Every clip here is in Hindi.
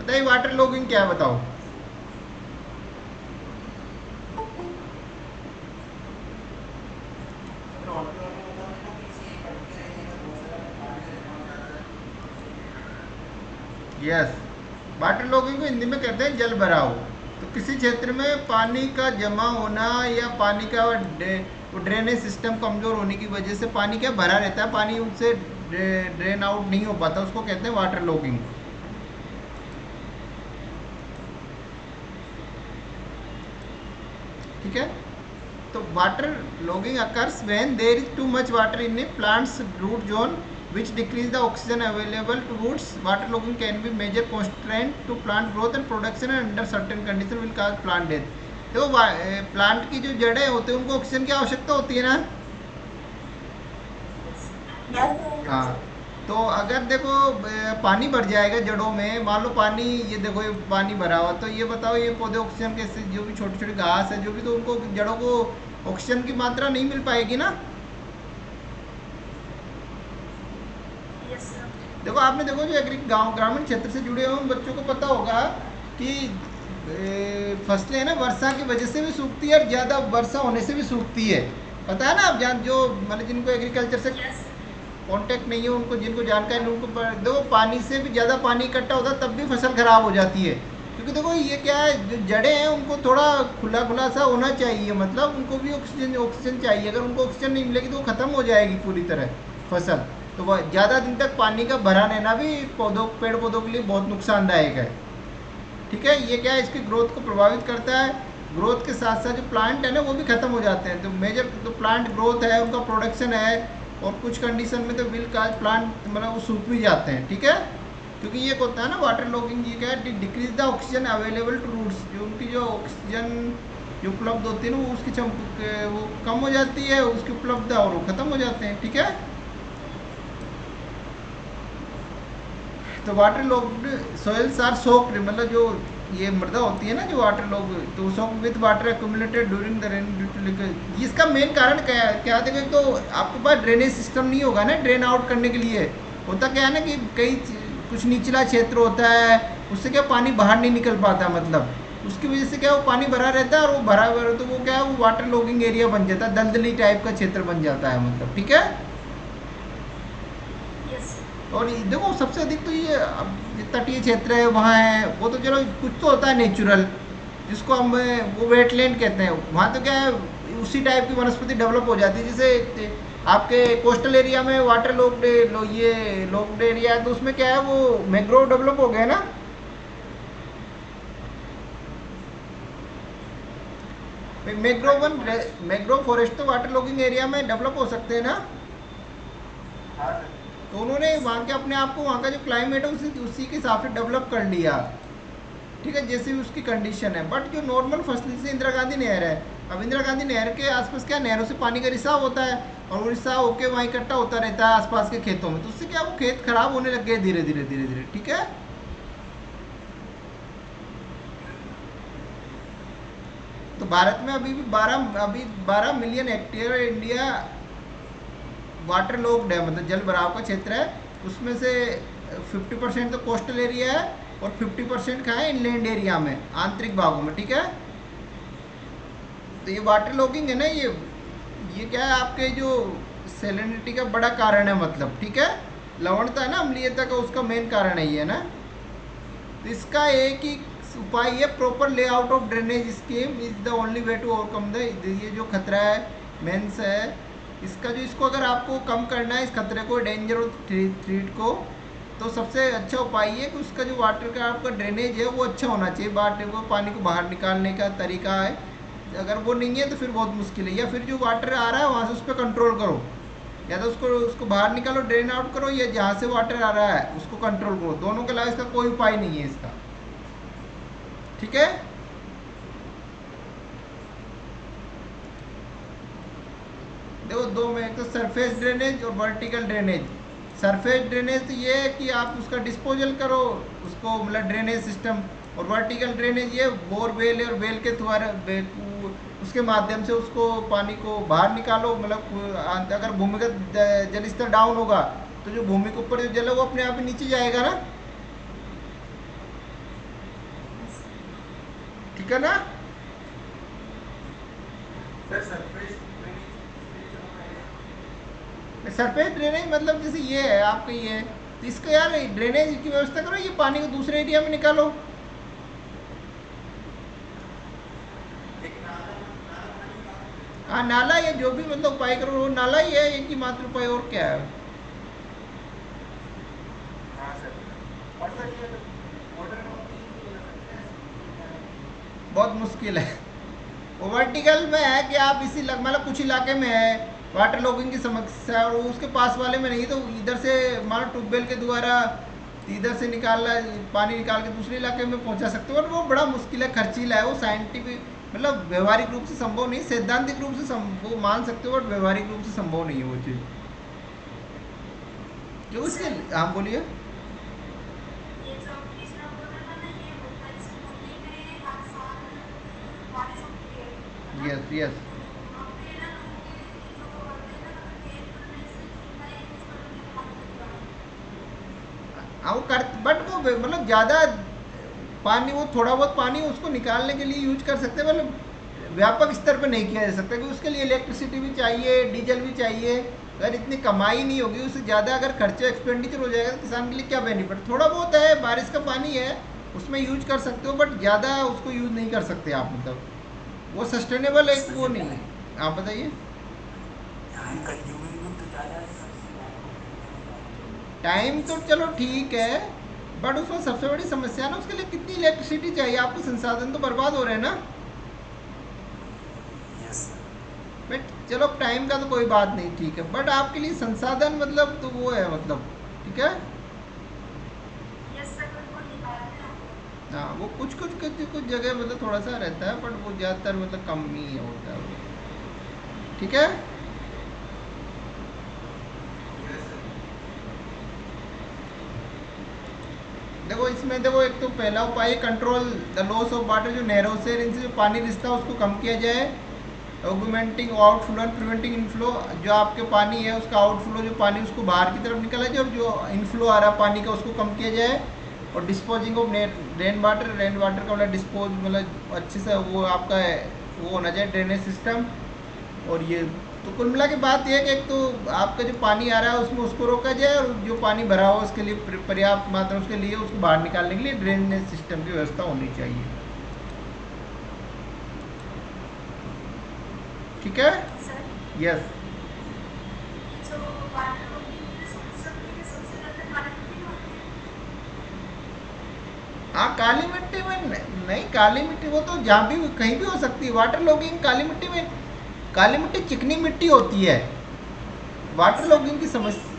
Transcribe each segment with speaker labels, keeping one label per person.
Speaker 1: बताइए वाटर लॉगिंग क्या है, बताओ। यस, वाटर लॉगिंग को हिंदी में कहते हैं जल भराव। तो किसी क्षेत्र में पानी का जमा होना या पानी का वो ड्रेनेज सिस्टम कमजोर होने की वजह से पानी क्या भरा रहता है, पानी उससे ड्रेन आउट नहीं हो पाता, उसको कहते हैं वाटर लॉगिंग। ठीक है। तो water logging occurs when there is too much water in a plant's root zone which decrease the oxygen available to roots. Water logging can be major constraint to plant growth and production and under certain condition will cause plant death. तो प्लांट की जो जड़ें होती हैं उनको ऑक्सीजन की आवश्यकता होती है ना। हाँ, तो अगर देखो पानी भर जाएगा जड़ों में, मान लो पानी, ये देखो ये पानी भरा हुआ, तो ये बताओ ये पौधे ऑक्सीजन कैसे, जो भी छोटी छोटी घास है जो भी, तो उनको जड़ों को ऑक्सीजन की मात्रा नहीं मिल पाएगी ना। देखो आपने देखो जो गांव ग्रामीण क्षेत्र से जुड़े हुए बच्चों को पता होगा कि फसलें है ना वर्षा की वजह से भी सूखती है और ज़्यादा वर्षा होने से भी सूखती है। पता है ना आप जान, जो मतलब जिनको एग्रीकल्चर से कांटेक्ट नहीं है, उनको जिनको जानकारी नहीं, उनको देखो पानी से भी ज़्यादा पानी इकट्ठा होता है तब भी फसल खराब हो जाती है। क्योंकि देखो ये क्या है, जो जड़ें हैं उनको थोड़ा खुला खुला सा होना चाहिए, मतलब उनको भी ऑक्सीजन ऑक्सीजन चाहिए। अगर उनको ऑक्सीजन नहीं मिलेगी तो वो ख़त्म हो जाएगी पूरी तरह फसल। तो वह ज़्यादा दिन तक पानी का भरा रहना भी पेड़ पौधों के लिए बहुत नुकसानदायक है। ठीक है, ये क्या है, इसकी ग्रोथ को प्रभावित करता है। ग्रोथ के साथ साथ जो प्लांट है ना वो भी खत्म हो जाते हैं। तो मेजर तो प्लांट ग्रोथ है, उनका प्रोडक्शन है, और कुछ कंडीशन में तो विल काज प्लांट मतलब वो सूख भी जाते हैं। ठीक है, क्योंकि ये होता है ना वाटर लॉगिंग, ये क्या है, decrease the oxygen available to roots. जो उनकी जो ऑक्सीजन जो उपलब्ध होती है ना वो उसकी वो कम हो जाती है, उसकी उपलब्धता, और वो खत्म हो जाते हैं। ठीक है, तो water logged soils are soaked, मतलब जो ये मृदा होती है ना जो वाटर लॉग, तो soaked with water accumulated during the rain due to leakage. इसका मेन कारण क्या है, क्या देखो, तो आपके पास ड्रेनेज सिस्टम नहीं होगा ना ड्रेन आउट करने के लिए। होता क्या है ना कि कई कुछ निचला क्षेत्र होता है, उससे क्या पानी बाहर नहीं निकल पाता, मतलब उसकी वजह से क्या वो पानी भरा रहता है, और वो भरा हुआ तो वो क्या है, वो वाटर लॉगिंग एरिया बन जाता है, दलदली टाइप का क्षेत्र बन जाता है, मतलब। ठीक है, और देखो सबसे अधिक तो ये तटीय क्षेत्र है वहाँ है, वो तो चलो कुछ तो होता है नेचुरल, जिसको हम वो वेटलैंड कहते हैं। वहाँ तो क्या है, उसी टाइप की वनस्पति डेवलप हो जाती है। जैसे आपके कोस्टल एरिया में वाटर ये लॉक्ड एरिया है, तो उसमें क्या है, वो मैंग्रोव डेवलप हो गया ना। मैंग्रोव फॉरेस्ट तो वाटर लॉगिंग एरिया में डेवलप हो सकते हैं ना। तो उन्होंने वहाँ के अपने आप को, वहाँ का जो क्लाइमेट है उसी के हिसाब से डेवलप कर लिया। ठीक है, जैसे भी उसकी कंडीशन है। बट जो नॉर्मल फसल, जैसे इंदिरा गांधी नहर है, अब इंदिरा गांधी नहर के आसपास क्या, नहरों से पानी का रिसाव होता है, और वो रिसाव होकर वहाँ इकट्ठा होता रहता है आसपास के खेतों में, तो उससे क्या वो खेत खराब होने लग गए धीरे धीरे धीरे धीरे। ठीक है, तो भारत में अभी भी 12 million hectare India water locked है, मतलब जल भराव का क्षेत्र है। उसमें से 50% तो कोस्टल एरिया है, और 50% का है इनलैंड एरिया में, आंतरिक भागों में। ठीक है, तो ये वाटर लॉगिंग है ना, ये क्या है, आपके जो सेलिनिटी का बड़ा कारण है, मतलब। ठीक है, लवणता है ना, अम्लीयता का, उसका मेन कारण है ये ना। तो इसका एक ही उपाय है, proper layout of drainage scheme is the only way to overcome the ये जो खतरा है मेंस है इसका, जो इसको अगर आपको कम करना है, इस खतरे को, डेंजर और थ्रीट को, तो सबसे अच्छा उपाय है कि उसका जो वाटर का आपका ड्रेनेज है वो अच्छा होना चाहिए। वाटर को, पानी को बाहर निकालने का तरीका है, अगर वो नहीं है तो फिर बहुत मुश्किल है। या फिर जो वाटर आ रहा है वहाँ से उस पर कंट्रोल करो, या तो उसको उसको बाहर निकालो, ड्रेन आउट करो, या जहाँ से वाटर आ रहा है उसको कंट्रोल करो। दोनों के अलावा इसका कोई उपाय नहीं है इसका। ठीक है, देखो दो में, एक तो सरफेस ड्रेनेज और वर्टिकल ड्रेनेज। सरफेस ड्रेनेज तो ये है कि आप उसका डिस्पोजल करो उसको, मतलब ड्रेनेज सिस्टम। और वर्टिकल ड्रेनेज ये बोरवेल और वेल के द्वारा उसके माध्यम से उसको पानी को बाहर निकालो, मतलब अगर भूमिगत जल स्तर डाउन होगा तो जो भूमि के ऊपर जो जल है वो अपने आप ही नीचे जाएगा ना। ठीक है ना। सरफेस ड्रेनेज मतलब जैसे ये है आपका, ये है तो इसका यार ड्रेनेज की व्यवस्था करो, ये पानी को दूसरे एरिया में निकालो। हाँ नाला, ये जो भी मतलब उपाय करो वो नाला ही है, एक ही मात्र उपाय, और क्या है। बहुत मुश्किल है। वो वर्टिकल में है कि आप इसी मतलब कुछ इलाके में है वाटर लॉगिंग की समस्या, और उसके पास वाले में नहीं, तो इधर से मान लो ट्यूबवेल के द्वारा इधर से निकालना, पानी निकाल के दूसरे इलाके में पहुंचा सकते हो, और वो बड़ा मुश्किल है, खर्चीला है, वो साइंटिफिक मतलब व्यवहारिक रूप से संभव नहीं, सैद्धांतिक रूप से वो मान सकते हो, बट व्यवहारिक रूप से संभव नहीं है वो चीज़। जो उसके, हाँ बोलिए। Yes yes. हाँ वो कर, बट वो मतलब ज़्यादा पानी, वो थोड़ा बहुत पानी उसको निकालने के लिए यूज कर सकते हैं, मतलब व्यापक स्तर पर नहीं किया जा सकता, क्योंकि उसके लिए इलेक्ट्रिसिटी भी चाहिए, डीजल भी चाहिए। अगर इतनी कमाई नहीं होगी, उससे ज़्यादा अगर खर्चा एक्सपेंडिचर हो जाएगा तो किसान के लिए क्या बेनिफिट। थोड़ा बहुत है, बारिश का पानी है उसमें यूज कर सकते हो, बट ज़्यादा उसको यूज नहीं कर सकते आप, मतलब वो सस्टेनेबल एक वो नहीं है। आप बताइए। टाइम तो चलो ठीक है, बट उसमें सबसे बड़ी समस्या ना, उसके लिए कितनी इलेक्ट्रिसिटी चाहिए आपको, संसाधन तो बर्बाद हो रहे हैं ना। बट चलो टाइम का तो कोई बात नहीं, ठीक है, बट आपके लिए संसाधन मतलब तो वो है मतलब, ठीक है। हाँ वो कुछ कुछ कुछ कुछ जगह मतलब थोड़ा सा रहता है, बट वो ज़्यादातर मतलब कम ही होता है वो, ठीक है। देखो इसमें देखो, एक तो पहला उपाय control the loss of water, जो नहरों से इनसे जो पानी रिश्ता है उसको कम किया जाए। Augmenting outflow and preventing inflow, जो आपके पानी है उसका आउटफ्लो, जो पानी उसको बाहर की तरफ निकला जाए, और जो इनफ्लो आ रहा है पानी का उसको कम किया जाए। और disposing of rain water, rain water का मतलब डिस्पोज मतलब अच्छे से वो आपका वो होना चाहिए ड्रेनेज सिस्टम। और ये तो कुल मिला के बात यह है कि एक तो आपका जो पानी आ रहा है उसमें उसको रोका जाए, और जो पानी भरा हुआ उसके लिए पर्याप्त मात्रा उसके लिए उसको बाहर निकालने के लिए ड्रेनेज सिस्टम की व्यवस्था होनी चाहिए, ठीक है। यस। हाँ काली मिट्टी में नहीं, काली मिट्टी वो तो जहाँ भी कहीं भी हो सकती है वाटर लॉगिंग काली मिट्टी में। काली मिट्टी चिकनी मिट्टी होती है, वाटर लॉगिंग की समस्या।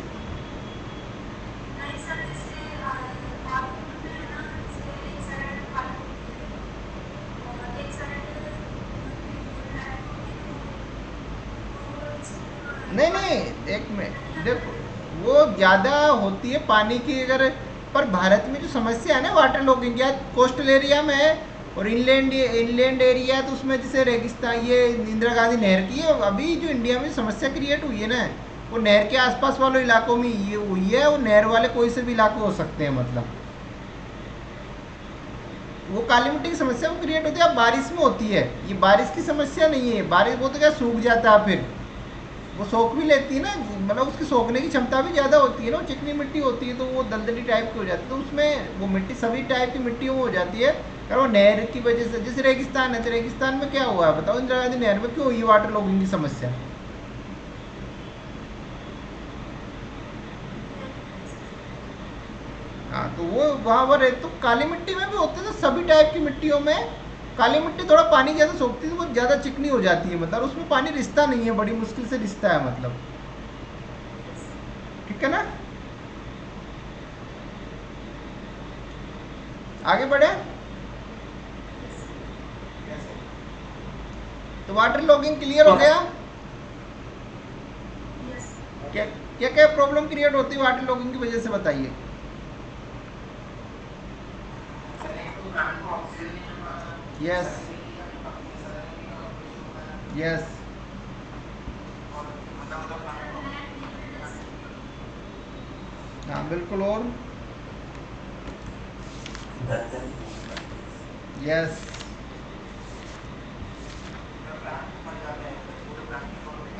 Speaker 1: नहीं नहीं, एक मिनट देखो, वो ज़्यादा होती है पानी की अगर, पर भारत में जो समस्या है ना वाटर लॉगिंग, या कोस्टल एरिया में है और इनलैंड एरिया है, तो उसमें जैसे रेगिस्तान, ये इंदिरा गांधी नहर की है, अभी जो इंडिया में समस्या क्रिएट हुई है ना, वो नहर के आसपास वाले इलाकों में ये हुई है, वो नहर वाले कोई से भी इलाके हो सकते हैं, मतलब वो काली मिट्टी की समस्या वो क्रिएट होती है, अब बारिश में होती है, ये बारिश की समस्या नहीं है, बारिश वो तो क्या सूख जाता है, फिर वो सोख भी लेती है ना, मतलब उसकी सोखने की क्षमता भी ज़्यादा होती है ना, चिकनी मिट्टी होती है तो वो दलदली टाइप की हो जाती है, तो उसमें वो मिट्टी सभी टाइप की मिट्टियों में हो जाती है। अगर वो नहर की वजह से, जैसे रेगिस्तान है, तो रेगिस्तान में क्या हुआ है बताओ, इंदिरा गांधी नहर में क्यों हुई वाटर लॉगिंग की समस्या। हाँ तो वो वहाँ पर तो काली मिट्टी में भी होते हैं, तो सभी टाइप की मिट्टियों में काली मिट्टी थोड़ा पानी ज़्यादा सोखती है तो वो ज़्यादा चिकनी हो जाती है, मतलब उसमें पानी रिश्ता नहीं है, बड़ी मुश्किल से रिश्ता है, मतलब ठीक है ना। आगे बढ़े। तो वाटर लॉगिंग क्लियर हो गया। क्या क्या क्या प्रॉब्लम क्रिएट होती है वाटर लॉगिंग की वजह से, बताइए। Yes yes. हाँ बिल्कुल। और यस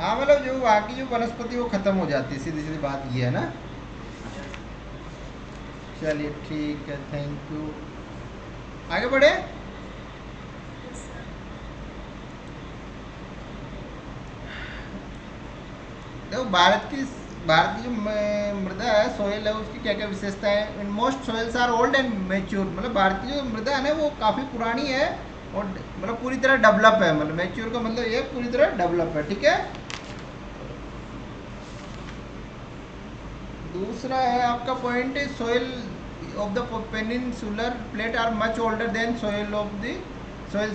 Speaker 1: हाँ मतलब जो वहाँ की जो वनस्पति वो खत्म हो जाती है, सीधी सीधी बात ये है ना। चलिए ठीक है, थैंक यू। आगे बढ़े। देखो भारत की जो मृदा है, सोयल है, उसकी क्या क्या विशेषता है। In most soils are old and mature, मतलब भारत की जो मृदा है ना वो काफ़ी पुरानी है और मतलब पूरी तरह डेवलप है। मतलब मेच्योर का मतलब ये पूरी तरह डेवलप है, ठीक है। दूसरा है आपका point, soil of the peninsular plate are much older than soils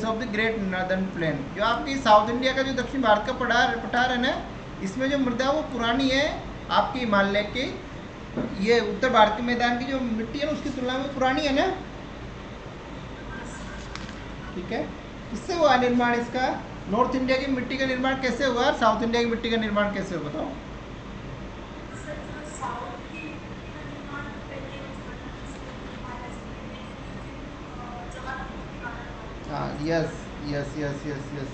Speaker 1: of the great northern plain. जो आपकी साउथ इंडिया का जो दक्षिण भारत का पठार है ना, इसमें जो मृदा वो पुरानी है आपकी हिमालय की, ये उत्तर भारत के मैदान की जो मिट्टी है ना उसकी तुलना में पुरानी है ना, ठीक है। किससे हुआ निर्माण इसका? नॉर्थ इंडिया की मिट्टी का निर्माण कैसे हुआ और साउथ इंडिया की मिट्टी का निर्माण कैसे हुआ, बताओ। हाँ, yes yes yes yes yes.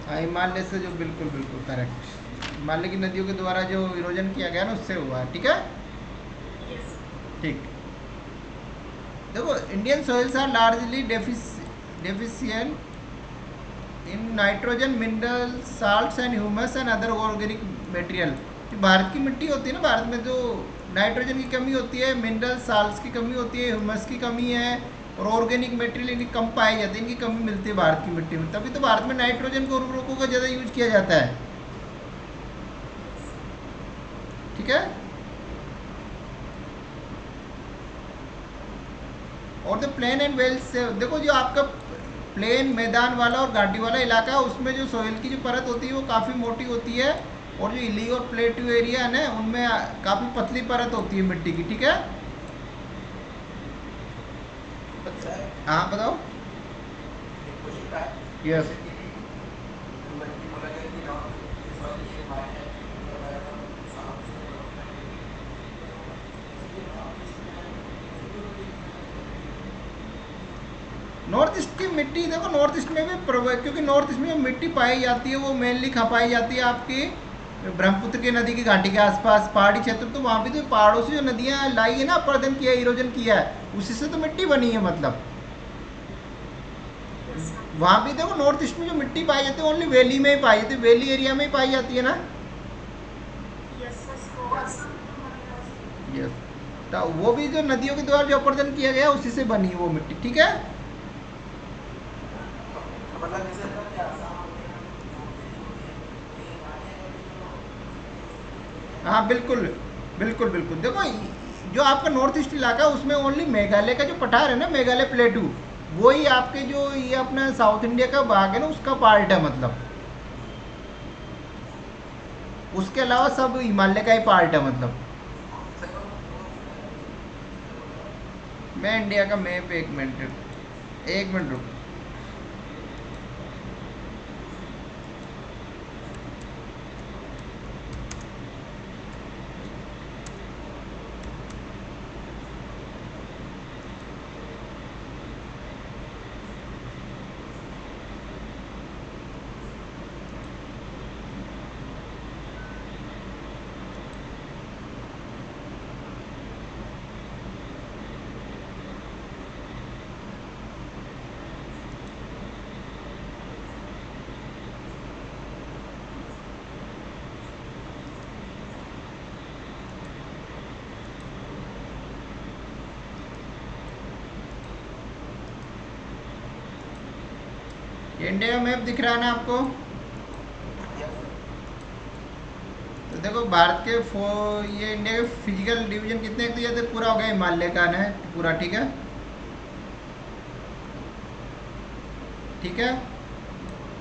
Speaker 1: हाँ, हिमालय से जो, बिल्कुल बिल्कुल करेक्ट, हिमालय की नदियों के द्वारा जो विरोजन किया गया ना उससे हुआ है, ठीक है। ठीक। देखो Indian soils are largely deficient in nitrogen, mineral salts and humus and other organic material. जो भारत की मिट्टी होती है ना, भारत में जो नाइट्रोजन की कमी होती है, मिनरल साल्ट्स की कमी होती है, ह्यूमस की कमी है और ऑर्गेनिक मटेरियल इनकी कम पाई जाती है, इनकी कमी मिलती है भारत की मिट्टी में। तभी तो भारत में नाइट्रोजन को उर्वरकों का ज़्यादा यूज किया जाता है, ठीक है। और द प्लेन एंड वेल्स से देखो, जो आपका प्लेन मैदान वाला और घाटी वाला इलाका है उसमें जो सोइल की जो परत होती है वो काफ़ी मोटी होती है, और जो इली और प्लेट्यू एरिया है ना उनमें काफ़ी पतली परत होती है मिट्टी की, ठीक है। हाँ बताओ। यस। नॉर्थ ईस्ट की मिट्टी देखो, नॉर्थ ईस्ट में भी क्योंकि नॉर्थ ईस्ट में जो मिट्टी पाई जाती है वो मेनली कहाँ पाई जाती है, आपकी ब्रह्मपुत्र की नदी की घाटी के आसपास पहाड़ी क्षेत्र। तो वहाँ भी तो पहाड़ों से जो नदियाँ लाई है ना, अपर्दन किया है, इरोजन किया है, उसी से तो मिट्टी बनी है। मतलब वहाँ भी देखो नॉर्थ ईस्ट में जो मिट्टी पाई जाती है ओनली वैली में ही पाई जाती है, वैली एरिया में ही पाई जाती है ना। यस। तो वो भी जो नदियों के द्वारा जो अपर्दन किया गया उसी से बनी है वो मिट्टी, ठीक है। हाँ बिल्कुल बिल्कुल बिल्कुल। देखो जो आपका नॉर्थ ईस्ट इलाका है उसमें ओनली मेघालय का जो पठार है ना, मेघालय प्लेटू, वही आपके जो ये अपना साउथ इंडिया का भाग है ना उसका पार्ट है। मतलब उसके अलावा सब हिमालय का ही पार्ट है। मतलब मैं इंडिया का मैप, एक मिनट, एक मिनट रुक। ये इंडिया का मैप दिख रहा है ना आपको? तो देखो भारत के ये इंडिया के फिजिकल डिवीजन कितने, तो ये तो पूरा हो गया हिमालय का ना पूरा, ठीक है। ठीक है,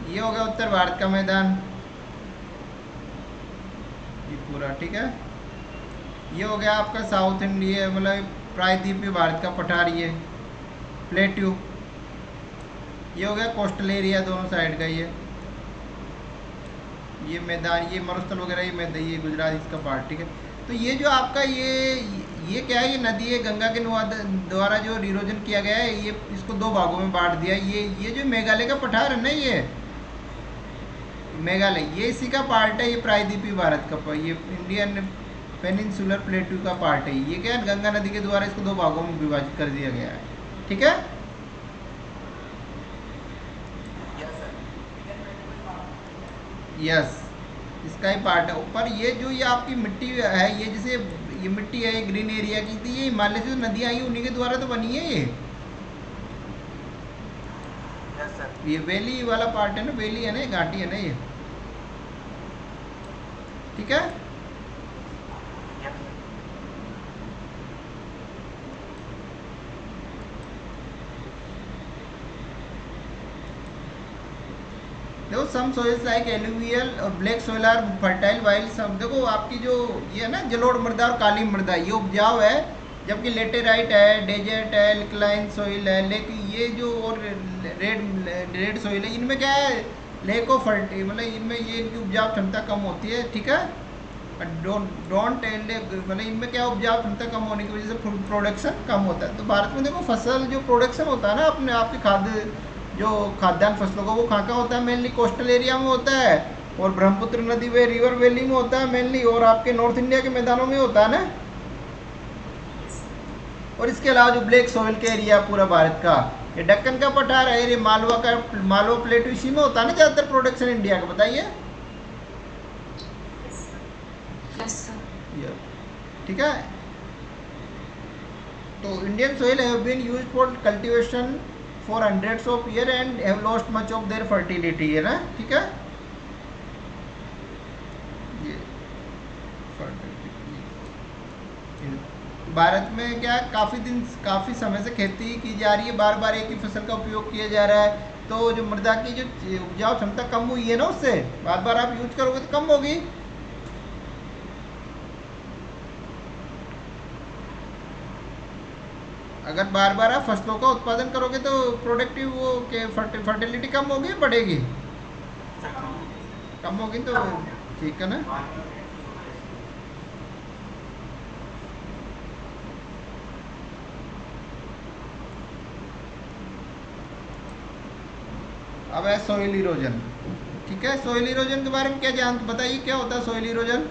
Speaker 1: ये हो गया उत्तर भारत का मैदान, ये पूरा, ठीक है। ये हो गया आपका साउथ इंडिया, मतलब प्रायद्वीपीय भारत का पठार, ये प्लेट्यू। ये हो गया कोस्टल एरिया दोनों साइड का, ये मैदान, ये मरुस्थल वगैरह, ये मैदान, ये गुजरात इसका पार्ट, ठीक है। तो ये जो आपका ये क्या है, ये नदी है गंगा के द्वारा जो इरोजन किया गया है, ये इसको दो भागों में बांट दिया। ये जो मेघालय का पठार है ना, ये मेघालय, ये इसी का पार्ट है। ये प्रायद्वीपीय भारत का ये इंडियन पेनिनसुलर प्लेटू का पार्ट है। ये क्या है, गंगा नदी के द्वारा इसको दो भागों में विभाजित कर दिया गया है। ठीक है, यस, इसका ही पार्ट है। ऊपर ये जो ये आपकी मिट्टी है, ये जैसे ये मिट्टी है, ये ग्रीन एरिया की थी, ये हिमालय से जो नदियाँ आई उन्हीं के द्वारा तो बनी है ये वैली वाला पार्ट है ना, वैली है ना, ये घाटी है ना ये। ठीक है, देखो सम सोइल्स लाइक एलुवियल और black soil are fertile, while some, देखो आपकी जो ये है ना जलोढ़ मृदा और काली मृदा, ये उपजाऊ है, जबकि लेटेराइट है, डेजर्ट है, एल्कलाइन सोइल है। लेकिन ये जो और रेड सोइल है, इनमें क्या है, लेक ऑफ फर्टी, मतलब इनमें ये इनकी उपजाऊ क्षमता कम होती है। ठीक है, डोंट मतलब इनमें क्या, उपजाऊ क्षमता कम होने की वजह से प्रोडक्शन कम होता है। तो भारत में देखो फसल जो प्रोडक्शन होता है ना अपने आपके खाद्य जो खाद्यान्न फसलों का, वो कहाँ होता है, मेनली कोस्टल एरिया में होता है, और ब्रह्मपुत्र नदी वे रिवर वैली में होता है मेनली, और आपके नॉर्थ इंडिया के मैदानों में होता है ना। और इसके अलावा जो ब्लैक सॉइल के एरिया पूरा भारत का, ये दक्कन का पठार है, ये मालवा प्लेटू, इसी में होता है ना ज़्यादातर प्रोडक्शन इंडिया का, बताइए। ठीक है, तो Indian soil have been used for cultivation for hundreds of years and have lost much of their fertility, है ना। ठीक है, ये भारत में क्या काफ़ी समय से खेती की जा रही है, बार बार एक ही फसल का उपयोग किया जा रहा है, तो जो मृदा की जो उपजाऊ क्षमता कम हुई है ना, उससे बार बार आप यूज करोगे तो कम होगी। अगर बार बार आप फसलों का उत्पादन करोगे तो प्रोडक्टिव वो के फर्टिलिटी कम होगी, बढ़ेगी, कम होगी, तो ठीक है ना। अब है सोइल इरोजन। ठीक है, सोइल इरोजन के बारे में क्या बताइए, क्या होता है सोइल इरोजन।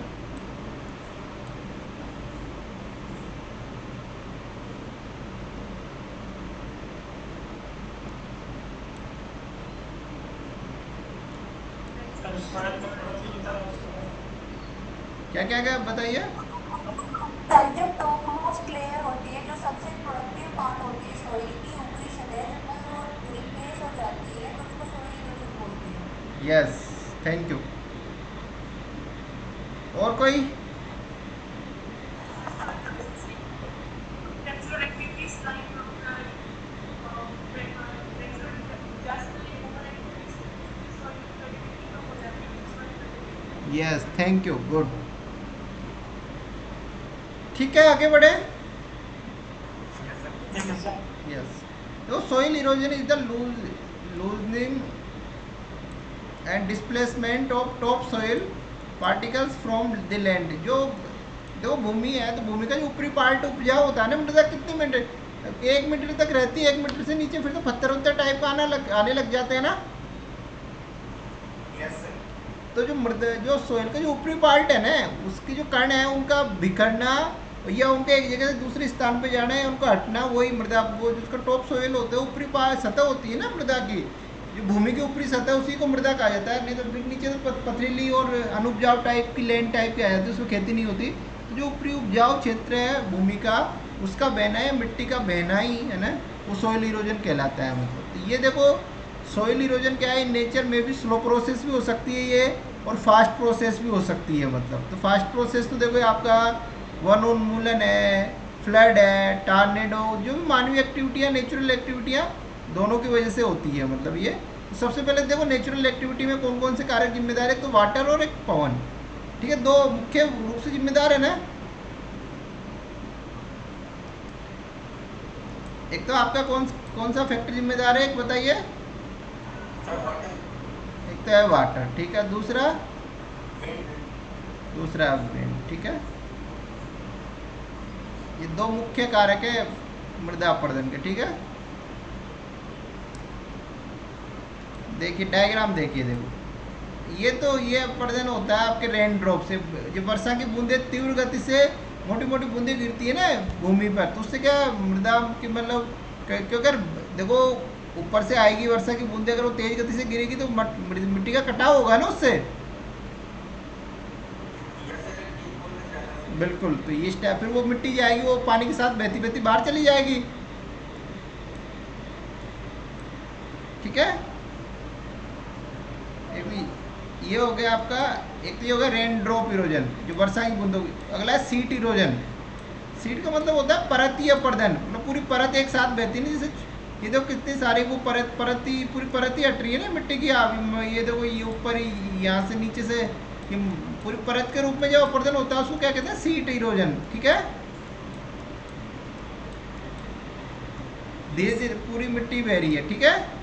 Speaker 1: क्या क्या क्या बताइए।
Speaker 2: जो टॉप मोस्ट लेयर होती है, जो सबसे प्रोडक्टिव पार्ट होती है सॉइल की ऊपरी सतह, जब वो रिप्लेस हो जाती है तो उसको सॉइल इरोजन बोलते हैं।
Speaker 1: Yes, thank you. और कोई। Yes, thank you, good. ठीक है, आगे बढ़े। यस, तो soil erosion is the loosening and displacement of top soil particles from the land. जो देखो भूमि है, तो भूमि का जो ऊपरी पार्ट उपजाऊ होता है ना, मृदा कितने मीटर, 1 मीटर तक रहती है, 1 मीटर से नीचे फिर तो पत्थर टाइप का आने लग जाते हैं ना। तो जो मृदा जो सोइल का जो ऊपरी पार्ट है ना, उसकी जो कण है उनका बिखरना या उनके एक जगह से दूसरे स्थान पे जाना है, उनको हटना, वही मृदा, वो जिसका टॉप सोइल होता है, ऊपरी सतह होती है ना मृदा की, जो भूमि की ऊपरी सतह, उसी को मृदा कहा जाता है। नहीं तो फिर नीचे तो पथरीली और अनुपजाऊ टाइप की लैंड टाइप की आ जाती है, उसमें खेती नहीं होती। तो जो ऊपरी उपजाऊ क्षेत्र है भूमि का, उसका बहना है, मिट्टी का बहना ही है ना, वो सोइल इरोजन कहलाता है। मतलब तो ये देखो सोइल इरोजन क्या है, नेचर में भी स्लो प्रोसेस भी हो सकती है ये, और फास्ट प्रोसेस भी हो सकती है। मतलब तो फास्ट प्रोसेस तो देखो आपका वन उन्मूलन है, फ्लड है, टार्नेडो, जो भी मानवीय एक्टिविटियाँ, नेचुरल एक्टिविटियाँ, दोनों की वजह से होती है। मतलब ये तो सबसे पहले देखो नेचुरल एक्टिविटी में कौन कौन से कारक जिम्मेदार है, तो वाटर और एक पवन। ठीक है, दो मुख्य रूप से जिम्मेदार है ना। एक तो आपका कौन सा फैक्टर जिम्मेदार है, एक बताइए। एक तो है वाटर, ठीक है, दूसरा विंड, ठीक है। ये दो मुख्य कारक है मृदा अपरदन के, ठीक है। देखिए डायग्राम देखिए, देखो ये तो ये अपरदन होता है आपके रेन ड्रॉप से। जब वर्षा की बूंदें तीव्र गति से मोटी मोटी बूंदें गिरती है ना भूमि पर, तो उससे क्या मृदा की मतलब क्योंकि अगर देखो ऊपर से आएगी वर्षा की बूंदें, अगर वो तेज गति से गिरेगी तो मिट्टी का कटाव होगा ना उससे। बिल्कुल, तो ये स्टेप फिर वो मिट्टी जाएगी, वो पानी के साथ बहती बहती बाहर चली जाएगी, ठीक है। ये हो गया आपका, एक तो ये हो गया रेन ड्रॉप इरोजन जो वर्षा की बूंदों की। अगला है सीट इरोजन। सीट का मतलब होता है परतीय अपरदन, मतलब पूरी परत एक साथ बहती है ना, जैसे ये देखो कितनी सारी वो परती पूरी परत ही हट रही है ना मिट्टी की। ये देखो ये ऊपर यहाँ से नीचे से ये पूरी परत के रूप में जो अपरदन होता है उसको क्या कहते हैं, सीट इरोजन, ठीक है। धीरे धीरे पूरी मिट्टी बह रही है, ठीक है।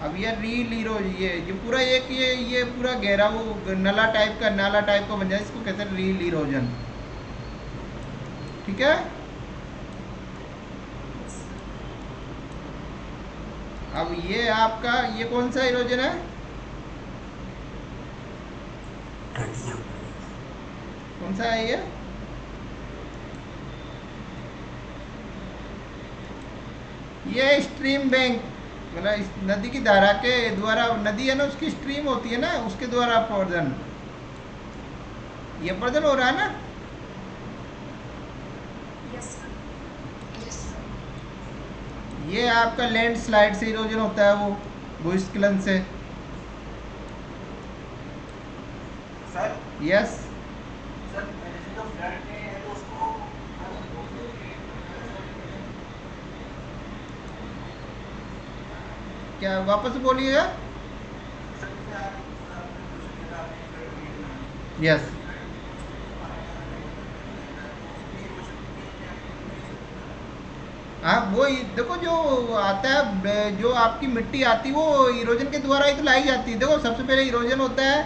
Speaker 1: अब ये रील इरोज, ये पूरा एक ये पूरा गहरा वो नाला टाइप का बन जाए, इसको कहते हैं रील इरोजन, ठीक है। अब ये आपका ये कौन सा इरोजन है, कौन सा है ये स्ट्रीम बैंक, मतलब इस नदी की धारा के द्वारा, नदी है ना उसकी स्ट्रीम होती है ना, उसके द्वारा अपरदन, ये अपरदन हो रहा है ना। ये आपका लैंड स्लाइड से इरोजन होता है, वो भूस्खलन से।
Speaker 3: सर
Speaker 1: यस,
Speaker 3: सर मैंने जो फ्लड में है तो उसको
Speaker 1: क्या वापस बोलिएगा। यस, हाँ वो देखो जो आता है, जो आपकी मिट्टी आती है वो इरोजन के द्वारा ही तो लाई जाती है। देखो सबसे पहले इरोजन होता है,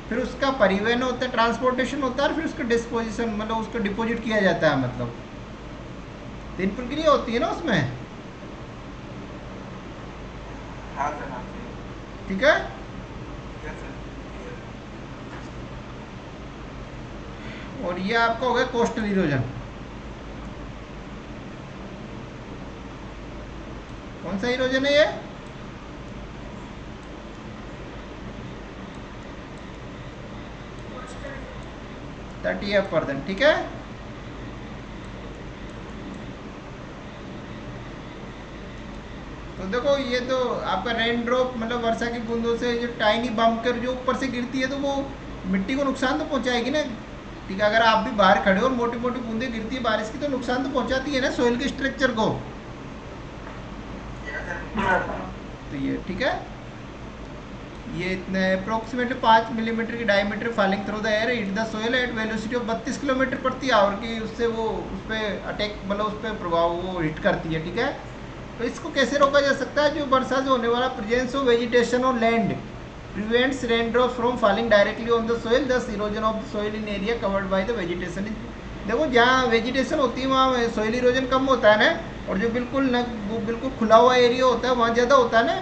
Speaker 1: फिर उसका परिवहन होता है, ट्रांसपोर्टेशन होता है, और फिर उसका डिस्पोजिशन मतलब उसको डिपॉजिट किया जाता है, मतलब तीन प्रक्रिया होती है ना उसमें,
Speaker 3: हाँ सर, हाँ
Speaker 1: ठीक है।
Speaker 3: सर।
Speaker 1: और ये आपका हो गया कोस्टल इरोजन। कौन सा इरोजन है ये, तटीय अपरदन, ठीक है। तो देखो ये तो आपका रेन ड्रॉप मतलब वर्षा की बूंदों से जो टाइनी बम्कर जो ऊपर से गिरती है तो वो मिट्टी को नुकसान तो पहुंचाएगी ना, ठीक है। अगर आप भी बाहर खड़े हो और मोटी मोटी बूंदें गिरती है बारिश की तो नुकसान तो पहुंचाती है ना सोइल के स्ट्रक्चर को, तो ये ठीक है। ये इतने अप्रोक्सीमेटली 5 मिलीमीटर की diameter falling through the air hit the soil at velocity of 32 kilometre प्रति आवर की, उससे वो उस पर अटैक मतलब उस पर प्रभाव वो हिट करती है, ठीक है। तो इसको कैसे रोका जा सकता है, जो वर्षा से होने वाला presence of vegetation on land prevents rain drops from falling directly on the soil, thus erosion of the soil in area covered by the vegetation. देखो जहाँ वेजिटेशन होती है वहाँ सोइल इरोजन कम होता है ना, और जो बिल्कुल न वो बिल्कुल खुला हुआ एरिया होता है वहाँ ज़्यादा होता है ना।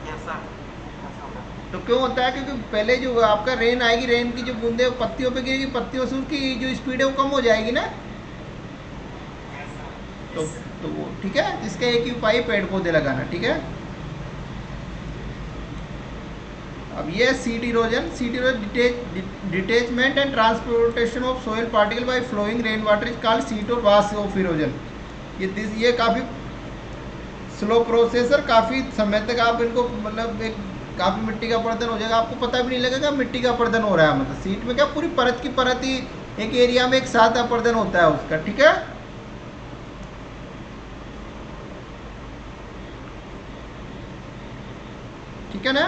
Speaker 3: Yes sir.
Speaker 1: तो क्यों होता है, क्योंकि पहले जो आपका रेन आएगी, रेन की जो बूंदे पत्तियों पे गिरेगी, पत्तियों से उसकी जो स्पीड है वो कम हो जाएगी ना, तो वो ठीक है। इसका एक ही उपाय पेड़ पौधे लगाना, ठीक है। अब ये sheet erosion, detachment and transportation of soil particle by flowing rain water is called sheet और वास ऑफ इरोजन। ये काफ़ी स्लो प्रोसेसर, काफ़ी समय तक आप इनको मतलब एक काफ़ी मिट्टी का अपरदन हो जाएगा, आपको पता भी नहीं लगेगा मिट्टी का अपरदन हो रहा है। मतलब सीट में क्या पूरी परत की परत ही एक एरिया में एक साथ अपरदन होता है उसका, ठीक है। ठीक है ना।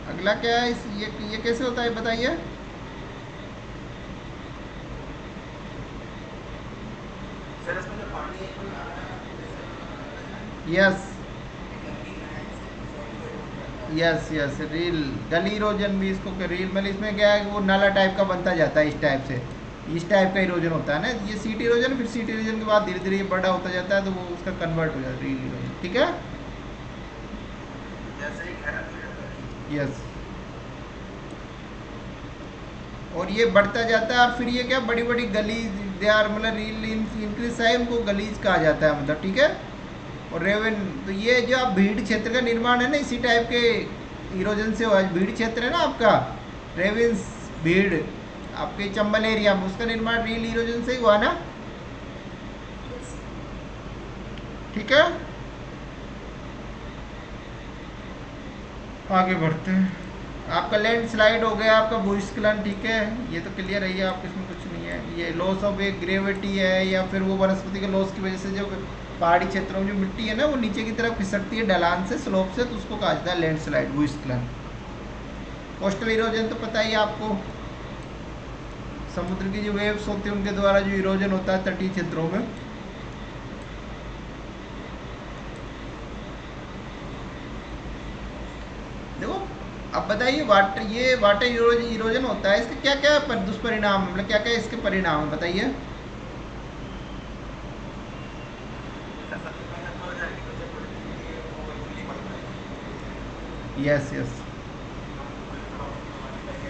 Speaker 1: अगला क्या है, ये कैसे होता है बताइए।
Speaker 3: सर इसमें जो पानी
Speaker 1: यस, यस यस, रील गली इरोजन भी इसको रील, मतलब इसमें क्या है कि वो नाला टाइप का बनता जाता है इस टाइप से, इस टाइप का इरोजन होता है ना, ये सीट इरोजन, फिर सीट इरोजन के बाद धीरे धीरे ये बड़ा होता जाता है तो वो उसका कन्वर्ट हो जाता है रील इरोजन, ठीक है।
Speaker 3: जैसे ही गहरा हो जाता है।
Speaker 1: यस, और ये बढ़ता जाता है, और फिर ये क्या बड़ी बड़ी गलीज दे आर, मतलब रील इंक्रीज है, उनको गलीज कहा जाता है, मतलब ठीक है। और रेवन, तो ये जो आप भीड़ क्षेत्र का निर्माण है ना इसी टाइप के इरोजन से हुआ है। भीड़ क्षेत्र है ना आपका, रेविंस भीड़, आपके चंबल एरिया में, उसका निर्माण रील इरोजन से ही हुआ ना, ठीक है। आगे बढ़ते हैं, आपका लैंड स्लाइड हो गया, आपका भूस्खलन, ठीक है, ये तो क्लियर है, ये आपको इसमें कुछ नहीं है। ये लॉस ऑफ एक ग्रेविटी है, या फिर वो वनस्पति के लॉस की वजह से जो पहाड़ी क्षेत्रों में जो मिट्टी है ना वो नीचे की तरफ खिसकती है ढलान से, स्लोप से, तो उसको कहा जाता है लैंड स्लाइड, भूस्खलन। कोस्टल इरोजन तो पता ही है आपको, समुद्र की जो वेव्स होती है उनके द्वारा जो इरोजन होता है तटीय क्षेत्रों में। देखो अब बताइए, वाटर, ये वाटर इरोजन होता है, इसके क्या क्या दुष्परिणाम, मतलब क्या क्या इसके परिणाम है बताइए।
Speaker 3: सर सबसे पहले तो एग्रीकल्चर प्रोडक्टिविटी है वो इजीली बढ़ पाएगी।
Speaker 1: यस यस,
Speaker 3: कोई प्रॉब्लम हमारी लाइक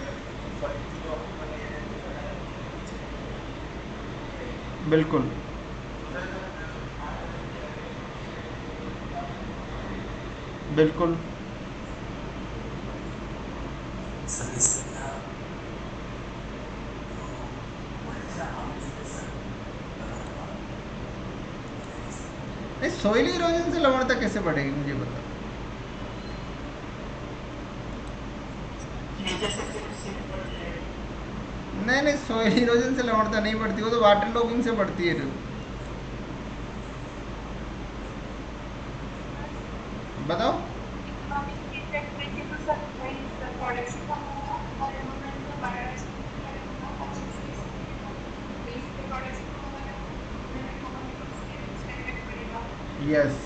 Speaker 3: सॉइल की जो अपनी बनी है जो है नीचे ये रहेगी।
Speaker 1: बिल्कुल
Speaker 3: तो सर स्मार्ट प्रोडक्टिविटी एग्रीकल्चर की एग्रीकल्चर की बात करें
Speaker 1: बिल्कुल।
Speaker 4: सर इससे क्या जो वही से आलू जो है सर लगा हुआ बढ़ेगा सर।
Speaker 1: नहीं, सोइल इरोजन से लवणता कैसे बढ़ेगी मुझे बता।
Speaker 4: नीचे से सिर्फ बढ़ जाएगी।
Speaker 1: नहीं नहीं, सोइल इरोजन से लवणता नहीं बढ़ती, वो तो वाटर लॉगिंग से बढ़ती है। बताओ।
Speaker 2: इकोनॉमिक इफेक्ट देखें तो सर वही सर प्रोडक्शन कम होगा और एनवायरमेंट में बायोडाइवर्सिटी कम होगा, अच्छे से बेसिक प्रोडक्शन कम होगा तो इकोनॉमिक स्केल उसका इफेक्ट पड़ेगा।
Speaker 1: यस,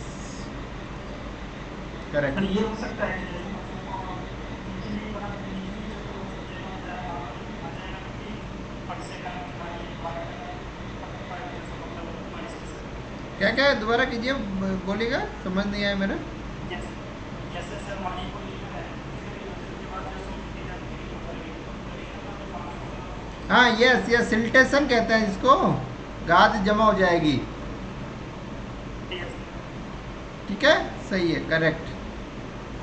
Speaker 4: पर
Speaker 1: करेक्ट।
Speaker 4: ये हो सकता है कि जैसे मतलब नीचे नहीं बना तो नीचे नीचे तो जमा हो जाएगा और आ जाएगा ना कि फट से का पानी बाहर का फट पाएगा तो मतलब बारिश के सर।
Speaker 1: क्या क्या है दोबारा कीजिए, बोलिएगा, समझ नहीं आया मेरा।
Speaker 4: जैसे जैसे सर मणिपुर रीजन है, इधर इरोजन के बाद जो सूखी जाती है तो रीजन का जो पानी होगा वो
Speaker 1: हाँ यस यस, सिल्टेशन कहते हैं जिसको, गाद जमा हो जाएगी,
Speaker 4: तेज।
Speaker 1: ठीक है, सही है, करेक्ट।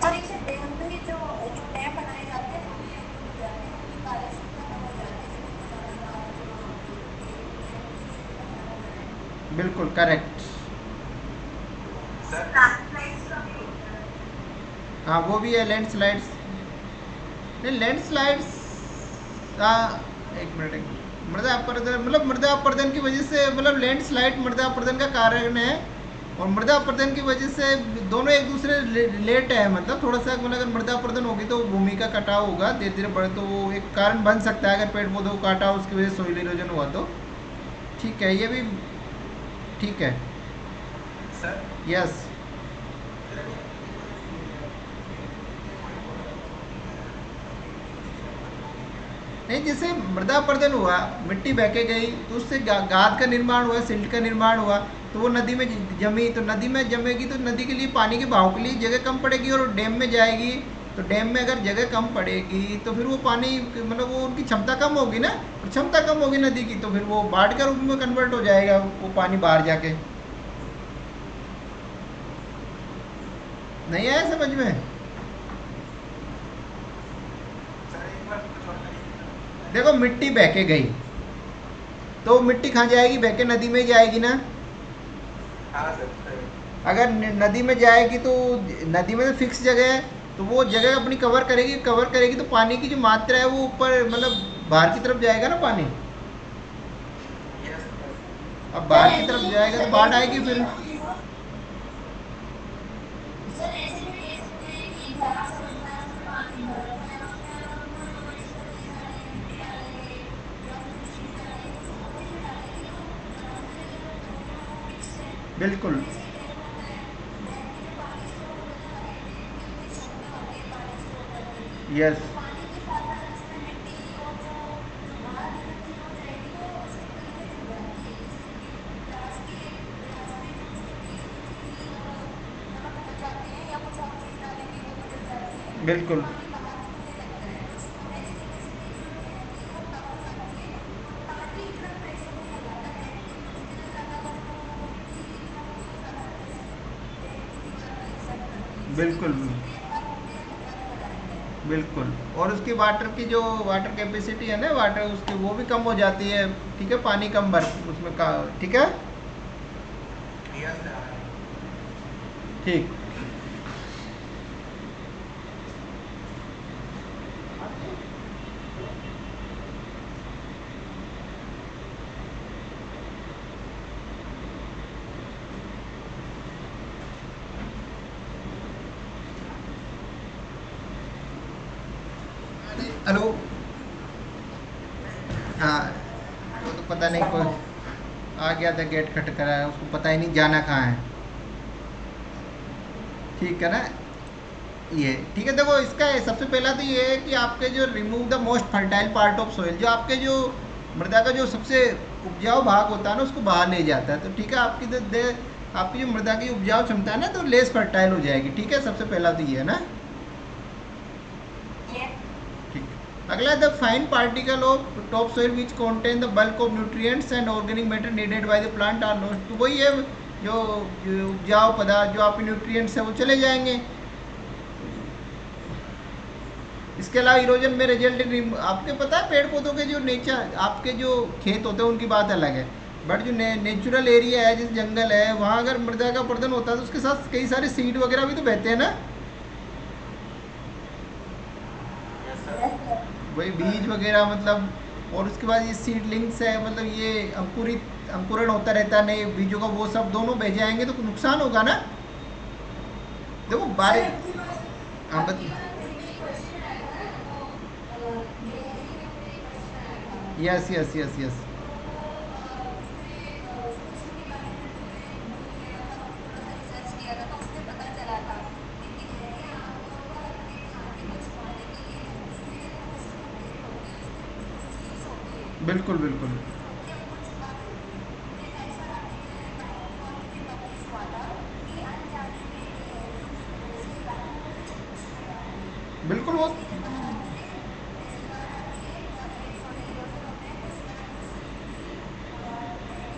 Speaker 2: और इसे डैम भी जो जो डैम बनाए जाते हैं वो भी एक्टिव हो जाते हैं, उनकी बारिश भी खत्म हो जाती है जब उनको ज़्यादा गाद जमा होती है तो डैम भी फिर से खत्म हो जाते हैं।
Speaker 1: बिल्कुल करेक्ट।
Speaker 3: सर
Speaker 2: लैंडस्लाइड्स का भी होता है।
Speaker 1: हाँ वो भी है, लैंडस्लाइड्स, नहीं लैंडस्लाइड्स, हाँ, एक मिनट एक मिनट। मृदा अपरदन, मतलब मृदा अपरदन की वजह से, मतलब लैंडस्लाइड मृदा अपरदन का कारण है, और मृदा अपरदन की वजह से दोनों एक दूसरे रिलेट है, मतलब थोड़ा सा, मतलब अगर मृदा अपरदन होगी तो भूमि का कटाव होगा धीरे धीरे बढ़े, तो वो एक कारण बन सकता है, अगर पेड़ पौधों को काटा उसकी वजह से सोइल इरोजन हुआ तो, ठीक है, ये भी ठीक है।
Speaker 3: सर
Speaker 1: यस,
Speaker 3: मेरा भी ये तो एक चीज़ है कि ये कोई पौधा कुछ होती है मिट्टी कुछ चीज़ें खत्म हो गई है।
Speaker 1: नहीं, जैसे मृदा अपरदन हुआ, मिट्टी बह के गई तो उससे गाद का निर्माण हुआ, सिल्ट का निर्माण हुआ, तो वो नदी में जमी, तो नदी में जमेगी तो नदी के लिए, पानी के बहाव के लिए जगह कम पड़ेगी, और डैम में जाएगी तो डैम में अगर जगह कम पड़ेगी तो फिर वो पानी, मतलब वो उनकी क्षमता कम होगी ना, और क्षमता कम होगी नदी की तो फिर वो बाढ़ के रूप में कन्वर्ट हो जाएगा वो पानी बाहर जाके। नहीं आया समझ में?
Speaker 3: सर एक बार कुछ और तरीके से
Speaker 1: देखो मिट्टी बह के गई तो मिट्टी कहाँ जाएगी, बह के नदी में ही जाएगी ना।
Speaker 3: हाँ सर
Speaker 1: अगर नदी में जाएगी तो नदी में तो फिक्स जगह है, तो वो जगह अपनी कवर करेगी तो पानी की जो मात्रा है वो ऊपर, मतलब बाहर की तरफ जाएगा ना पानी।
Speaker 3: यस
Speaker 1: अब बाहर की तरफ जाएगा तो बाढ़ आएगी फिर।
Speaker 2: सर ऐसे भी कह सकते हैं कि एक बड़ा सा बंगला है उसमें पानी भर रखा है, उसमें अगर हम कोई वेस्ट चीज डालेंगे, मिट्टी डालेंगे या फिर कुछ चीज डालेंगे तो उसको पानी में डालेंगे तो ग्राउंड में जो जमीन है वो फिक्स्ड है।
Speaker 1: बिल्कुल
Speaker 2: वैसे ही डैम होता है, डैम में जो पानी स्टोर होता है ना, हर एक डैम की अपनी क्षमता होती है
Speaker 1: यस,
Speaker 2: तो पानी के साथ साथ उसमें मिट्टी और जो जो बाहर निकलती हो जाएगी वो एक तरीके से जुड़ जाती है, जिससे कि ग्लास में जो उसके बीच में चीनी और नमक डल जाते हैं या कुछ और चीज़ डालेंगे वो भी डल जाती है, तो
Speaker 1: बिल्कुल
Speaker 2: पानी बाहर निकलने लगता है। तो स्टोरेज कैपेसिटी जो रहती है वो कम हो जाती है और पानी इतना प्रेशर नहीं लगाता टैंक के ऊपर, जितना ज़्यादा जो मिट्टी जो होती है वो ज़्यादा प्रेशर टैंक की दीवार पे एक्सर्ट करती है, जिसकी
Speaker 1: बिल्कुल
Speaker 2: वजह से टैंक का टेम्परेचर बना रहता है।
Speaker 1: बिल्कुल। और उसकी वाटर की जो वाटर कैपेसिटी है ना, वाटर उसकी वो भी कम हो जाती है, ठीक है, पानी कम भर उसमें का, ठीक है,
Speaker 3: यस सर।
Speaker 1: ठीक। हेलो, हाँ, वो तो पता नहीं कोई आ गया था, गेट खट करा है, उसको पता ही नहीं जाना कहाँ है, ठीक है ना। ये ठीक है, देखो इसका सबसे पहला तो ये है कि आपके जो remove the most fertile part of soil, जो आपके जो मृदा का जो सबसे उपजाऊ भाग होता है ना उसको बाहर ले जाता है, तो ठीक है, आपकी जो मृदा की उपजाऊ क्षमता है ना तो लेस फर्टाइल हो जाएगी, ठीक है, सबसे पहला तो ये है ना। ठीक, अगला the fine particle of top soil which contain the bulk of nutrients and organic matter needed by the plant are lost, तो वही है जो उपजाऊ पदार्थ जो आपके न्यूट्रिएंट्स है वो चले जाएंगे। इसके अलावा इरोजन में रिजल्ट इन, आपके पता है पेड़ पौधों के जो नेचर, आपके जो खेत होते हैं उनकी बात अलग है, बट जो नेचुरल एरिया है जैसे जंगल है वहाँ अगर मृदा का अपरदन होता है तो उसके साथ कई सारे सीड वगैरह भी तो बहते हैं ना,
Speaker 3: यस सर।
Speaker 1: वही बीज वगैरह मतलब, और उसके बाद ये सीडलिंग्स है, मतलब ये अंकुरण होता रहता है नए बीजों का, वो सब दोनों बह जाएंगे तो नुकसान होगा ना। देखो बारिश, हाँ
Speaker 2: गैलरी में मेरे एक क्वेश्चन आया था,
Speaker 1: यस यस यस यस,
Speaker 2: तो उसमें उसके बारे में जो किया था, मैंने थोड़ा सा रिसर्च किया था, तो उसमें पता चला था कि गिलहरियाँ आमतौर पर अपने खाने को छुपाने के लिए धरती में जो उसकी ढेर होती है उसमें जो सीड्स होती है,
Speaker 1: बिल्कुल
Speaker 2: जो
Speaker 1: बिल्कुल
Speaker 2: बीज होते हैं उनको छुपा देती है। तो एक ऐसा आर्टिकल बायोक्लॉक में पब्लिश हुआ था कि अनजाने में गिलहरियों की वजह से लाखों फिश दुश्मन आती है।
Speaker 1: बिल्कुल
Speaker 2: तो
Speaker 1: वो,
Speaker 2: जैसे बाढ़ आती है सॉरी इरोजन होता है तो उसके बाद जो सीड भी बह के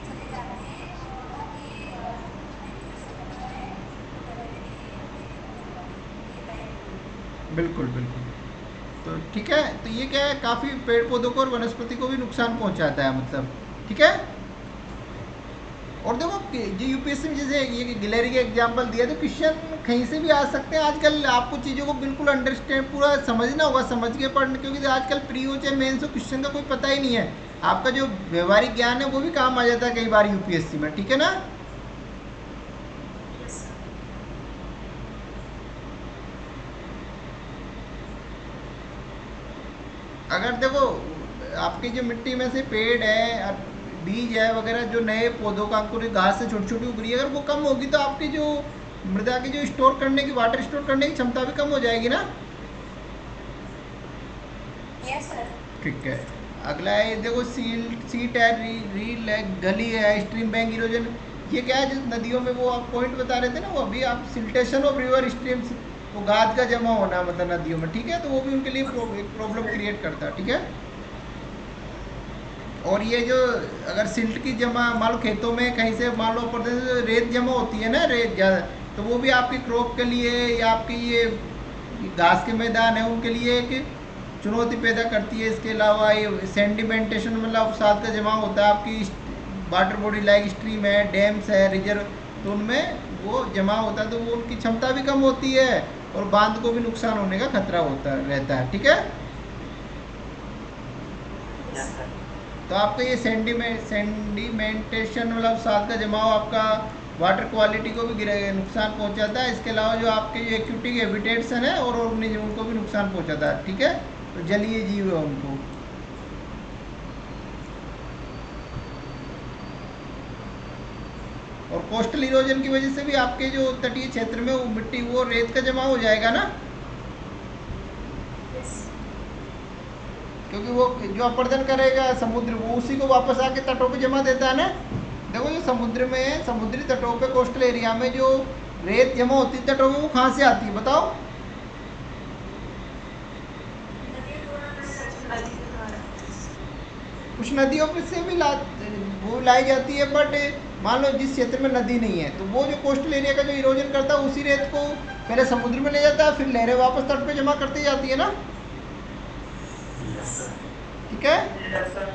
Speaker 2: चले जाते हैं और वहाँ के जो खाने की जो क्षमता है उनको डेवलप के लिए वो देखने को मिल जाती है, ये टाइम पीरियड में।
Speaker 1: बिल्कुल बिल्कुल, तो ठीक है, तो ये क्या है, काफ़ी पेड़ पौधों को और वनस्पति को भी नुकसान पहुंचाता है मतलब, ठीक है। और देखो जो यूपीएससी में जैसे ये गिलहरी के एग्जांपल दिया, तो क्वेश्चन कहीं से भी आ सकते हैं, आजकल आपको चीज़ों को बिल्कुल अंडरस्टैंड पूरा समझना होगा, समझ के पढ़ना, क्योंकि आजकल प्री हो चाहे मेंस हो क्वेश्चन का कोई पता ही नहीं है, आपका जो व्यवहारिक ज्ञान है वो भी काम आ जाता है कई बार यूपीएससी में, ठीक है ना।
Speaker 2: Yes sir.
Speaker 1: अगर देखो आपकी जो मिट्टी में से पेड़ है, बीज है वगैरह, जो नए पौधों का अंकुर घास से छोटी छोटी उग रही है, अगर वो कम होगी तो आपकी जो मृदा की जो स्टोर करने की, वाटर स्टोर करने की क्षमता भी कम हो जाएगी ना।
Speaker 2: Yes sir.
Speaker 1: ठीक है, अगला है देखो सीट है, रील है, गली है, स्ट्रीम बैंक इरोजन, ये क्या है, जिस नदियों में वो आप पॉइंट बता रहे थे ना, वो अभी आप सिल्टेशन ऑफ रिवर स्ट्रीम्स, तो गाद का जमा होना मतलब नदियों में, ठीक है, तो वो भी उनके लिए एक प्रॉब्लम क्रिएट करता है, ठीक है। और ये जो अगर सिल्ट की जमा मान लो खेतों में कहीं से मान लो प्रदेश से रेत जमा होती है ना, रेत ज़्यादा, तो वो भी आपकी क्रॉप के लिए या आपकी ये घास के मैदान है उनके लिए एक चुनौती पैदा करती है। इसके अलावा ये सेंडिमेंटेशन मतलब अवसाद का जमा होता है, आपकी वाटर बॉडी लाइक स्ट्रीम है, डैम्स है, रिजर्व, तो उनमें वो जमा होता है, तो वो उनकी क्षमता भी कम होती है और बांध को भी नुकसान होने का खतरा होता रहता है, ठीक है।
Speaker 3: Yes sir.
Speaker 1: तो आपका ये सेंडिमेंटेशन मतलब अवसाद का जमाव आपका वाटर क्वालिटी को भी नुकसान पहुंचाता है। इसके अलावा जो आपके जो एक्यूटिक हैबिटेट्स हैं और ऑर्गेनिज्म उनको भी नुकसान पहुंचाता है, ठीक है, तो जलीय जीव है उनको। और कोस्टल इरोजन की वजह से भी आपके जो तटीय क्षेत्र में वो मिट्टी वो रेत का जमा हो जाएगा ना।
Speaker 2: यस
Speaker 1: क्योंकि वो जो अपरदन करेगा समुद्र, वो उसी को वापस आके तटों पे जमा देता है ना। देखो जो समुद्र में, समुद्री तटों पे, कोस्टल एरिया में जो रेत जमा होती है तटों में, वो कहाँ से आती है बताओ?
Speaker 2: नदी के द्वारा।
Speaker 1: कुछ नदियों पे से भी वो लाई जाती है, बट मान लो जिस क्षेत्र में नदी नहीं है तो वो जो कोस्टल एरिया का जो इरोजन करता है उसी रेत को पहले समुद्र में ले जाता है, फिर लहरें वापस तट पे जमा करती जाती है ना।
Speaker 3: Yes sir.
Speaker 1: ठीक है,
Speaker 4: यस सर।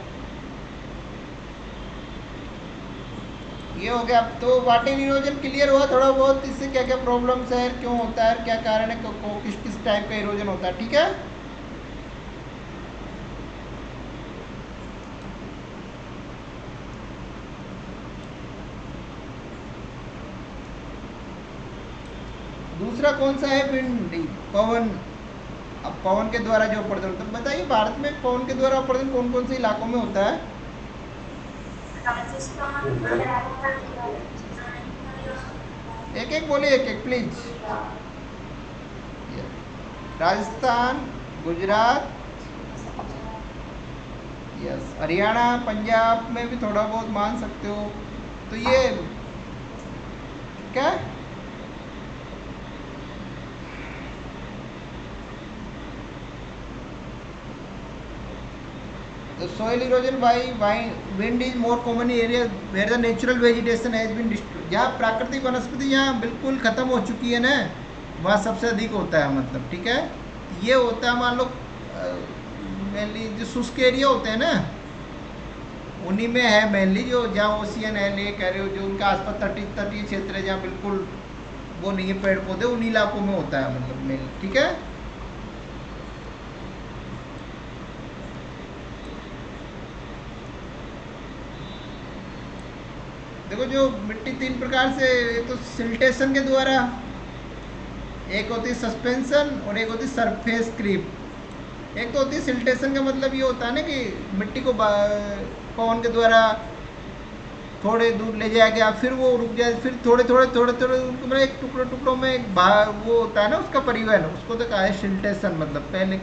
Speaker 1: ये हो गया। तो वाटर इरोजन क्लियर हुआ थोड़ा बहुत, इससे क्या क्या प्रॉब्लम्स है, क्यों होता है, क्या कारण है, किस किस टाइप का इरोजन होता है। ठीक है, दूसरा कौन सा है? विंड, पवन। अब पवन के द्वारा जो अपरदन, तो बताइए भारत में पवन के द्वारा अपरदन कौन कौन से इलाकों में होता है?
Speaker 2: राजस्थान,
Speaker 1: एक एक बोलिए, एक एक प्लीज। राजस्थान, गुजरात, यस, हरियाणा, पंजाब में भी थोड़ा बहुत मान सकते हो। तो ये क्या, the soil erosion by wind is more common in areas where the natural vegetation has been destroyed। जहाँ प्राकृतिक वनस्पति यहाँ बिल्कुल खत्म हो चुकी है ना, वहाँ सबसे अधिक होता है, मतलब। ठीक है, ये होता है मान लो मेनली जो शुष्क एरिया होते हैं ना, उन्हीं में है मेनली, जो जहाँ ओशियन है, लेक है, जो उनका आसपास तटीय क्षेत्र है जहाँ बिल्कुल वो नहीं है पेड़ पौधे, उन इलाकों में होता है, मतलब मेनली। ठीक है, देखो जो मिट्टी तीन प्रकार से, एक तो सिल्टेशन के द्वारा, एक होती है सस्पेंशन, और एक होती है सरफेस क्रीप। एक तो होती है सिल्टेशन का मतलब ये होता है ना कि मिट्टी को पवन के द्वारा थोड़े दूर ले जाया गया, फिर वो रुक जाए, फिर थोड़े थोड़े मतलब एक टुकड़ों में एक वो होता है ना उसका परिवहन, उसको तो कहा है सिल्टेशन। मतलब पहले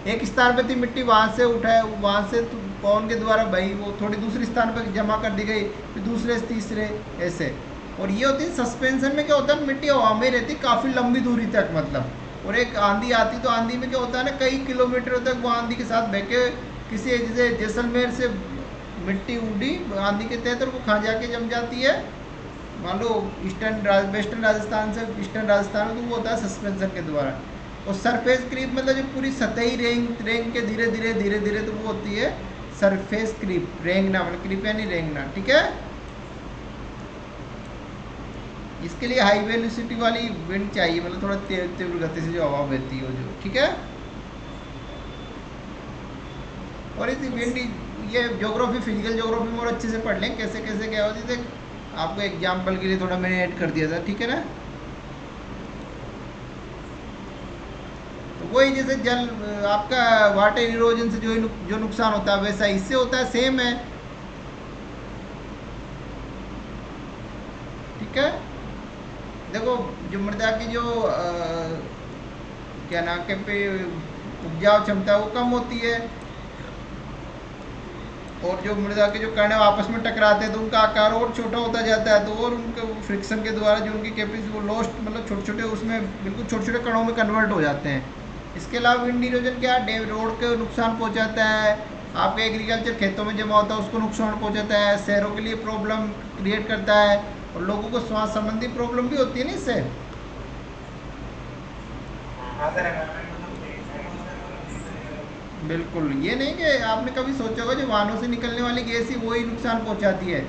Speaker 1: एक स्थान पे थी मिट्टी, वहाँ से उठाए, वहाँ से पवन के द्वारा भाई वो थोड़ी दूसरी स्थान पर जमा कर दी गई, फिर दूसरे तीसरे, ऐसे। और ये होती है सस्पेंशन में, क्या होता है मिट्टी हवा में रहती काफ़ी लंबी दूरी तक, मतलब। और एक आंधी आती तो आंधी में क्या होता है ना, कई किलोमीटर तक वो आंधी के साथ बह के किसी, जैसे जैसलमेर से मिट्टी उड़ी आंधी के तहत, और वो कहाँ जाके जम जाती है, मान लो वेस्टर्न राजस्थान से ईस्टर्न राजस्थान में, तो वो होता है सस्पेंशन के द्वारा। और सरफेस क्रीप मतलब जो पूरी सतही रेंग के धीरे धीरे तो वो होती है सरफेस क्रीप, रेंगना, मतलब क्रीप यानी रेंगना। ठीक है, इसके लिए हाई वेलोसिटी वाली विंड चाहिए, मतलब थोड़ा तीव्र गति से जो हवा बहती हो जो। ठीक है, और इस विंड, ये ज्योग्राफी, फिजिकल ज्योग्राफी में और अच्छे से पढ़ लें कैसे कैसे क्या होती है। आपको एग्जाम्पल के लिए थोड़ा मैंने ऐड कर दिया था। ठीक है ना, तो वही जैसे जल आपका वाटर इरोजन से जो नुकसान होता है, वैसा इससे होता है, सेम है। ठीक है, देखो जो मृदा की जो क्या नाम के पे उपजाऊ क्षमता है वो कम होती है, और जो मृदा के जो कण आपस में टकराते हैं तो उनका आकार और छोटा होता जाता है, तो और उनके फ्रिक्शन के द्वारा जो उनकी कैपेसिटी वो लॉस्ट, मतलब छोटे छोटे उसमें बिल्कुल छोटे छोटे कणों में कन्वर्ट हो जाते हैं। इसके अलावा विंड इरोजन क्या, रोड को नुकसान पहुंचाता है, आपके एग्रीकल्चर खेतों में जमा होता है उसको नुकसान पहुंचाता है, शहरों के लिए प्रॉब्लम क्रिएट करता है, और लोगों को स्वास्थ्य संबंधी प्रॉब्लम भी होती है ना इससे। बिल्कुल, ये नहीं कि आपने कभी सोचा होगा जो वाहनों से निकलने वाली गैस ही वही नुकसान पहुंचाती है,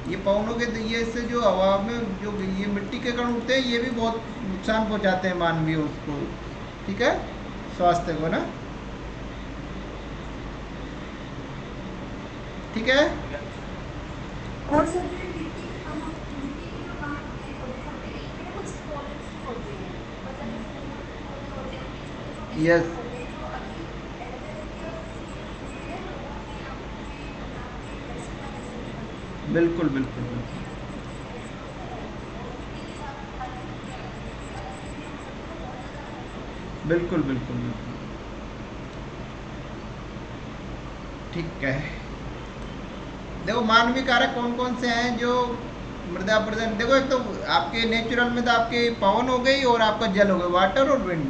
Speaker 1: ये पवनों के ये से जो हवा में जो ये मिट्टी के कण उठते हैं ये भी बहुत नुकसान पहुंचाते हैं मानवीय उसको। ठीक है, स्वास्थ्य को ना। ठीक है,
Speaker 2: और सर मिट्टी के जो कण होते हैं छोटे छोटे, इनमें कुछ कॉलम्स भी होते हैं, मतलब जैसे पौधे होते हैं उनके छोटे छोटे
Speaker 1: यस,
Speaker 2: स्तर होते हैं, जो अभी ऐसे करके और धीरे धीरे लोगों की आंखों में मतलब एक दर्शकता जैसे निकलती है।
Speaker 1: बिल्कुल
Speaker 2: तो
Speaker 1: बिल्कुल
Speaker 2: ये
Speaker 1: बिल्कुल
Speaker 2: अगर मिट्टी ऐसी हो जाए और मिट्टी के साथ हमारी उनकी अलग से भी हो सकती है, तो बहुत ज़्यादा खर्च होते हैं।
Speaker 1: बिल्कुल बिल्कुल बिल्कुल ठीक है। देखो मानवीय कारक कौन कौन से हैं जो मृदा अपरदन, देखो एक तो आपके नेचुरल में तो आपके पवन हो गई और आपका जल हो गया, वाटर और विंड।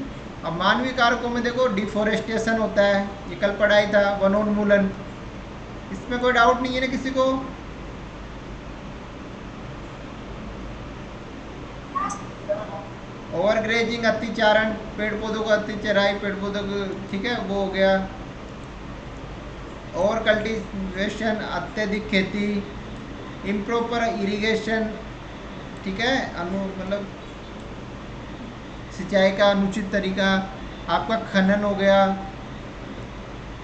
Speaker 1: अब मानवीय कारकों में देखो डिफोरेस्टेशन होता है, ये कल पढ़ाई था, वनोन्मूलन, इसमें कोई डाउट नहीं है ना किसी को? ओवर ग्रेजिंग अतिचारण, पेड़ पौधों को अति चराई, पेड़ पौधों को, ठीक है, वो हो गया। ओवर कल्टीवेशन अत्यधिक खेती, इम्प्रॉपर इरिगेशन, ठीक है, मतलब सिंचाई का अनुचित तरीका, आपका खनन हो गया,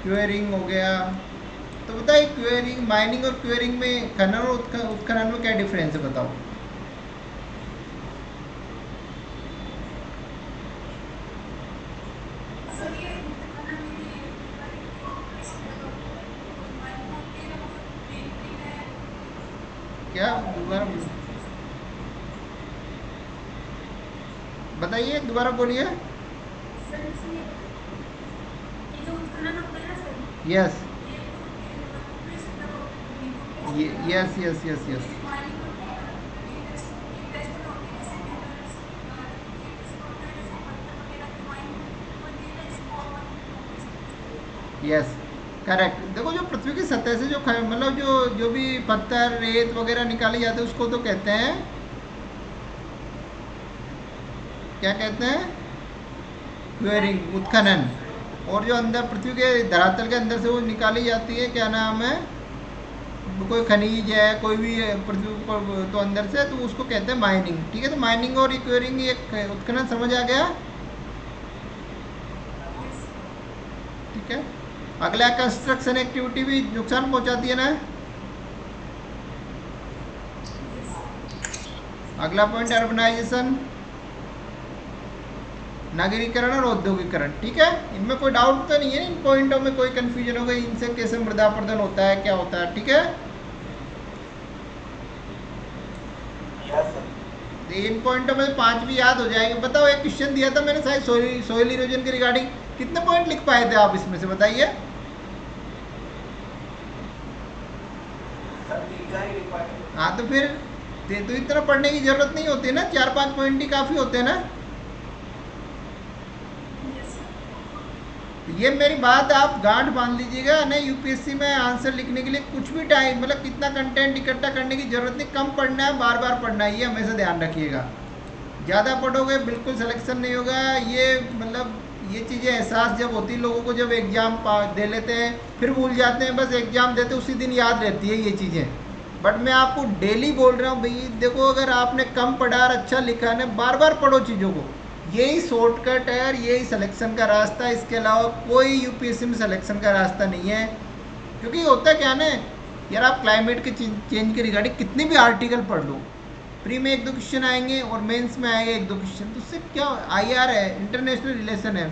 Speaker 1: क्वेरिंग हो गया। तो बताइए क्वेरिंग, माइनिंग और क्वेरिंग में, खनन और उत्खनन में क्या डिफरेंस है बताओ?
Speaker 2: सर ये खाना में
Speaker 1: क्या दोबारा बताइए, दोबारा बोलिए।
Speaker 2: सर इसमें ये जो उत्खनन होता है ना सर,
Speaker 1: यस
Speaker 2: ये
Speaker 1: yes yes yes yes
Speaker 2: mining होती है, इन्वेस्टमेंट होती है, जैसे मिनरल्स, होता है जैसे पत्थर वगैरह की माइनिंग होती है, इसको
Speaker 1: यस करेक्ट। देखो जो पृथ्वी की सतह से जो मतलब जो भी पत्थर रेत वगैरह निकाली जाती है उसको तो कहते हैं, क्या कहते हैं? क्वेरिंग, उत्खनन। और जो अंदर पृथ्वी के धरातल के अंदर से वो निकाली जाती है, क्या नाम है, कोई खनिज है, कोई भी पृथ्वी पर तो अंदर से, तो उसको कहते हैं माइनिंग, ठीक है। तो माइनिंग और क्वेरिंग एक उत्खनन, समझ आ गया? ठीक है। अगला कंस्ट्रक्शन एक्टिविटी भी नुकसान पहुंचाती है ना। अगला पॉइंट अर्बनाइजेशन, नगरीकरण और औद्योगिकरण, ठीक है। इनमें कोई डाउट तो नहीं है, इन पॉइंटों में कोई कंफ्यूजन होगा, इनसे कैसे मृदा अपरदन होता है, क्या होता है, ठीक है। इन पॉइंटों में 5 भी याद हो जाएंगे। बताओ एक क्वेश्चन दिया था मैंने शायद सोइल इरोजन के रिगार्डिंग, कितने पॉइंट लिख पाए थे आप इसमें से बताइए? हाँ तो फिर तो इतना पढ़ने की जरूरत नहीं होती ना, 4-5 पॉइंट ही काफी होते हैं ना। ये मेरी बात आप गांठ बांध लीजिएगा ना, यूपीएससी में आंसर लिखने के लिए कुछ भी टाइम, मतलब कितना कंटेंट इकट्ठा करने की जरूरत नहीं, कम पढ़ना है, बार बार पढ़ना है, ये हमेशा ध्यान रखिएगा। ज़्यादा पढ़ोगे बिल्कुल सिलेक्शन नहीं होगा। ये मतलब ये चीज़ें एहसास जब होती है लोगों को, जब एग्ज़ाम दे लेते हैं फिर भूल जाते हैं, बस एग्ज़ाम देते उसी दिन याद रहती है ये चीज़ें। बट मैं आपको डेली बोल रहा हूँ भाई, देखो अगर आपने कम पढ़ा और अच्छा लिखा है, बार बार पढ़ो चीज़ों को, यही शॉर्टकट है और यही सिलेक्शन का रास्ता है। इसके अलावा कोई यूपीएससी में सिलेक्शन का रास्ता नहीं है। क्योंकि होता क्या ना यार, आप क्लाइमेट के चेंज के रिगार्डिंग कितनी भी आर्टिकल पढ़ लो, प्री में 1-2 क्वेश्चन आएंगे और मेंस में आएंगे 1-2 क्वेश्चन, तो उससे क्या, आईआर है, इंटरनेशनल रिलेशन है।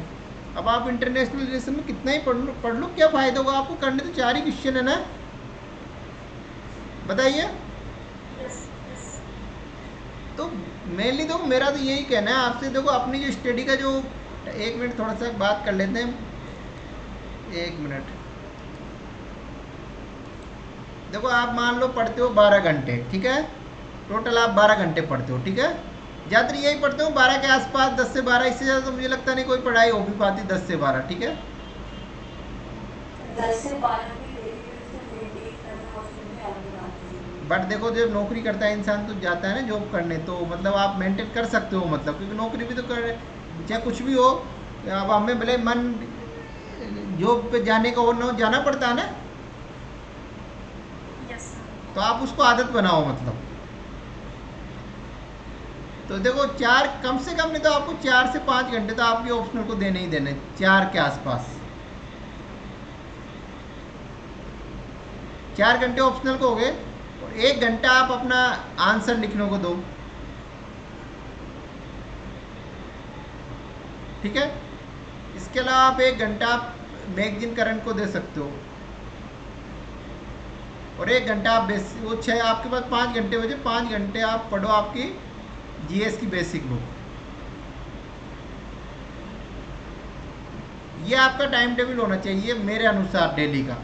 Speaker 1: अब आप इंटरनेशनल रिलेशन में कितना ही पढ़ लो क्या फ़ायदा होगा? आपको करने तो 4 ही क्वेश्चन है ना, बताइए। तो मेनली देखो मेरा तो यही कहना है आपसे, देखो अपनी जो स्टडी का जो, 1 मिनट थोड़ा सा बात कर लेते हैं, 1 मिनट। देखो आप मान लो पढ़ते हो 12 घंटे, ठीक है, टोटल आप 12 घंटे पढ़ते हो, ठीक है। ज़्यादातर यही पढ़ते हो 12 के आसपास, 10 से 12, इससे ज़्यादा तो मुझे लगता नहीं कोई पढ़ाई हो भी पाती 10 से 12, ठीक है।
Speaker 2: 10 से 12
Speaker 1: बट देखो जब नौकरी करता है इंसान तो जाता है ना जॉब करने, तो मतलब आप मेंटेन कर सकते हो, मतलब क्योंकि नौकरी भी तो कर, चाहे कुछ भी हो, अब हमें भले मन जॉब पे जाने का और ना जाना पड़ता है ना, तो आप उसको आदत बनाओ मतलब। तो देखो 4 कम से कम नहीं तो आपको 4 से 5 घंटे तो आपके ऑप्शनल को देने ही देने, 4 के आसपास 4 घंटे ऑप्शनल को हो गए, और 1 घंटा आप अपना आंसर लिखने को दो, ठीक है। इसके अलावा आप 1 घंटा आप मैगजीन करंट को दे सकते हो, और 1 घंटा आप वो 6, आपके पास 5 घंटे बचे, 5 घंटे आप पढ़ो आपकी जीएस की बेसिक बुक। ये आपका टाइम टेबल होना चाहिए मेरे अनुसार डेली का।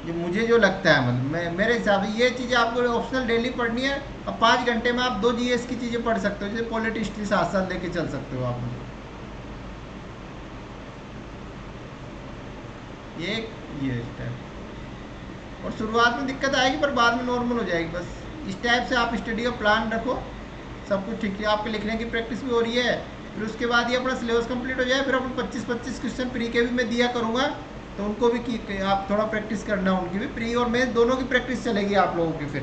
Speaker 1: जो मुझे जो लगता है, मतलब मैं मेरे हिसाब से ये चीज़ें आपको ऑप्शनल डेली पढ़नी है। और 5 घंटे में आप 2 जीएस की चीज़ें पढ़ सकते हो, जैसे पॉलिटी हिस्ट्री साथ साथ लेके चल सकते हो आप। मुझे ये स्टेप, और शुरुआत में दिक्कत आएगी पर बाद में नॉर्मल हो जाएगी। बस इस टाइप से आप स्टडी का प्लान रखो, सब कुछ ठीक है। आपके लिखने की प्रैक्टिस भी हो रही है, फिर उसके बाद ये अपना सिलेबस कंप्लीट हो जाए, फिर अपन 25-25 क्वेश्चन प्री के भी मैं दिया करूँगा, तो उनको भी आप थोड़ा प्रैक्टिस करना, उनकी भी प्री और मेन दोनों की प्रैक्टिस चलेगी आप लोगों की फिर।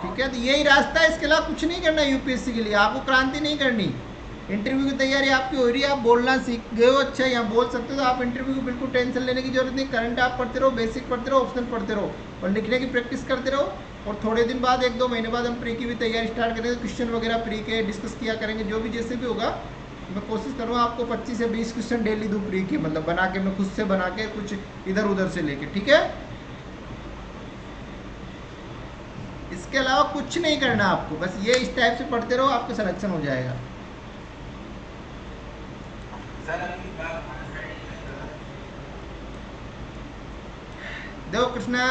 Speaker 1: ठीक है, तो यही रास्ता है, इसके अलावा कुछ नहीं करना यूपीएससी के लिए। आपको क्रांति नहीं करनी। इंटरव्यू की तैयारी आपकी हो रही है, आप बोलना सीख गए हो, अच्छा यहाँ बोल सकते हो, तो आप इंटरव्यू को बिल्कुल टेंशन लेने की जरूरत नहीं। करंट आप पढ़ते रहो, बेसिक पढ़ते रहो, ऑप्शनल पढ़ते रहो, और लिखने की प्रैक्टिस करते रहो। और थोड़े दिन बाद 1-2 महीने बाद हम प्री की भी तैयारी स्टार्ट करेंगे, क्वेश्चन वगैरह प्री के डिस्कस किया करेंगे, जो भी जैसे भी होगा। मैं कोशिश करूँगा आपको 25 से 20 क्वेश्चन डेली दूँ प्री के, मतलब बना के, मैं खुद से बना के, कुछ इधर उधर से लेके। ठीक है, इसके अलावा कुछ नहीं करना आपको, बस ये इस टाइप से पढ़ते रहो, आपका सिलेक्शन हो जाएगा। देखो कृष्णा,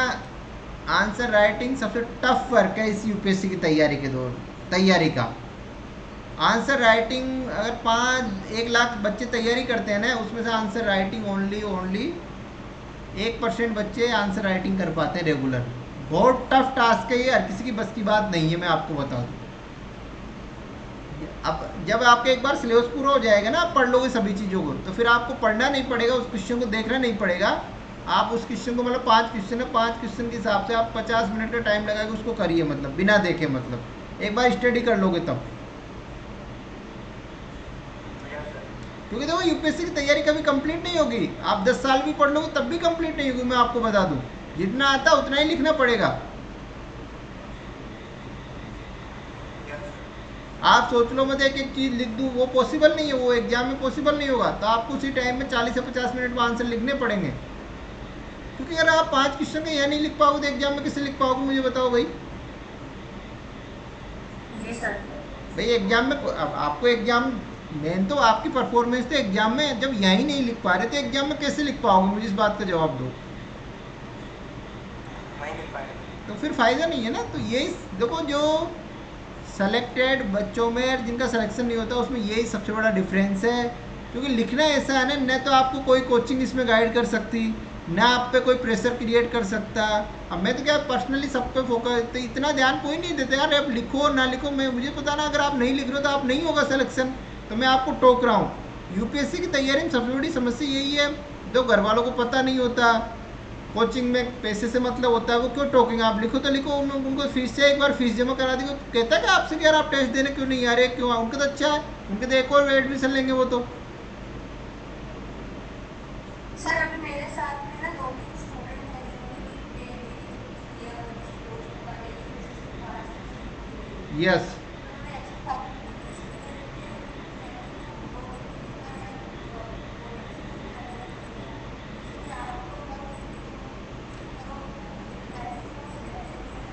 Speaker 1: आंसर राइटिंग सबसे टफ वर्क है इस यूपीएससी की तैयारी का। आंसर राइटिंग अगर 1 लाख बच्चे तैयारी करते हैं ना, उसमें से आंसर राइटिंग ओनली 1% बच्चे आंसर राइटिंग कर पाते हैं रेगुलर। बहुत टफ टास्क है ये, हर किसी की बस की बात नहीं है, मैं आपको बता दूं। अब जब आपके एक बार सिलेबस पूरा हो जाएगा ना, आप पढ़ लोगे सभी चीज़ों को, तो फिर आपको पढ़ना नहीं पड़ेगा, उस क्वेश्चन को देखना नहीं पड़ेगा। आप उस क्वेश्चन को, मतलब 5 क्वेश्चन है, 5 क्वेश्चन के हिसाब से आप 50 मिनट का टाइम लगा के उसको करिए, मतलब बिना देखे, मतलब एक बार स्टडी कर लोगे तब। क्योंकि देखो यूपीएससी की तैयारी कभी कंप्लीट नहीं होगी, आप 10 साल भी पढ़ लोगे तब भी कंप्लीट नहीं होगी, मैं आपको बता दूं। जितना आता है उतना ही लिखना पड़ेगा। आप सोच लो मैं एक चीज़ लिख दूं, वो पॉसिबल नहीं है, वो एग्जाम में पॉसिबल नहीं होगा। तो आपको उसी टाइम में 40 से 50 मिनट में आंसर लिखने पड़ेंगे। क्योंकि अगर आप 5 क्वेश्चन का यह नहीं लिख पाओगे तो एग्जाम में किससे लिख पाओगे, मुझे बताओ भाई। भाई एग्जाम में आपको एग्जाम मेन तो आपकी परफॉर्मेंस, तो एग्जाम में जब यही नहीं लिख पा रहे तो एग्जाम में कैसे लिख पाओगे, मुझे इस बात का जवाब दो। तो फिर फायदा नहीं है ना। तो यही देखो, जो सेलेक्टेड बच्चों में जिनका सिलेक्शन नहीं होता, उसमें यही सबसे बड़ा डिफरेंस है। क्योंकि लिखना ऐसा है ना, न तो आपको कोई कोचिंग इसमें गाइड कर सकती, ना आप पे कोई प्रेशर क्रिएट कर सकता। अब मैं तो क्या पर्सनली सब पे फोकस, तो इतना ध्यान कोई नहीं देता यार, आप लिखो ना लिखो, मैं मुझे पता ना, अगर आप नहीं लिख रहे हो तो आप नहीं होगा सिलेक्शन, तो मैं आपको टोक रहा हूँ। यूपीएससी की तैयारी में सबसे बड़ी समस्या यही है, जो घर वालों को पता नहीं होता, कोचिंग में पैसे से मतलब होता है, वो क्यों टोकेंगे। आप लिखो तो लिखो, उनको फीस से एक बार फीस जमा करा दी, कहता है कि आपसे कि यार आप टेस्ट देने क्यों नहीं आ रहे, क्यों, उनका तो अच्छा है, उनके तो एक और एडमिशन लेंगे वो तो।
Speaker 2: सर अभी मेरे साथ में ना 2-3 स्टूडेंट हैं
Speaker 1: यस,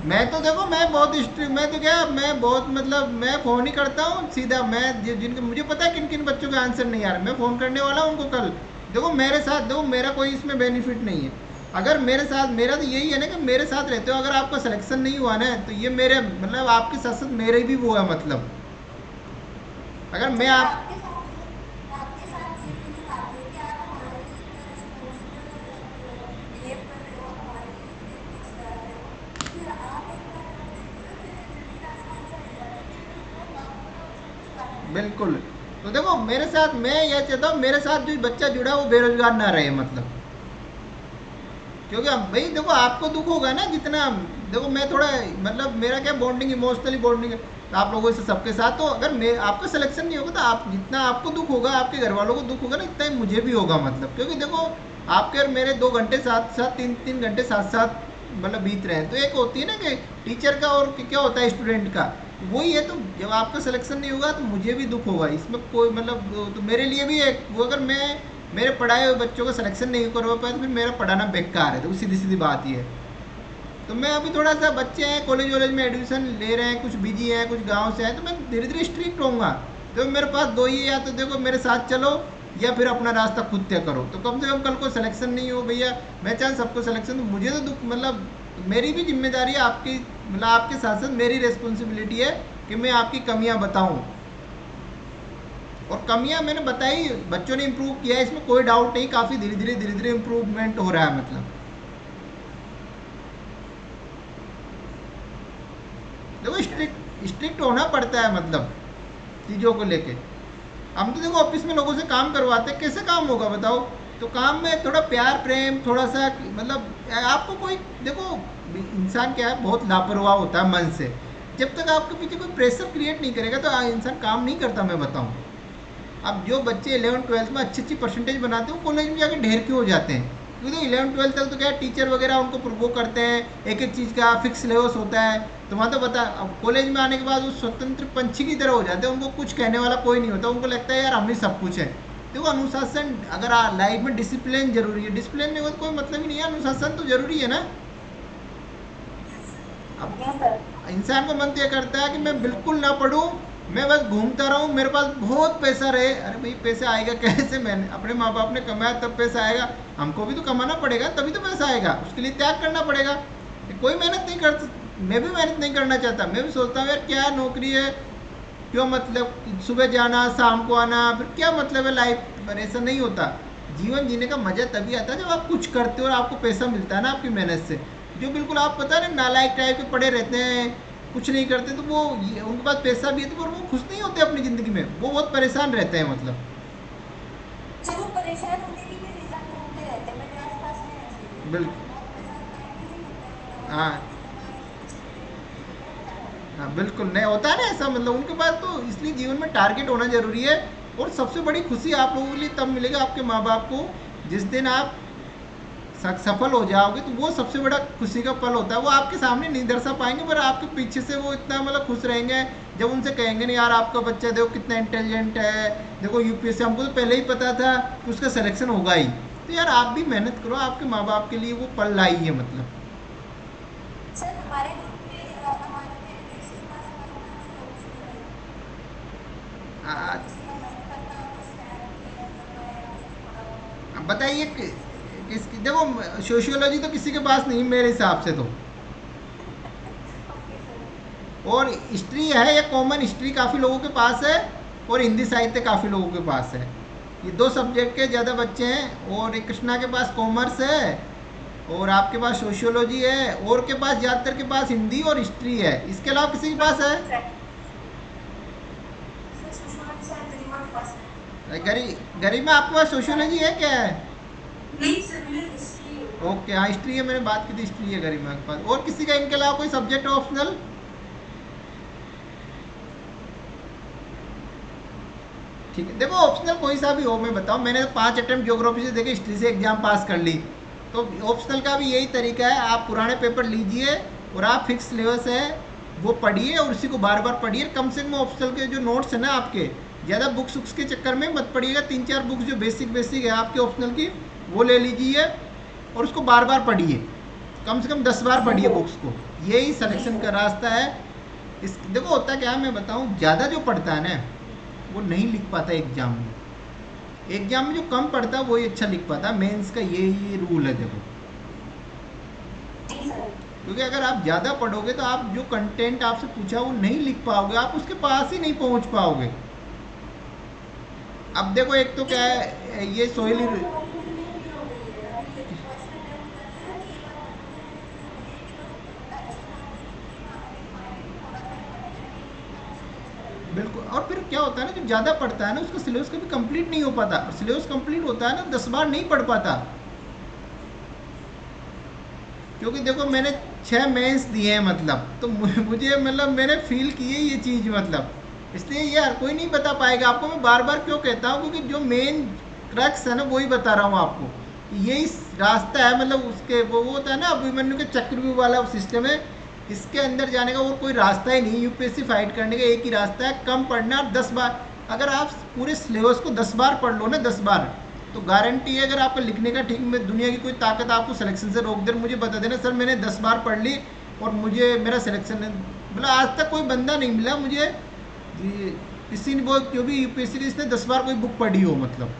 Speaker 1: मैं तो देखो, मैं बहुत मैं तो क्या, मैं बहुत मतलब मैं फ़ोन ही करता हूँ सीधा। मैं जिनके मुझे पता है किन किन बच्चों के आंसर नहीं आ रहे, मैं फ़ोन करने वाला हूँ उनको कल। देखो मेरे साथ, देखो मेरा कोई इसमें बेनिफिट नहीं है। अगर मेरे साथ, मेरा तो यही है ना कि मेरे साथ रहते हो, अगर आपका सिलेक्शन नहीं हुआ ना, तो ये मेरे मतलब आपके साथ साथ मेरे भी वो है, मतलब अगर मैं आप
Speaker 2: आपके साथ ये भी बात है कि आप हमारे लिए इतना रिस्पॉन्सिबल बिहेव कर रहे हो, हमारे लिए इतने एफर्ट्स डाल रहे हो, फिर आप एक बार कर देते हो, फिर ज़मीन आसमान सा हो जाता है कि फिर वो आपको ना उसमें कुछ करना नहीं।
Speaker 1: बिल्कुल। तो देखो मेरे साथ, मैं यह चाहता हूँ मेरे साथ जो बच्चा जुड़ा वो बेरोजगार ना रहे, मतलब क्योंकि भाई देखो आपको दुख होगा ना जितना, देखो मैं थोड़ा मतलब मेरा क्या बॉन्डिंग, इमोशनली बॉन्डिंग आप लोगों से सबके साथ। तो अगर मैं आपका सिलेक्शन नहीं होगा तो आप जितना आपको दुख होगा, आपके घर वालों को दुख होगा ना, इतना ही मुझे भी होगा, मतलब क्योंकि देखो आपके और मेरे 2 घंटे साथ साथ 3 घंटे साथ साथ मतलब बीत रहे हैं। तो एक होती है ना कि टीचर का और क्या होता है स्टूडेंट का, वही है। तो जब आपका सिलेक्शन नहीं होगा तो मुझे भी दुख होगा, इसमें कोई मतलब, तो मेरे लिए भी एक वो, अगर मैं मेरे पढ़ाए हुए बच्चों का सिलेक्शन नहीं करवा पाया तो फिर मेरा पढ़ाना बेकार है। तो सीधी सीधी बात ही है। तो मैं अभी थोड़ा सा, बच्चे हैं कॉलेज वॉलेज में एडमिशन ले रहे हैं, कुछ बिजी हैं, कुछ गांव से हैं, तो मैं धीरे धीरे स्ट्रिक्ट रहूँगा। तो मेरे पास 2 ही, या तो देखो मेरे साथ चलो या फिर अपना रास्ता खुद तय करो। तो कम से कम कल को सिलेक्शन नहीं हो भैया, मैं चाहे सबको सिलेक्शन दूँ, मुझे तो दुख, मतलब मेरी भी जिम्मेदारी है, आपकी मतलब आपके साथ साथ मेरी रिस्पॉन्सिबिलिटी है कि मैं आपकी कमियां बताऊं। और कमियां मैंने बताई, बच्चों ने इम्प्रूव किया है, इसमें कोई डाउट नहीं, काफ़ी धीरे धीरे इम्प्रूवमेंट हो रहा है। मतलब देखो स्ट्रिक्ट होना पड़ता है, मतलब चीज़ों को लेके। हम तो देखो ऑफिस में लोगों से काम करवाते हैं, कैसे काम होगा बताओ? तो काम में थोड़ा प्यार प्रेम, थोड़ा सा मतलब आपको कोई, देखो इंसान क्या है, बहुत लापरवाह होता है मन से। जब तक आपके पीछे कोई प्रेशर क्रिएट नहीं करेगा तो इंसान काम नहीं करता, मैं बताऊं। अब जो बच्चे 11th-12th में अच्छी अच्छी परसेंटेज बनाते हैं वो कॉलेज में जाकर ढेर क्यों हो जाते हैं? क्योंकि तो 11th-12th तक तो क्या है, टीचर वगैरह उनको वो करते हैं, एक एक चीज़ का फिक्स सिलेबस होता है। तो वहाँ तो बता, अब कॉलेज में आने के बाद वो स्वतंत्र पंछी की तरह हो जाते हैं, उनको कुछ कहने वाला कोई नहीं होता, उनको लगता है यार हम ही सब कुछ है। देखो अनुशासन, अगर लाइफ में डिसिप्लिन जरूरी है, डिसिप्लिन नहीं हो तो कोई मतलब ही नहीं है, अनुशासन तो जरूरी है ना। अब इंसान को मन तो ये करता है कि मैं बिल्कुल ना पढूं, मैं बस घूमता रहूं, मेरे पास बहुत पैसा रहे। अरे भाई पैसा आएगा कैसे? मैंने अपने माँ बाप ने कमाया तब पैसा आएगा, हमको भी तो कमाना पड़ेगा तभी तो पैसा आएगा, उसके लिए त्याग करना पड़ेगा। कोई मेहनत नहीं करता, मैं भी मेहनत नहीं करना चाहता, मैं भी सोचता हूँ यार क्या नौकरी है, क्यों मतलब सुबह जाना शाम को आना, फिर क्या मतलब है लाइफ पर? ऐसा नहीं होता। जीवन जीने का मजा तभी आता है जब आप कुछ करते हो और आपको पैसा मिलता है ना आपकी मेहनत से। जो बिल्कुल आप पता है ना नालायक टाइप के पड़े रहते हैं, कुछ नहीं करते, तो वो उनके पास पैसा भी है तो पर वो खुश नहीं होते अपनी ज़िंदगी में, वो बहुत परेशान रहते हैं। मतलब
Speaker 2: जब वो परेशान होने की भी रीजन ढूंढते रहते हैं, मेरे आसपास में ऐसे ही लोग हैं,
Speaker 1: बिल्कुल।
Speaker 2: बहुत पैसा कमाया नहीं होता है, बोला वो
Speaker 1: हाँ
Speaker 2: बहुत पैसा कमाया तो कुछ नहीं है, होता है।
Speaker 1: हाँ बिल्कुल नहीं होता है ना ऐसा, मतलब उनके पास तो, इसलिए जीवन में टारगेट होना जरूरी है। और सबसे बड़ी खुशी आप लोगों के लिए तब मिलेगा आपके माँ बाप को जिस दिन आप सफल हो जाओगे, तो वो सबसे बड़ा खुशी का पल होता है। वो आपके सामने नहीं दर्शा पाएंगे पर आपके पीछे से वो इतना मतलब खुश रहेंगे जब उनसे कहेंगे नहीं यार आपका बच्चा देखो कितना इंटेलिजेंट है, देखो यूपीएससी, हमको तो पहले ही पता था कि उसका सिलेक्शन होगा ही। तो यार आप भी मेहनत करो, आपके माँ बाप के लिए वो पल लाई है। मतलब
Speaker 2: सर हमारे ग्रुप में हमारे मेरे बेटे के पास हमारे पास ऑप्शनल है, अगर
Speaker 1: आ-
Speaker 2: किसी का मन करता हो तो स्टैट क्लियर करना है या कुछ थोड़ा बहुत
Speaker 1: अब
Speaker 2: तो
Speaker 1: बताइए
Speaker 2: कर सकते हैं।
Speaker 1: किसकी, देखो सोशियोलॉजी तो किसी के पास नहीं मेरे हिसाब से तो।
Speaker 2: Okay sir.
Speaker 1: और हिस्ट्री है, या कॉमन हिस्ट्री काफ़ी लोगों के पास है, और हिंदी साहित्य काफ़ी लोगों के पास है। ये दो सब्जेक्ट के ज़्यादा बच्चे हैं। और एक कृष्णा के पास कॉमर्स है, और आपके पास सोशियोलॉजी है, और के पास ज़्यादातर के पास हिंदी और हिस्ट्री है। इसके अलावा किसी के पास है?
Speaker 2: सर सुषमा जी शायद गरिमा के पास है।
Speaker 1: गरीब में आपके पास सोशियोलॉजी है क्या है?
Speaker 2: नहीं सर मेरे हिस्ट्री है।
Speaker 1: ओके हाँ हिस्ट्री है, मैंने बात की थी हिस्ट्री है गरिमा के पास। और किसी का इनके अलावा कोई सब्जेक्ट ऑप्शनल? ठीक है, देखो ऑप्शनल कोई सा भी हो, मैं बताऊं, मैंने तो 5 अटेम्प्ट ज्योग्राफी से देखे, हिस्ट्री से एग्जाम पास कर ली। तो ऑप्शनल का भी यही तरीका है, आप पुराने पेपर लीजिए और आप फिक्स सिलेबस है वो पढ़िए और उसी को बार बार पढ़िए। कम से कम ऑप्शनल के जो नोट्स है ना आपके, ज़्यादा बुक्स उक्स के चक्कर में मत पढ़िएगा। 3-4 बुक्स जो बेसिक है आपके ऑप्शनल की वो ले लीजिए और उसको बार बार पढ़िए, कम से कम 10 बार पढ़िए बुक्स को। यही सिलेक्शन का रास्ता है। इस देखो होता क्या है मैं बताऊं, ज़्यादा जो पढ़ता है ना वो नहीं लिख पाता एग्जाम में। एग्जाम में जो कम पढ़ता है वही अच्छा लिख पाता है। मेंस का ये रूल है देखो।
Speaker 2: जी सर।
Speaker 1: क्योंकि अगर आप ज़्यादा पढ़ोगे तो आप जो कंटेंट आपसे पूछा वो नहीं लिख पाओगे, आप उसके पास ही नहीं पहुंच पाओगे। अब देखो एक तो क्या है ये सोहेली,
Speaker 2: वाली मेरी नहीं क्लियर हो रही है अभी, ये जो फर्स्ट अटेम्प्ट कर रहे हैं ना, ये बात बताने मुझे क्लियर हो रही है कि लोग ऐसे मानते हैं कि अभी हमारे भी थोड़ा सा ही पढ़ लिया, ये नहीं कि हम उसको टेस्ट करेंगे।
Speaker 1: बिल्कुल। और फिर क्या होता है ना, जो ज़्यादा पढ़ता है ना उसका सिलेबस कभी कंप्लीट नहीं हो पाता। और सिलेबस कंप्लीट होता है ना 10 बार नहीं पढ़ पाता। क्योंकि देखो मैंने 6 मेंस दिए हैं, मतलब तो मुझे मतलब मैंने फील की है ये चीज़। मतलब इसलिए ये हर कोई नहीं बता पाएगा आपको। मैं बार बार क्यों कहता हूँ, क्योंकि जो मेन क्रक्स है ना वही बता रहा हूँ आपको। यही रास्ता है, मतलब उसके वो होता है ना अभिमन्यु के चक्रव्यूह वाला सिस्टम है। इसके अंदर जाने का और कोई रास्ता ही नहीं। यूपीएससी फाइट करने का एक ही रास्ता है, कम पढ़ना। और 10 बार अगर आप पूरे सिलेबस को 10 बार पढ़ लो ना, 10 बार, तो गारंटी है अगर आपका लिखने का ठीक में दुनिया की कोई ताकत आपको सिलेक्शन से रोक दे, मुझे बता देना सर मैंने 10 बार पढ़ ली और मुझे मेरा सिलेक्शन, मतलब आज तक कोई बंदा नहीं मिला मुझे किसी ने वो जो भी यूपीएससी की इसने 10 बार कोई बुक पढ़ी हो। मतलब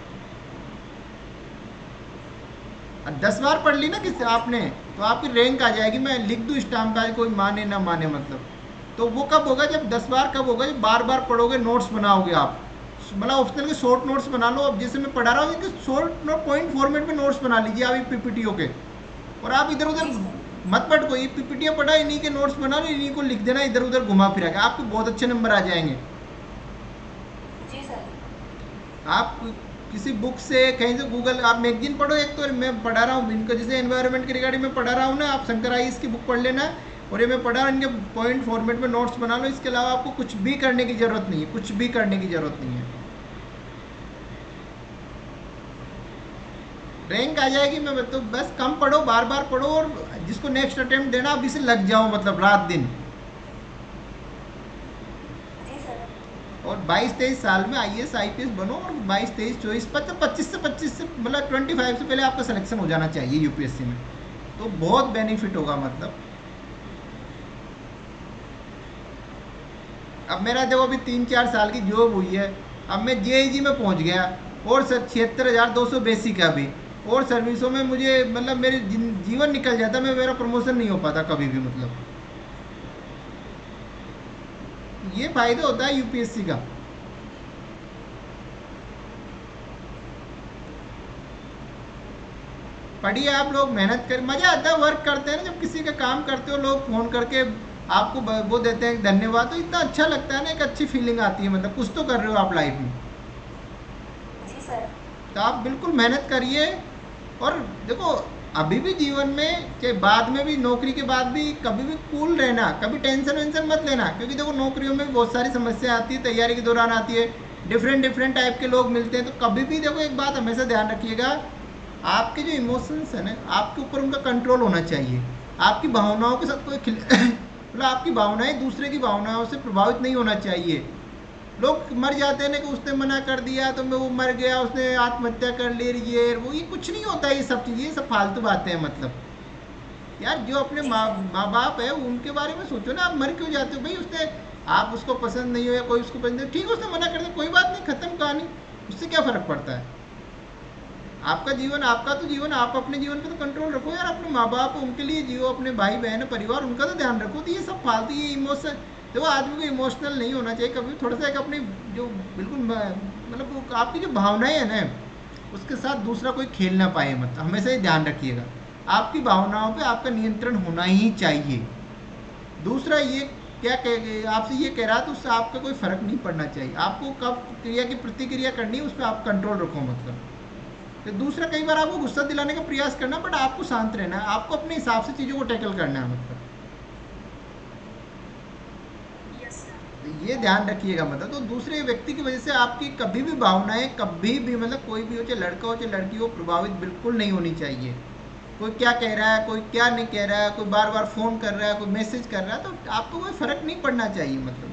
Speaker 1: अब 10 बार पढ़ ली ना किसी आपने, तो आपकी रैंक आ जाएगी। मैं लिख दूँ स्टाम्प पे, कोई माने ना माने मतलब। तो वो कब होगा, जब 10 बार कब होगा, जब बार बार पढ़ोगे, नोट्स बनाओगे आप। मतलब ऑप्शनल के शॉर्ट नोट्स बना लो। अब जैसे मैं पढ़ा रहा हूँ, इनके शॉर्ट नोट पॉइंट फॉर्मेट में नोट्स बना लीजिए आप पीपीटीओ के। और आप इधर उधर
Speaker 2: जी सर।
Speaker 1: मत पढ़ो, ये पीपीटीओ पढ़ा, इन्हीं के नोट्स बना लो, इन्हीं को लिख देना इधर उधर घुमा फिरा के, आपके बहुत अच्छे नंबर आ जाएंगे।
Speaker 2: जी सर।
Speaker 1: आप किसी बुक से, कहीं से, गूगल, आप मैगजीन पढ़ो। एक तो मैं पढ़ा रहा हूँ इनको, जैसे एनवायरनमेंट के रिगार्डिंग में पढ़ा रहा हूँ ना, आप शंकर आइस की बुक पढ़ लेना। और ये मैं पढ़ा रहा हूँ, इनके पॉइंट फॉर्मेट में नोट्स बना लो। इसके अलावा आपको कुछ भी करने की ज़रूरत नहीं है, कुछ भी करने की ज़रूरत नहीं है। रैंक आ जाएगी। मैं तो बस कम पढ़ो, बार बार पढ़ो, और जिसको नेक्स्ट अटेम्प्ट देना अभी से लग जाओ, मतलब रात दिन।
Speaker 2: जी सर।
Speaker 1: और 22-23 साल में आईएएस आईपीएस बनो, और 22-23-24 25 से 25 से मतलब 25 से पहले आपका सिलेक्शन हो जाना चाहिए यूपीएससी में। तो बहुत बेनिफिट होगा मतलब। अब मेरा देखो अभी 3-4 साल की जॉब हुई है, अब मैं जेईजी में पहुंच गया, और सर 76,200 बेसिक है अभी, और सर्विसों में मुझे मतलब मेरे जीवन निकल जाता, मेरा प्रमोशन नहीं हो पाता कभी भी मतलब। ये फायदा होता है यूपीएससी का। पढ़िए आप लोग, मेहनत कर, मजा आता है वर्क करते हैं ना, जब किसी का काम करते हो, लोग फोन करके आपको वो देते हैं धन्यवाद, तो इतना अच्छा लगता है ना, एक अच्छी फीलिंग आती है, मतलब कुछ तो कर रहे हो आप लाइफ में।
Speaker 2: जी सर।
Speaker 1: तो आप बिल्कुल मेहनत करिए। और देखो अभी भी जीवन में, चाहे बाद में भी, नौकरी के बाद भी, कभी भी कूल रहना, कभी टेंशन वेंशन मत लेना, क्योंकि देखो नौकरियों में भी बहुत सारी समस्या आती है, तैयारी के दौरान आती है, डिफरेंट टाइप के लोग मिलते हैं। तो कभी भी देखो एक बात हमेशा ध्यान रखिएगा, आपके जो इमोशंस है ना, आपके ऊपर उनका कंट्रोल होना चाहिए। आपकी भावनाओं के साथ कोई मतलब आपकी भावनाएं दूसरे की भावनाओं से प्रभावित नहीं होना चाहिए। लोग मर जाते हैं ना, कि उसने मना कर दिया तो मैं, वो मर गया, उसने आत्महत्या कर ली, ये कुछ नहीं होता है, ये सब चीज़, ये सब फालतू बातें हैं मतलब। यार जो अपने
Speaker 2: जी
Speaker 1: माँ
Speaker 2: सर।
Speaker 1: माँ बाप है उनके बारे में सोचो ना, आप मर क्यों जाते हो भाई, उसने, आप उसको पसंद नहीं हो या कोई उसको पसंद नहीं, ठीक है उसने मना कर दिया, कोई बात नहीं, खत्म कहानी, उससे क्या फ़र्क पड़ता है। आपका जीवन, आपका तो जीवन, आप अपने जीवन पे तो कंट्रोल रखो यार, अपने माँ बाप उनके लिए जियो, अपने भाई बहन परिवार उनका तो ध्यान रखो। तो ये सब फालतू, ये इमोशन, देखो आदमी को इमोशनल नहीं होना चाहिए कभी, थोड़ा सा एक अपनी जो बिल्कुल मतलब आपकी जो भावनाएं हैं ना, उसके साथ दूसरा कोई खेल ना पाए, मतलब हमेशा ये ध्यान रखिएगा, आपकी भावनाओं पे आपका नियंत्रण होना ही चाहिए। दूसरा ये क्या कह, आपसे ये कह रहा तो उससे आपका कोई फर्क नहीं पड़ना चाहिए, आपको कब क्रिया की प्रतिक्रिया करनी है उस पर आप कंट्रोल रखो मतलब। तो दूसरा, कई बार आपको गुस्सा दिलाने का प्रयास करना, बट आपको शांत रहना है, आपको अपने हिसाब से चीज़ों को टैकल करना है मतलब।
Speaker 2: Yes sir.
Speaker 1: तो ये ध्यान रखिएगा मतलब। तो दूसरे व्यक्ति की वजह से आपकी कभी भी भावनाएं, कभी भी मतलब, कोई भी हो, चाहे लड़का हो चाहे लड़की हो, प्रभावित बिल्कुल नहीं होनी चाहिए। कोई क्या कह रहा है, कोई क्या नहीं कह रहा है, कोई बार बार फ़ोन कर रहा है, कोई मैसेज कर रहा है, तो आपको कोई फ़र्क नहीं पड़ना चाहिए मतलब।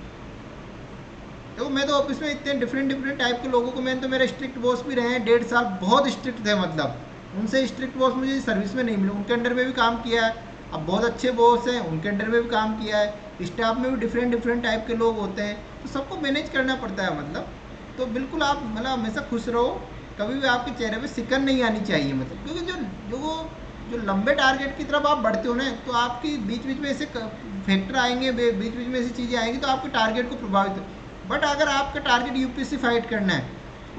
Speaker 1: तो मैं तो ऑफिस में इतने डिफरेंट टाइप के लोगों को, मैंने तो, मेरे स्ट्रिक्ट बॉस भी रहे हैं 1.5 साल, बहुत स्ट्रिक्ट थे मतलब। उनसे स्ट्रिक्ट बॉस मुझे सर्विस में नहीं मिले, उनके अंडर में भी काम किया है। अब बहुत अच्छे बॉस हैं, उनके अंडर में भी काम किया है। स्टाफ में भी डिफरेंट टाइप के लोग होते हैं, तो सबको मैनेज करना पड़ता है मतलब। तो बिल्कुल आप मतलब हमेशा खुश रहो, कभी भी आपके चेहरे पे सिकन नहीं आनी चाहिए मतलब। क्योंकि जो लंबे टारगेट की तरफ आप बढ़ते हो ना, तो आपकी बीच बीच में ऐसे फैक्टर आएंगे, बीच बीच में ऐसी चीज़ें आएंगी, तो आपके टारगेट को प्रभावित। बट अगर आपका टारगेट यूपीएससी फाइट करना है,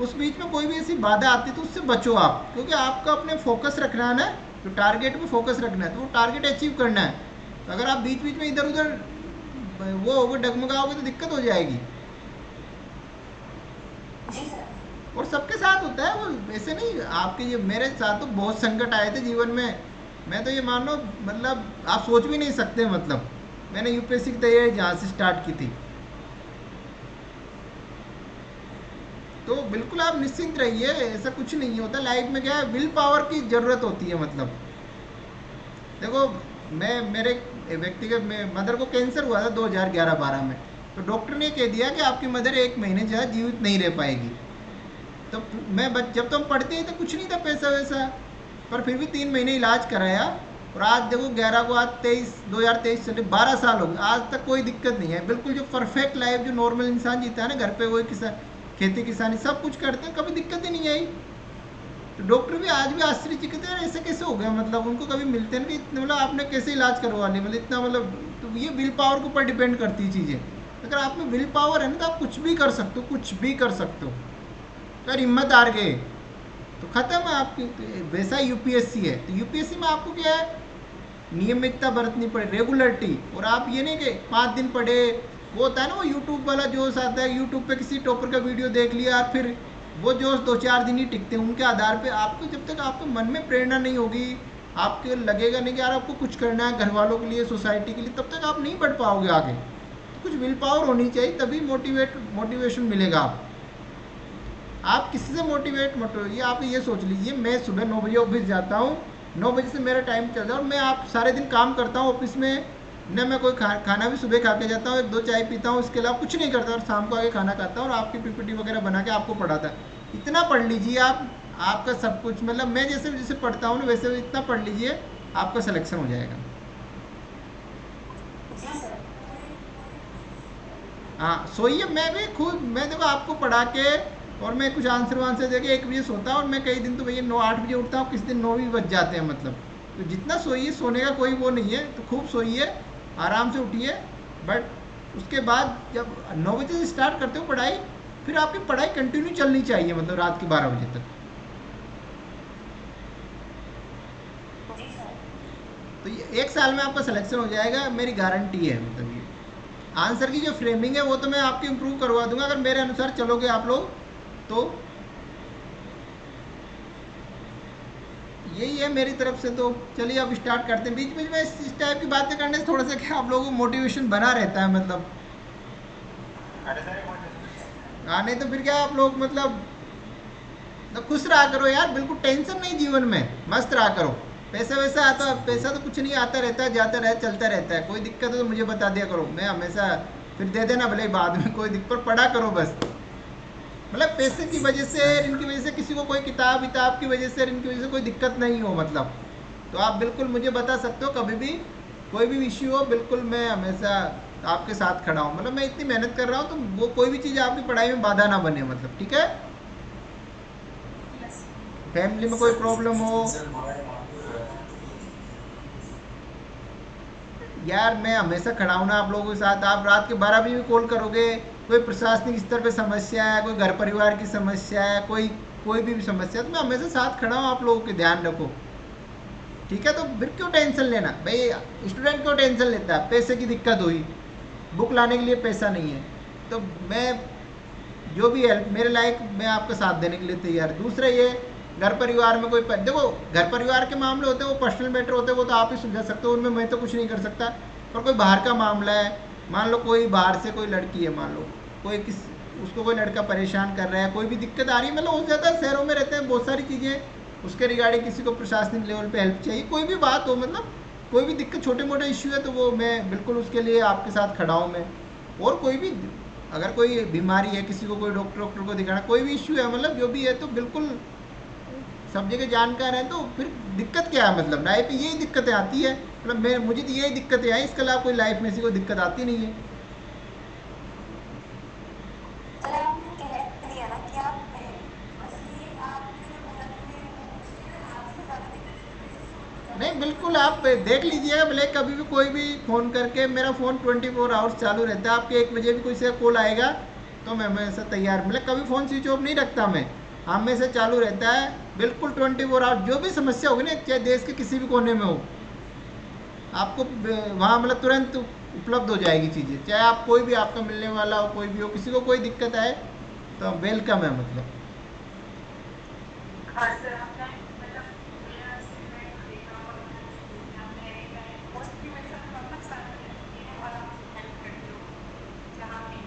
Speaker 1: उस बीच में कोई भी ऐसी बाधा आती है तो उससे बचो आप, क्योंकि आपका अपने फोकस रखना है ना, तो टारगेट पे फोकस रखना है, तो वो टारगेट अचीव करना है। तो अगर आप बीच बीच में इधर उधर वो डगमगाओगे तो दिक्कत हो जाएगी।
Speaker 2: जी सर।
Speaker 1: और सबके साथ होता है वो, वैसे नहीं, आपके ये, मेरे साथ तो बहुत संकट आए थे जीवन में। मैं तो ये मान लो मतलब आप सोच भी नहीं सकते मतलब, मैंने यूपीएससी की तैयारी जहाँ से स्टार्ट की थी। तो बिल्कुल आप निश्चिंत रहिए, ऐसा कुछ नहीं होता लाइफ में। क्या है, विल पावर की ज़रूरत होती है मतलब। देखो मेरे व्यक्तिगत में मदर को कैंसर हुआ था 2011-12 में, तो डॉक्टर ने कह दिया कि आपकी मदर 1 महीने जो है जीवित नहीं रह पाएगी। तो जब तो हम पढ़ते हैं तो कुछ नहीं था पैसा वैसा, पर फिर भी 3 महीने इलाज कराया। और आज देखो 11 को, आज 2023 चले, 12 साल हो गए, आज तक कोई दिक्कत नहीं है। बिल्कुल जो परफेक्ट लाइफ जो नॉर्मल इंसान जीता है ना, घर पे वही किसान, खेती किसानी सब कुछ करते हैं, कभी दिक्कत ही नहीं आई। तो डॉक्टर भी आज भी आश्चर्यचकित है, ऐसे कैसे हो गया, मतलब उनको कभी मिलते हैं कि इतने, मतलब आपने कैसे इलाज करवा लिया, मतलब इतना, मतलब तो ये विल पावर के ऊपर डिपेंड करती है चीज़ें। अगर आप में विल पावर है ना तो आप कुछ भी कर सकते हो, कुछ भी कर सकते हो। अगर हिम्मत हार गए तो खत्म है आपकी। तो वैसा यूपीएससी है, तो यूपीएससी में आपको क्या है, नियमितता बरतनी पड़े, रेगुलरिटी। और आप ये नहीं कि 5 दिन पढ़े, वो होता है ना वो यूट्यूब वाला जोश आता है, यूट्यूब पे किसी टॉपर का वीडियो देख लिया और फिर वो जोश 2-4 दिन ही टिकते हैं। उनके आधार पे आपको, जब तक आपके मन में प्रेरणा नहीं होगी, आपके लगेगा नहीं कि यार आपको कुछ करना है घर वालों के लिए, सोसाइटी के लिए, तब तक आप नहीं बढ़ पाओगे आगे। तो कुछ विल पावर होनी चाहिए, तभी मोटिवेशन मिलेगा। आप किसी से मोटिवेट मत हो, ये आप ये सोच लीजिए, मैं सुबह 9 बजे ऑफिस जाता हूँ, 9 बजे से मेरा टाइम चल रहा है और मैं आप सारे दिन काम करता हूँ ऑफिस में न, मैं कोई खाना भी सुबह खा के जाता हूँ, 1-2 चाय पीता हूँ, इसके अलावा कुछ नहीं करता, और शाम को आके खाना खाता हूँ और आपकी पीपीटी वगैरह बना के आपको पढ़ाता है। इतना पढ़ लीजिए आप, आपका सब कुछ, मतलब मैं जैसे जैसे पढ़ता हूँ ना वैसे इतना पढ़ लीजिए, आपका सिलेक्शन हो जाएगा।
Speaker 2: जी सर।
Speaker 1: हाँ सोइए, मैं भी खुद, मैं देखो आपको पढ़ा के और मैं कुछ आंसर वांसर दे के 1 बजे सोता हूँ, और मैं कई दिन तो भैया 9-8 बजे उठता हूँ, किस दिन 9 भी बज जाते हैं, मतलब तो जितना सोइए, सोने का कोई वो नहीं है, तो खूब सोइए, आराम से उठिए। बट उसके बाद जब 9 बजे से स्टार्ट करते हो पढ़ाई, फिर आपकी पढ़ाई कंटिन्यू चलनी चाहिए, मतलब रात के 12 बजे तक।
Speaker 2: जी सर।
Speaker 1: तो ये 1 साल में आपका सिलेक्शन हो जाएगा, मेरी गारंटी है। मतलब ये आंसर की जो फ्रेमिंग है वो तो मैं आपकी इम्प्रूव करवा दूंगा, अगर मेरे अनुसार चलोगे आप लोग तो। यही है मेरी तरफ से। तो चलिए अब स्टार्ट करते हैं। बीच बीच में इस टाइप की बातें करने से थोड़ा सा क्या आप लोगों को मोटिवेशन बना रहता है, मतलब
Speaker 3: अरे सर एक मिनट।
Speaker 1: हाँ, नहीं तो फिर क्या आप लोग, मतलब तो खुश रहा करो यार, बिल्कुल टेंशन नहीं जीवन में, मस्त रहा करो। पैसा वैसा आता, पैसा तो कुछ नहीं, आता रहता है, जाता रहता, चलता रहता है। कोई दिक्कत हो तो मुझे बता दिया करो, मैं हमेशा फिर दे देना भले ही बाद में, कोई दिक्कत, पढ़ा करो बस। मतलब पैसे की वजह से, इनकी वजह से किसी को कोई किताब विताब की वजह से, इनकी वजह से कोई दिक्कत नहीं हो, मतलब तो आप बिल्कुल मुझे बता सकते हो कभी भी, कोई भी इश्यू हो, बिल्कुल मैं हमेशा आपके साथ खड़ा हूँ। मतलब मैं इतनी मेहनत कर रहा हूँ तो वो कोई भी चीज़ आपकी पढ़ाई में बाधा ना बने, मतलब ठीक है।
Speaker 2: यस।
Speaker 1: फैमिली में कोई प्रॉब्लम हो यार, मैं हमेशा खड़ा हूँ ना आप लोगों के साथ। आप रात के 12 बजे भी कॉल करोगे, कोई प्रशासनिक स्तर पे समस्या है, कोई घर परिवार की समस्या है, कोई भी समस्या है, तो मैं हमेशा साथ खड़ा हूँ आप लोगों के, ध्यान रखो ठीक है। तो फिर क्यों टेंशन लेना भाई, स्टूडेंट क्यों टेंशन लेता है, पैसे की दिक्कत हुई, बुक लाने के लिए पैसा नहीं है, तो मैं जो भी हेल्प मेरे लायक, मैं आपका साथ देने के लिए तैयार। दूसरा ये, घर परिवार में कोई देखो, घर परिवार के मामले होते हैं वो पर्सनल मैटर होते हैं, वो तो आप ही सुलझा सकते हो, उनमें मैं तो कुछ नहीं कर सकता। पर कोई बाहर का मामला है, मान लो कोई बाहर से कोई लड़की है, मान लो कोई उसको कोई लड़का परेशान कर रहा है, कोई भी दिक्कत आ रही है, मतलब हो जाता है, शहरों में रहते हैं, बहुत सारी चीज़ें उसके रिगार्डिंग किसी को प्रशासनिक लेवल पे हेल्प चाहिए, कोई भी बात हो, मतलब कोई भी दिक्कत, छोटे मोटे इश्यू है, तो वो मैं बिल्कुल उसके लिए आपके साथ खड़ा हूँ मैं। और कोई भी, अगर कोई बीमारी है, किसी को कोई डॉक्टर को दिखाना, कोई भी इश्यू है, मतलब जो भी है, तो बिल्कुल सब जगह जानकार है। तो फिर दिक्कत क्या है, मतलब लाइफ में यही दिक्कतें आती है, मतलब मुझे तो यही दिक्कतें आई, इसके अलावा कोई लाइफ में ऐसी कोई दिक्कत आती नहीं है।
Speaker 2: सर आपने कह दिया ना कि आप बस ये आपने जो बोला कि मैं मोस्टली अगर आपसे ज़्यादा दिक्कत है तो वैसे सोच हो जाता
Speaker 1: नहीं,
Speaker 2: है कि
Speaker 1: बिल्कुल
Speaker 2: मतलब
Speaker 1: आप देख लीजिएगा, भले कभी भी कोई भी फ़ोन करके, मेरा फ़ोन 24 आवर्स चालू रहता है, आपके 1 बजे भी कोई से कॉल आएगा तो मैं हमेशा तैयार, मतलब कभी फ़ोन स्विच ऑफ नहीं रखता मैं, हमेशा चालू रहता है बिल्कुल 24 आवर्स। जो भी समस्या होगी ना, चाहे देश के किसी भी कोने में हो, आपको वहाँ मतलब तुरंत उपलब्ध हो जाएगी चीज़ें, चाहे आप कोई भी आपका मिलने वाला हो, कोई भी हो, किसी को कोई दिक्कत आए तो वेलकम है, मतलब
Speaker 2: हाँ सर आपने मतलब मेरा से मैं देखा और आपने मोस्टली मेरे साथ मतलब साथ रहती है और आप हेल्प करते हो जहाँ भी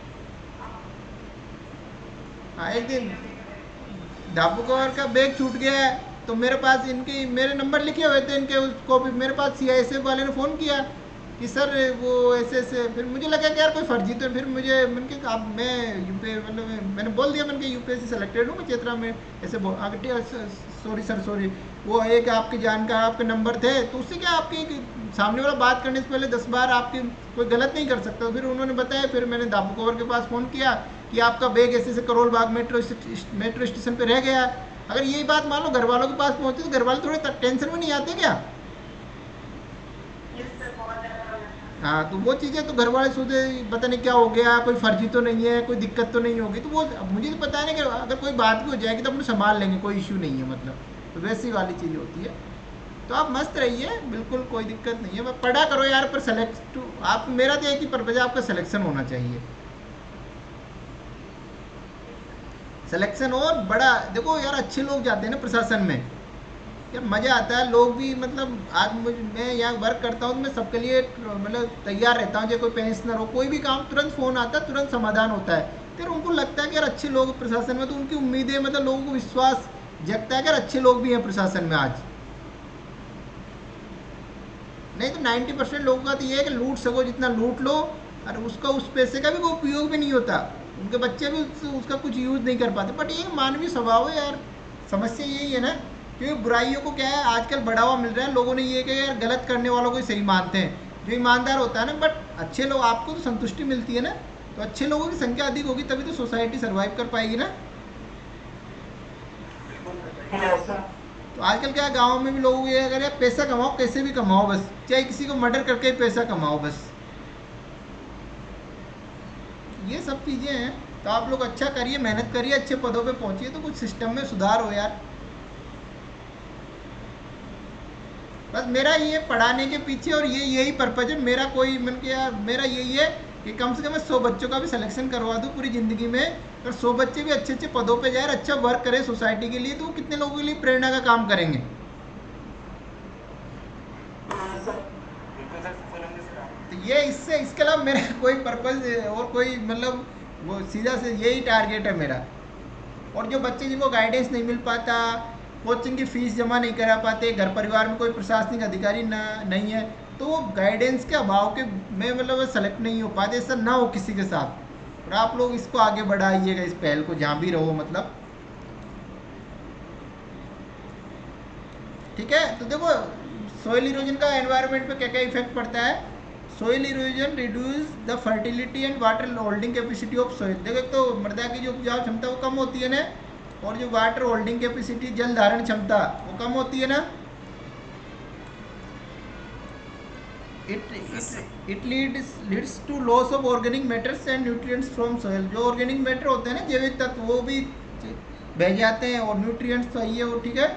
Speaker 2: आप
Speaker 1: हाँ। एक
Speaker 2: बैठे
Speaker 1: दिन
Speaker 2: कभी कभी
Speaker 1: डाबू
Speaker 2: और
Speaker 1: कवर का बैग छूट गया है, तो मेरे पास इनकी, मेरे नंबर लिखे हुए थे इनके, उस कॉपी मेरे पास CISF वाले ने फ़ोन किया कि सर वो ऐसे ऐसे, फिर मुझे लगा कि यार कोई फर्जी, तो फिर मुझे मैंने कहा आप, मैं यूपी, मतलब मैंने बोल दिया, मैंने कहा UPSC सेलेक्टेड हूँ मैं चेत्रा में, ऐसे सॉरी सर सॉरी, वो एक आपके जानकार आपके नंबर थे, तो उससे क्या आपके सामने वाला बात करने से पहले 10 बार आपकी कोई गलत नहीं कर सकता। फिर उन्होंने बताया, फिर मैंने दाबू कवर के पास फ़ोन किया कि आपका बैग ऐसे ऐसे करोल बाग मेट्रो स्टेशन पे रह गया, अगर यही बात मान लो घर वालों के पास पहुंचे तो घर वाले थोड़े टेंशन में नहीं आते क्या?
Speaker 2: इससे बहुत ज़्यादा हो जाता है।
Speaker 1: हाँ, तो वो चीज़ें तो घर वाले सोचे पता नहीं क्या हो गया, कोई फर्जी तो नहीं है, कोई दिक्कत तो नहीं होगी, तो वो अब मुझे तो पता है ना कि अगर कोई बात भी हो जाएगी तो अपने संभाल लेंगे, कोई इश्यू नहीं है मतलब, तो वैसी वाली चीज़ होती है। तो आप मस्त रहिए, बिल्कुल कोई दिक्कत नहीं है, बस पढ़ा करो यार, पर सेलेक्ट आप, मेरा तो एक ही पर्पज है, आपका सिलेक्शन होना चाहिए। सिलेक्शन, और बड़ा देखो यार, अच्छे लोग जाते हैं ना प्रशासन में, यार मज़ा आता है, लोग भी मतलब, आज मैं यहाँ वर्क करता हूँ तो मैं सबके लिए मतलब तैयार रहता हूँ, चाहे कोई पेंशनर हो, कोई भी काम तुरंत फ़ोन आता है, तुरंत समाधान होता है। फिर उनको लगता है कि यार अच्छे लोग प्रशासन में, तो उनकी उम्मीदें, मतलब लोगों को विश्वास जगता है कि यार अच्छे लोग भी हैं प्रशासन में आज। नहीं तो 90% लोगों का तो ये है कि लूट सको जितना लूट लो, और उसका उस पैसे का भी कोई उपयोग भी नहीं होता, उनके बच्चे भी उसका कुछ यूज़ नहीं कर पाते। बट ये मानवीय स्वभाव है यार, समस्या यही है ना, क्योंकि बुराइयों को क्या है आजकल बढ़ावा मिल रहा है, लोगों ने ये कि यार गलत करने वालों को ही सही मानते हैं, जो ईमानदार होता है ना। बट अच्छे लोग, आपको तो संतुष्टि मिलती है ना, तो अच्छे लोगों की संख्या अधिक होगी तभी तो सोसाइटी सर्वाइव कर पाएगी ना।
Speaker 3: बिल्कुल बताइए।
Speaker 4: Yes sir.
Speaker 1: तो आजकल क्या है, गाँव में भी लोग ये अगर यार पैसा कमाओ, कैसे भी कमाओ, बस चाहे किसी को मर्डर करके ही पैसा कमाओ, बस ये सब चीज़ें हैं। तो आप लोग अच्छा करिए, मेहनत करिए, अच्छे पदों पे पहुंचिए, तो कुछ सिस्टम में सुधार हो यार। बस मेरा ये पढ़ाने के पीछे और ये यही पर्पज है मेरा, कोई मन के यार मेरा यही है कि कम से कम मैं 100 बच्चों का भी सिलेक्शन करवा दूँ पूरी ज़िंदगी में, और 100 बच्चे भी अच्छे अच्छे पदों पे जाए, अच्छा वर्क करें सोसाइटी के लिए, तो वो कितने लोगों के लिए प्रेरणा का काम करेंगे।
Speaker 3: बिल्कुल सर, सफल होंगे सर आप।
Speaker 1: तो ये इससे, इसके अलावा मेरा कोई पर्पज़ और कोई मतलब, वो सीधा से यही टारगेट है मेरा। और जो बच्चे जिनको गाइडेंस नहीं मिल पाता, कोचिंग की फ़ीस जमा नहीं करा पाते, घर परिवार में कोई प्रशासनिक अधिकारी ना नहीं है, तो वो गाइडेंस के अभाव के में मतलब सेलेक्ट नहीं हो पाते, ऐसा ना हो किसी के साथ। और आप लोग इसको आगे बढ़ाइएगा, इस पहल को, जहाँ भी रहो मतलब, ठीक है। तो देखो सोइल इरोजन का एनवायरनमेंट पे क्या क्या इफेक्ट पड़ता है। Soil erosion reduce the fertility and water holding capacity of soil. देखो एक तो मृदा की जो उपजाऊ क्षमता वो कम होती है ना, और जो वाटर होल्डिंग कैपेसिटी, जल धारण क्षमता, वो कम होती है ना। It leads to loss of organic matters and nutrients from soil. जो ऑर्गेनिक मैटर होते हैं ना, जैविक तत्व, वो भी बह जाते हैं, और न्यूट्रिएंट्स चाहिए वो, ठीक है।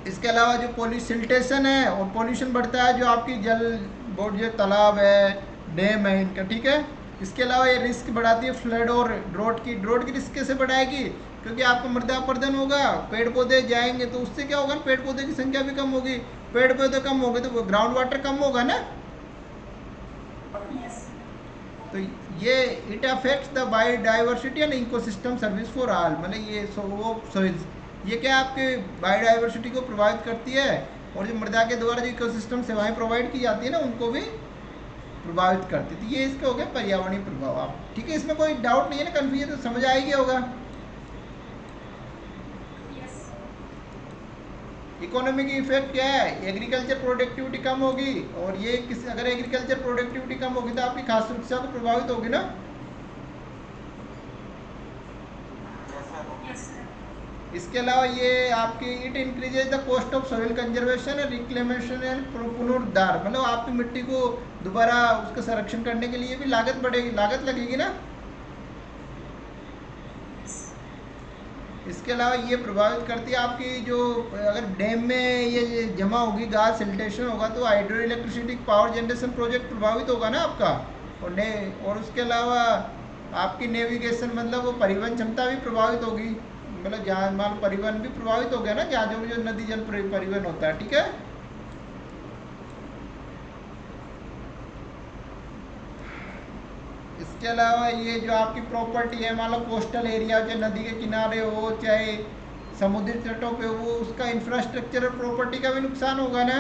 Speaker 1: इसके अलावा जो पॉल्यूशन है, और पॉल्यूशन बढ़ता है, जो आपकी जल बोर्ड, जो तालाब है, डैम है इनका, ठीक है। इसके अलावा ये रिस्क बढ़ाती है फ्लड और ड्रोट की रिस्क कैसे बढ़ाएगी, क्योंकि आपका मृदा अपरदन होगा, पेड़ पौधे जाएंगे, तो उससे क्या होगा, पेड़ पौधे की संख्या भी कम होगी, पेड़ पौधे कम होंगे तो ग्राउंड वाटर कम होगा ना।
Speaker 2: यस।
Speaker 1: तो ये it affects the biodiversity and ecosystem service for all, मतलब ये सोइल्स, ये क्या आपके बायोडाइवर्सिटी को प्रभावित करती है, और जो मृदा के द्वारा जो इकोसिस्टम सेवाएं प्रोवाइड की जाती है ना, उनको भी प्रभावित करती है। तो ये इसके हो गए पर्यावरणीय प्रभाव। आप ठीक है, इसमें कोई डाउट नहीं है ना, कन्फ्यूजन तो समझ आएगी होगा।
Speaker 2: यस।
Speaker 1: इकोनॉमी की इफेक्ट क्या है, एग्रीकल्चर प्रोडक्टिविटी कम होगी, और ये किस, अगर एग्रीकल्चर प्रोडक्टिविटी कम होगी तो आपकी खाद्य सुरक्षा तो प्रभावित होगी ना।
Speaker 2: Yes sir.
Speaker 1: इसके अलावा ये आपकी, it increases the cost of soil conservation and reclamation and पुनरुद्धार, मतलब आपकी मिट्टी को दोबारा उसका संरक्षण करने के लिए भी लागत बढ़ेगी, लागत लगेगी ना। इसके अलावा ये प्रभावित करती है आपकी जो, अगर डैम में ये जमा होगी गाद, सिल्टेशन होगा, तो hydro electricity power generation project प्रभावित होगा ना आपका। और उसके अलावा आपकी नेविगेशन, मतलब वो परिवहन क्षमता भी प्रभावित होगी, मतलब जहाँ मान लो परिवहन भी प्रभावित हो गया ना, जहाँ जो नदी जल परिवहन होता है, ठीक है। इसके अलावा ये जो आपकी प्रॉपर्टी है, मान लो कोस्टल एरिया, चाहे नदी के किनारे हो, चाहे समुद्री तटों पे हो, उसका इंफ्रास्ट्रक्चर और प्रॉपर्टी का भी नुकसान होगा ना।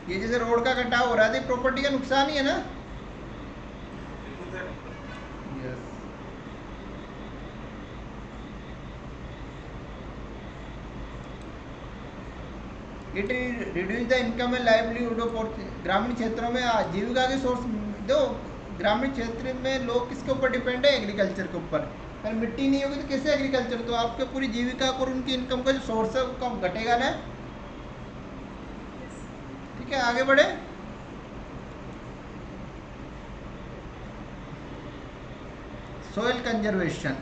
Speaker 1: ये जैसे रोड का कटाव हो रहा है, तो प्रॉपर्टी का नुकसान ही है ना।
Speaker 3: बिल्कुल sir.
Speaker 1: Yes. It reduce the income and livelihood of, ग्रामीण क्षेत्रों में आजीविका के सोर्स दो। ग्रामीण क्षेत्र में लोग किसके ऊपर डिपेंड है, एग्रीकल्चर के ऊपर। अगर मिट्टी नहीं होगी तो कैसे एग्रीकल्चर, तो आपके पूरी जीविका और उनकी इनकम का जो सोर्स है वो कम घटेगा ना। ठीक है, आगे बढ़े। सोयल कंजर्वेशन,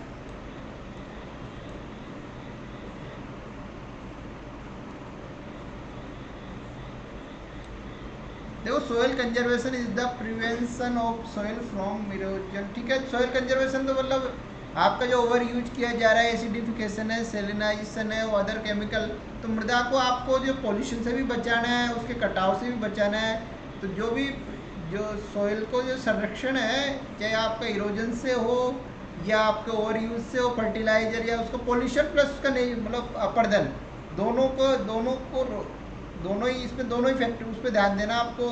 Speaker 1: देखो soil conservation is the prevention of soil from erosion. ठीक है, सोयल कंजर्वेशन तो मतलब आपका जो ओवर यूज किया जा रहा है, एसिडिफिकेशन है, सेलिनाइजेशन है, अदर केमिकल, तो मृदा को आपको जो पोल्यूशन से भी बचाना है, उसके कटाव से भी बचाना है। तो जो भी जो सोयल को जो संरक्षण है, चाहे आपका इरोजन से हो या आपके ओवर यूज से हो, फर्टिलाइजर या उसको पोल्यूशन प्लस उसका नहीं मतलब अपर्दन, दोनों ही इसमें दोनों ही फैक्टर उस पर ध्यान देना आपको।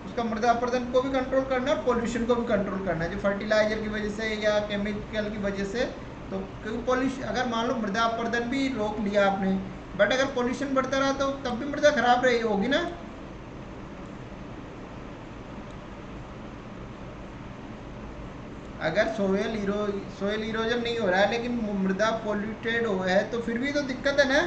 Speaker 1: उसका मृदा अपरदन को भी कंट्रोल करना है और पोल्यूशन को भी कंट्रोल करना है, जो फर्टिलाइजर की वजह से या केमिकल की वजह से। तो क्योंकि पोल्यूशन, अगर मान लो मृदा अपरदन भी रोक लिया आपने, बट अगर पोल्यूशन बढ़ता रहा तो तब भी मृदा खराब रही होगी ना। अगर सोयल इरोजन नहीं हो रहा है लेकिन मृदा पोल्यूटेड हो है तो फिर भी तो दिक्कत है ना।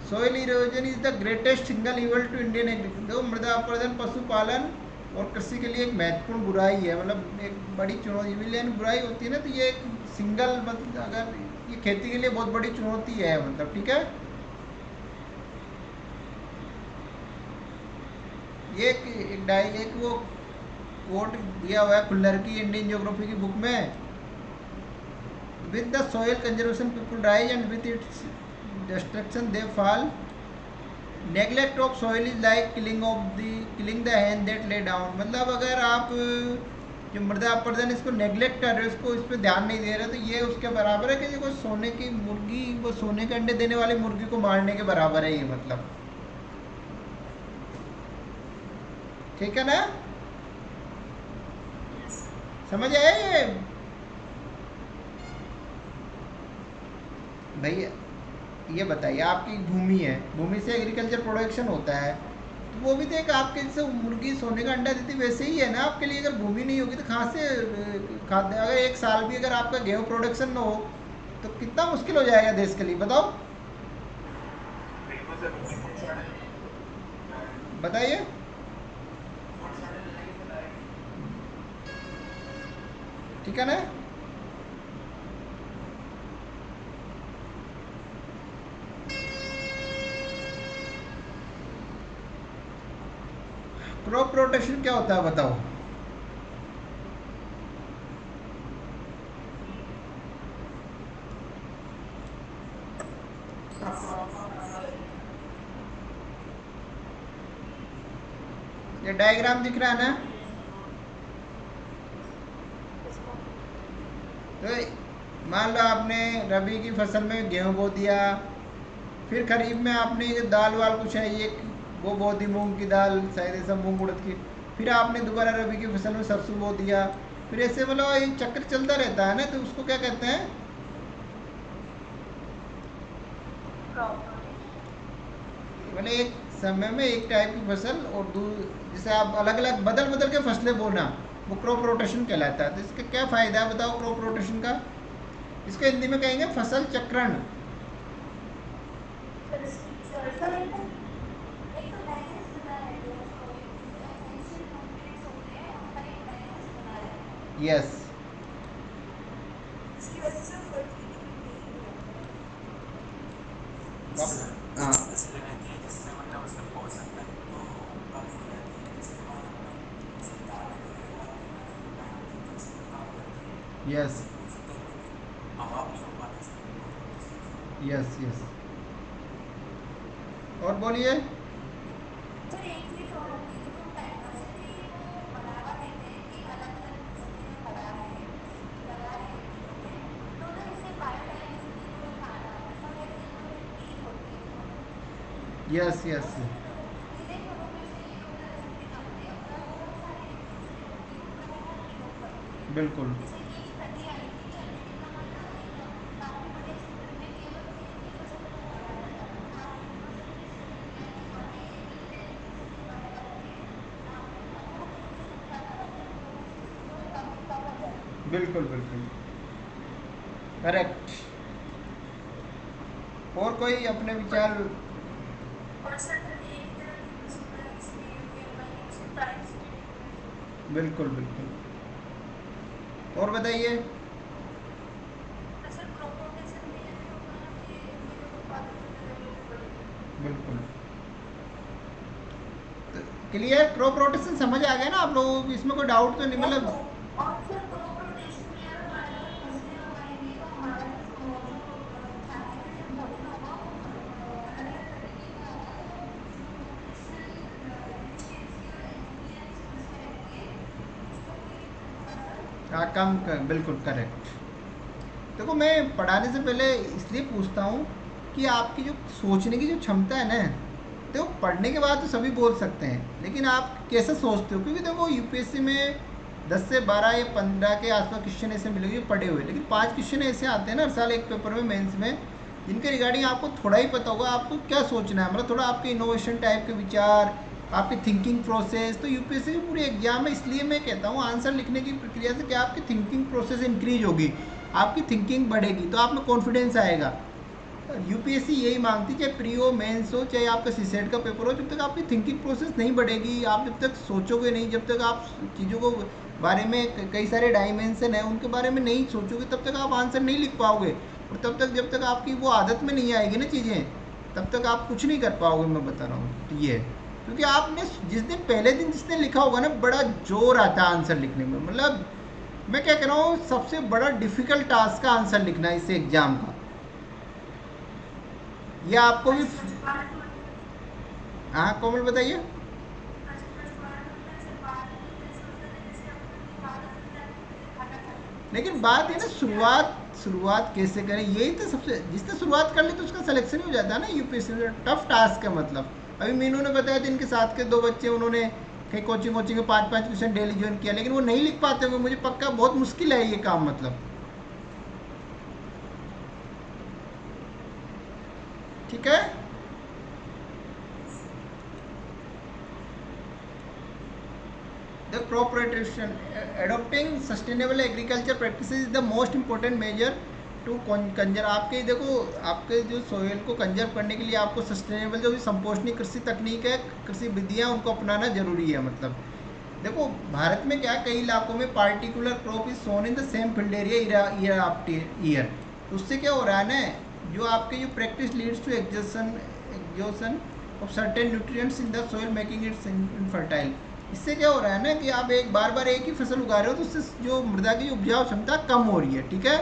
Speaker 1: Soil erosion is the greatest single evil to Indian agriculture. देखो मृदा अपरदन पशुपालन और कृषि के लिए एक महत्वपूर्ण बुराई है, मतलब एक बड़ी चुनौती विलेन बुराई होती है ना, तो ये एक सिंगल मतलब अगर ये खेती के लिए बहुत बड़ी चुनौती है मतलब। ठीक है, ये एक वो कोट दिया हुआ है खुल्लर की इंडियन ज्योग्राफी की बुक में, with the soil conservation people rise and with its destruction they fall, neglect of soil is like killing the Hahn that lay down. मतलब अगर आप जो मृदा अपरदन इसको नेग्लेक्ट कर रहे हो, इसको इस पर ध्यान नहीं दे रहे, तो ये उसके बराबर है कि देखो सोने की मुर्गी, वो सोने के अंडे देने वाली मुर्गी को मारने के बराबर है ये मतलब। ठीक है ना, समझ आया ये भैया। ये बताइए, आपकी भूमि है, भूमि से एग्रीकल्चर प्रोडक्शन होता है, तो वो भी तो एक आपके जैसे मुर्गी सोने का अंडा देती वैसे ही है ना आपके लिए। अगर भूमि नहीं होगी तो कहाँ से खाद्य, अगर एक साल भी अगर आपका गेहूँ प्रोडक्शन ना हो तो कितना मुश्किल हो जाएगा देश के लिए, बताओ।
Speaker 3: बिल्कुल सर, उसकी फूड शॉर्टेज
Speaker 1: बताइए।
Speaker 3: फूड शॉर्टेज नहीं बताएगी।
Speaker 1: ठीक है ना, क्रॉप रोटेशन क्या होता है बताओ। ये डायग्राम दिख रहा है ना, तो मान लो आपने रबी की फसल में गेहूं बो दिया, फिर खरीफ में आपने ये दाल वाल कुछ है ये वो बो दी, मूंग की दाल, शायद ऐसा मूंग उड़द की, फिर आपने दोबारा रबी की फसल में सरसों बो दिया, फिर ऐसे मतलब एक चक्कर चलता रहता है ना, तो उसको क्या कहते हैं, मतलब एक समय में एक टाइप की फसल और जैसे आप अलग अलग बदल बदल के फसलें बोना, वो क्रॉप रोटेशन कहलाता है। तो इसका क्या फ़ायदा है बताओ क्रॉप रोटेशन का, इसको हिंदी में कहेंगे फसल चक्रण।
Speaker 2: सर एक तो बैलेंस बना रहती है, जो एसेंशियल न्यूट्रिएंट्स होते हैं उनका एक बैलेंस बना रहता है।
Speaker 1: यस,
Speaker 2: इसकी वजह से फर्टिलिटी मेंटेन भी रहता है।
Speaker 3: सर
Speaker 1: हाँ,
Speaker 3: कुछ फसलें रहती हैं जिससे मतलब उसका पोषक तत्व तो कमी हो जाती है, जैसे मान लो अपन जैसे दालें वगैरह खाते हैं तो नाइट्रोजन फिक्सिंग का काम करती हैं, तो
Speaker 1: यस,
Speaker 3: उससे पोषक तत्व की अभाव नहीं हो पाता सर क्रॉप रोटेशन से।
Speaker 1: यस, यस, और बोलिए।
Speaker 2: सर एक चीज और होती है, जो डाइवर्सिटी को बढ़ावा देते हैं कि अलग अलग फसलें हम लगा रहे हैं खेतों में, तो ना इससे बायोडाइवर्सिटी को नुकसान आता है। फॉर एग्जाम्पल जो ट्रीज होते हैं, जो मतलब
Speaker 1: यस, यस,
Speaker 2: बहुत सारे सीधे घरों में से ये लोग इलेक्ट्रिसिटी निकालते हैं और बहुत सारी जो फसलें होती हैं उनका बहुत विलोप करती है।
Speaker 1: बिल्कुल,
Speaker 2: जैसे कि एक स्टडी आई थी कि अमेरिका में ना एक काफी बड़े क्षेत्र में केवल एक ही फसल को उगाया जाता था। तो आपने यूनिवर्सिटी ने स्टडी किया कि वहाँ पे 1 मिलियन इलेक्ट्रिसिटी पैदा होती है जहाँ पे
Speaker 1: बिल्कुल बिल्कुल करेक्ट। और कोई अपने विचार?
Speaker 2: और सर एक ही तरह की बस होता है, इसलिए यूपीएमएल से प्राइस भी डिक्रीज होती है।
Speaker 1: बिल्कुल बिल्कुल। और बताइए।
Speaker 2: सर क्रॉप रोटेशन में यही होगा ना कि इनकी जो उत्पादन क्षमता है वो भी बढ़ेगी।
Speaker 1: बिल्कुल क्लियर। क्रॉप रोटेशन समझ आ गया ना आप लोगों को? इसमें कोई डाउट तो नहीं
Speaker 2: यस
Speaker 1: मतलब?
Speaker 2: सर। और सर क्रॉप रोटेशन में अगर अलग अलग फसलें उगाएंगे तो हमारा जो खाने का जो भोजन होगा वो अलग अलग तरीके का होगा। तो जो न्यूट्रिशनल एफिशिएंसी और एनीमिया की समस्या रहती है उसको भी कम होगा सर।
Speaker 1: हाँ कम कर, बिल्कुल करेक्ट। देखो मैं पढ़ाने से पहले इसलिए पूछता हूँ कि आपकी जो सोचने की जो क्षमता है ना, देखो पढ़ने के बाद तो सभी बोल सकते हैं, लेकिन आप कैसे सोचते हो? क्योंकि देखो यूपीएससी में 10 से 12 या 15 के आसपास क्वेश्चन ऐसे मिलेंगे जो पढ़े हुए, लेकिन 5 क्वेश्चन ऐसे आते हैं ना हर साल एक पेपर में, मेंस में, जिनके रिगार्डिंग आपको थोड़ा ही पता होगा आपको क्या सोचना है, मतलब थोड़ा आपके इनोवेशन टाइप के विचार, आपकी थिंकिंग प्रोसेस। तो यूपीएससी की पूरी एग्जाम है, इसलिए मैं कहता हूँ आंसर लिखने की प्रक्रिया से क्या आपकी थिंकिंग प्रोसेस इंक्रीज होगी, आपकी थिंकिंग बढ़ेगी, तो आप में कॉन्फिडेंस आएगा। यूपीएससी यही मांगती है, चाहे प्री हो, मेंस हो, चाहे आपका सीसेट का पेपर हो, जब तक आपकी थिंकिंग प्रोसेस नहीं बढ़ेगी, आप जब तक सोचोगे नहीं, जब तक आप चीज़ों को बारे में कई सारे डायमेंशन है उनके बारे में नहीं सोचोगे, तब तक आप आंसर नहीं लिख पाओगे। और तब तक जब तक आपकी वो आदत में नहीं आएगी ना चीज़ें, तब तक आप कुछ नहीं कर पाओगे, मैं बता रहा हूँ। तो ये क्योंकि आपने जिस दिन पहले दिन जिसने लिखा होगा ना, बड़ा जोर आता है आंसर लिखने में, मतलब मैं क्या कह रहा हूँ, सबसे बड़ा डिफिकल्ट टास्क का आंसर लिखना है इस एग्जाम का। ये आपको भी।
Speaker 2: अच्छा पार्ट मतलब
Speaker 1: हाँ कोमल बताइए।
Speaker 2: अच्छा फर्स्ट पार्ट मतलब ऐसे पार्ट में तो ऐसे होता है जैसे अपन की आदत बन जाती है जैसे खाना खाने की,
Speaker 1: लेकिन
Speaker 2: तो
Speaker 1: बात है ना,
Speaker 2: अच्छी नहीं आदत।
Speaker 1: शुरुआत शुरुआत कैसे करें, यही तो सबसे, जिसने शुरुआत कर ली तो उसका सिलेक्शन ही हो जाता है ना यूपीएससी में। टफ टास्क है मतलब। अभी मीनू ने बताया था इनके साथ के 2 बच्चे, उन्होंने कहीं कोचिंग वोचिंग में 5-5 क्वेश्चन डेली ज्वाइन किया, लेकिन वो नहीं लिख पाते होंगे, मुझे पक्का बहुत मुश्किल है ये काम मतलब। ठीक है। The crop rotation, adopting sustainable agriculture practices is the most important measure to conserve। आपके देखो, आपके जो सोयल को कंजर्व करने के लिए आपको सस्टेनेबल जो भी संपोषणी कृषि तकनीक है, कृषि विधियाँ, उनको अपनाना जरूरी है मतलब। देखो भारत में क्या, कई इलाकों में particular crop is sown in the same field area year after year. तो उससे क्या हो रहा है ना, जो आपके जो practice leads to exhaustion of certain nutrients in the soil making its infertile. इससे क्या हो रहा है ना कि आप एक बार बार एक ही फसल उगा रहे हो, तो उससे जो मृदा की उपजाऊ क्षमता कम हो रही है। ठीक है।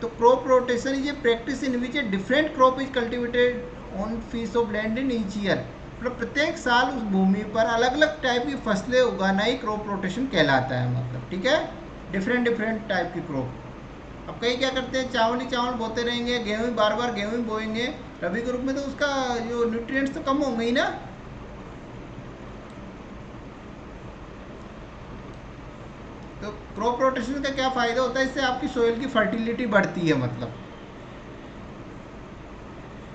Speaker 1: तो crop rotation is a practice in which a different crop is cultivated on piece of land in each year. मतलब प्रत्येक साल उस भूमि पर अलग अलग टाइप की फसलें उगाना ही क्रॉप रोटेशन कहलाता है मतलब। ठीक है। डिफरेंट डिफरेंट टाइप की क्रॉप। अब कई क्या करते हैं, चावल ही चावल बोते रहेंगे, गेहूँ ही बार बार गेहूँ ही बोएंगे रबी के रूप में, तो उसका जो न्यूट्रिएंट्स तो कम होंगे ही ना। तो क्रॉप रोटेशन का क्या फ़ायदा होता है, इससे आपकी सोइल की फर्टिलिटी बढ़ती है मतलब।